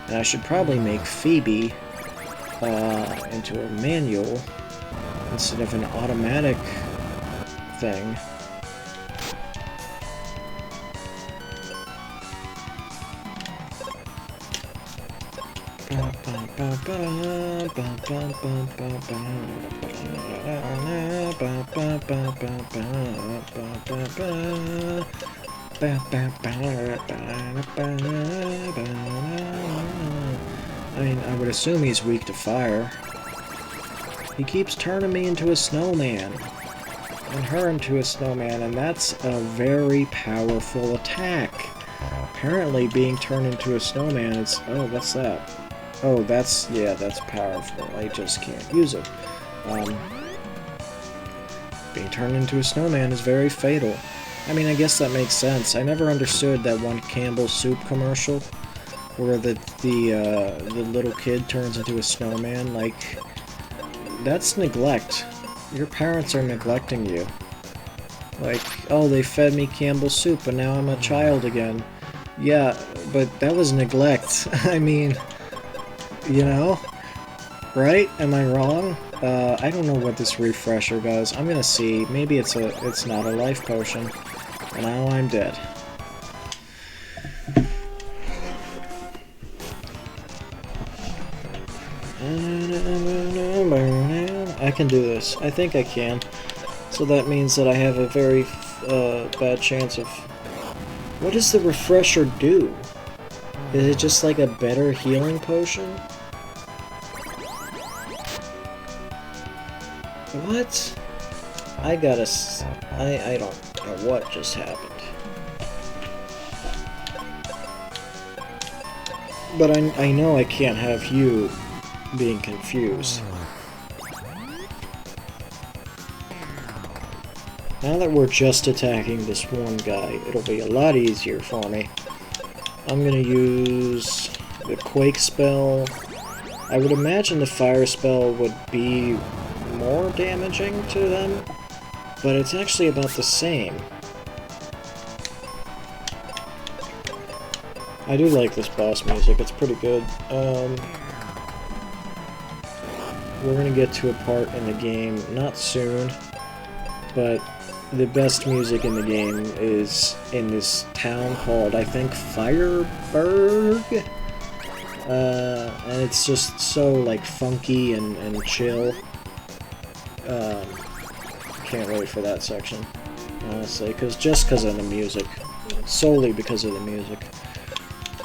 And I should probably make Phoebe into a manual instead of an automatic thing. I mean, I would assume he's weak to fire. He keeps turning me into a snowman. and her into a snowman, and that's a very powerful attack. Apparently being turned into a snowman is... Oh, what's that? Oh, that's... Yeah, that's powerful. I just can't use it. Being turned into a snowman is very fatal. I mean, I guess that makes sense. I never understood that one Campbell's Soup commercial where the little kid turns into a snowman. Like, that's neglect. Your parents are neglecting you. Like, oh, they fed me Campbell's Soup, and now I'm a child again. Yeah, but that was neglect. I mean, you know? Right? Am I wrong? I don't know what this refresher does. I'm gonna see. Maybe it's not a life potion. And now I'm dead. I can do this. I think I can. So that means that I have a very bad chance of... What does the refresher do? Is it just like a better healing potion? What? I don't know what just happened. But I know I can't have you being confused. Now that we're just attacking this one guy, it'll be a lot easier for me. I'm gonna use the Quake spell. I would imagine the Fire spell would be more damaging to them, but it's actually about the same. I do like this boss music, it's pretty good. We're gonna get to a part in the game, not soon, but the best music in the game is in this town called, I think, Fireburg? And it's just so, like, funky and chill. Can't wait for that section, honestly, just because of the music. Solely because of the music.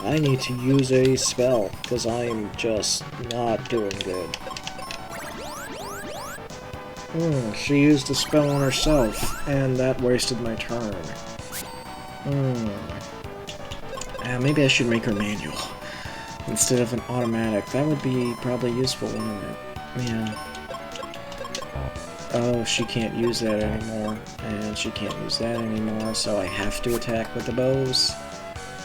I need to use a spell, because I'm just not doing good. She used a spell on herself, and that wasted my turn. Maybe I should make her manual, instead of an automatic. That would be probably useful, wouldn't it? Yeah. Oh, she can't use that anymore, and she can't use that anymore, so I have to attack with the bows.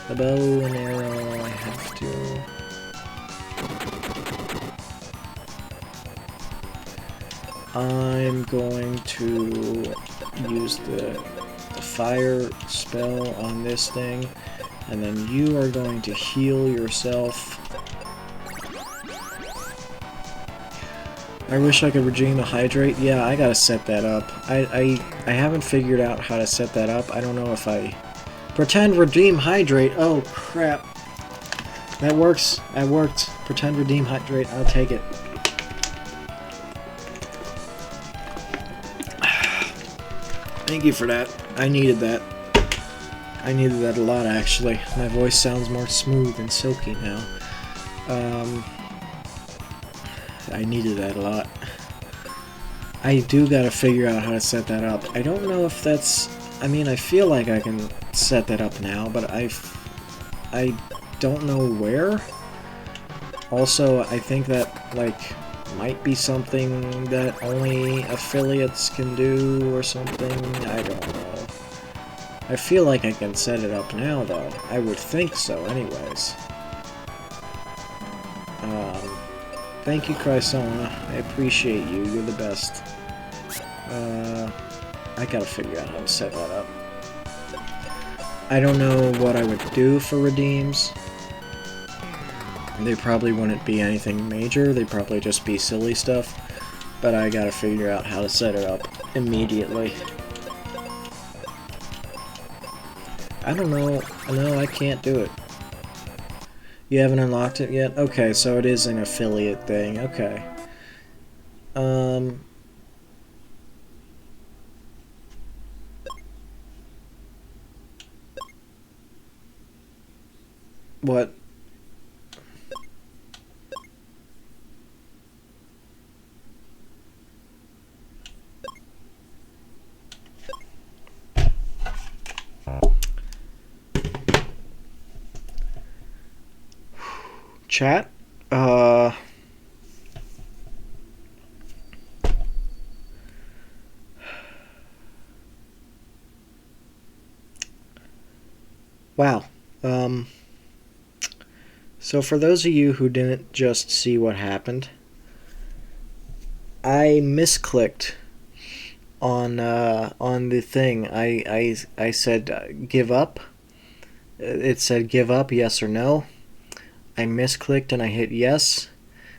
The bow and arrow, I have to. I'm going to use the fire spell on this thing, and then you are going to heal yourself. I wish I could redeem the hydrate. Yeah, I gotta set that up. I haven't figured out how to set that up. I don't know if I... Pretend redeem hydrate. Oh, crap. That works. That worked. Pretend redeem hydrate. I'll take it. Thank you for that. I needed that. I needed that a lot, actually. My voice sounds more smooth and silky now. I needed that a lot. I do gotta figure out how to set that up. I don't know if that's... I mean, I feel like I can set that up now, but I don't know where. Also, I think that, like, might be something that only affiliates can do or something. I don't know. I feel like I can set it up now, though. I would think so, anyways. Thank you, Chrysona. I appreciate you. You're the best. I gotta figure out how to set that up. I don't know what I would do for redeems. They probably wouldn't be anything major. They'd probably just be silly stuff. But I gotta figure out how to set it up immediately. I don't know. No, I can't do it. You haven't unlocked it yet? Okay, so it is an affiliate thing. Okay. What? Chat. Wow. So for those of you who didn't just see what happened, I misclicked on the thing. I said give up. It said give up, yes or no. I misclicked and I hit yes.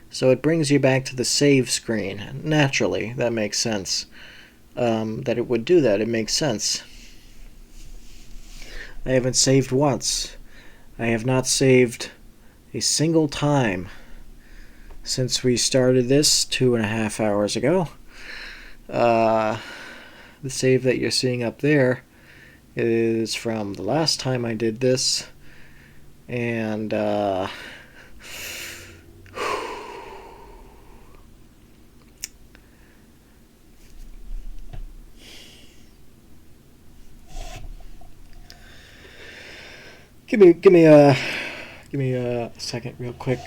So it brings you back to the save screen. Naturally, that makes sense. That it would do that. It makes sense. I haven't saved once. I have not saved a single time since we started this 2.5 hours ago. The save that you're seeing up there is from the last time I did this, and give me a second real quick.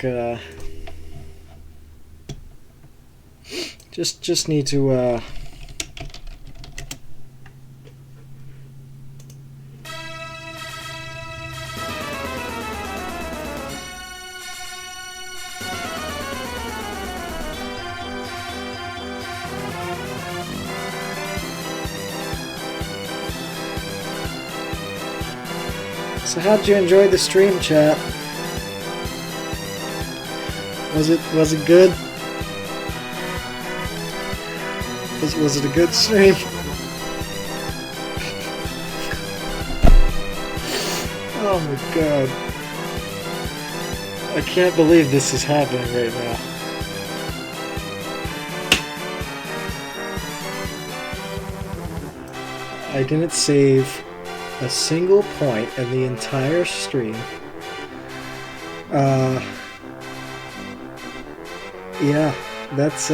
Just need to So how'd you enjoy the stream, chat? Was it good? Was it a good stream? Oh my god. I can't believe this is happening right now. I didn't save a single point in the entire stream. Yeah, that's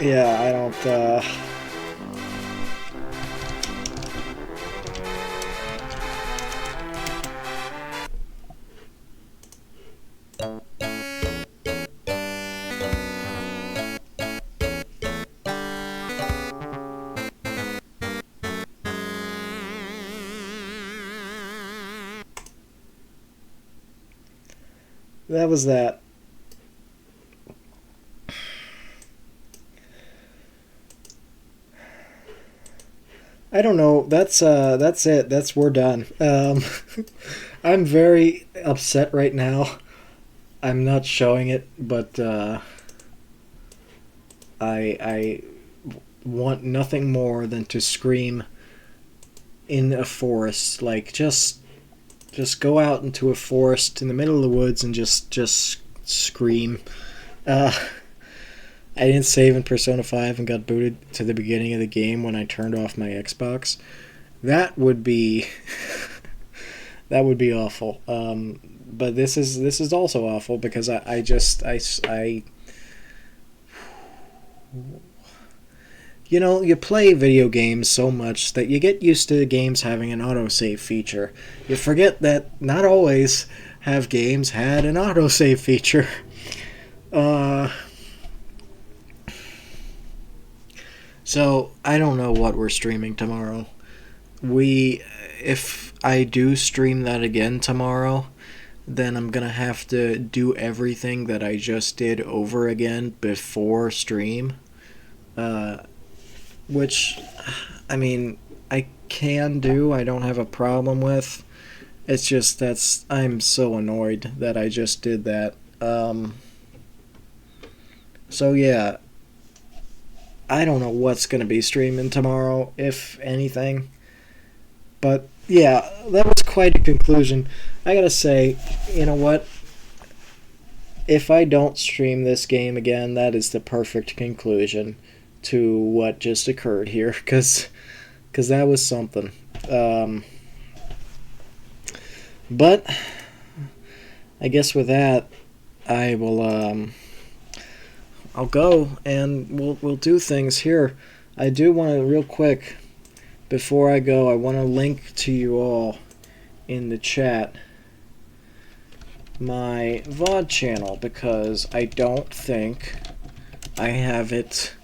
yeah, I don't that was that. I don't know. That's it. We're done. I'm very upset right now. I'm not showing it, but I want nothing more than to scream in a forest. Like just go out into a forest in the middle of the woods and just scream. I didn't save in Persona 5 and got booted to the beginning of the game when I turned off my Xbox. That would be that would be awful. But this is also awful because I you know, you play video games so much that you get used to games having an autosave feature. You forget that not always have games had an autosave feature. So, I don't know what we're streaming tomorrow. If I do stream that again tomorrow, then I'm gonna have to do everything that I just did over again before stream. Which, I mean, I can do, I don't have a problem with. It's just I'm so annoyed that I just did that. So yeah, I don't know what's going to be streaming tomorrow, if anything. But yeah, that was quite a conclusion. I gotta say, you know what? If I don't stream this game again, that is the perfect conclusion to what just occurred here, because that was something. But I guess with that, I will I'll go and we'll do things here. I do want to, real quick, before I go, I want to link to you all in the chat my VOD channel, because I don't think I have it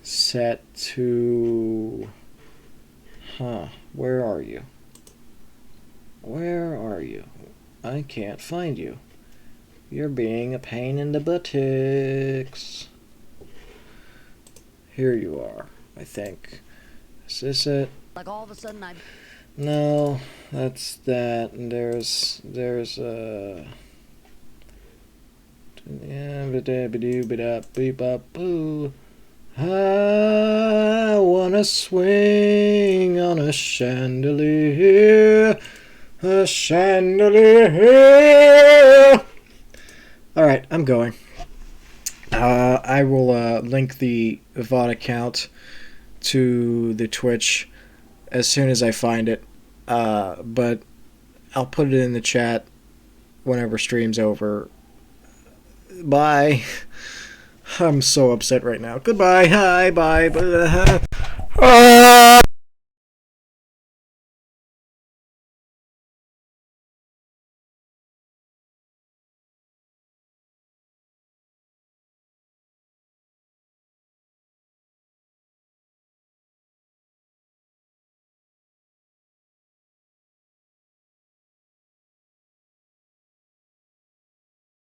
set to... where are you? Where are you? I can't find you. You're being a pain in the buttocks. Here you are, I think. Is this it? Like all of a sudden I... No, that's that. And there's I wanna swing on a chandelier, a chandelier. Alright, I'm going. I will link the VOD account to the Twitch as soon as I find it, but I'll put it in the chat whenever stream's over. Bye. I'm so upset right now. Goodbye. Hi. Bye.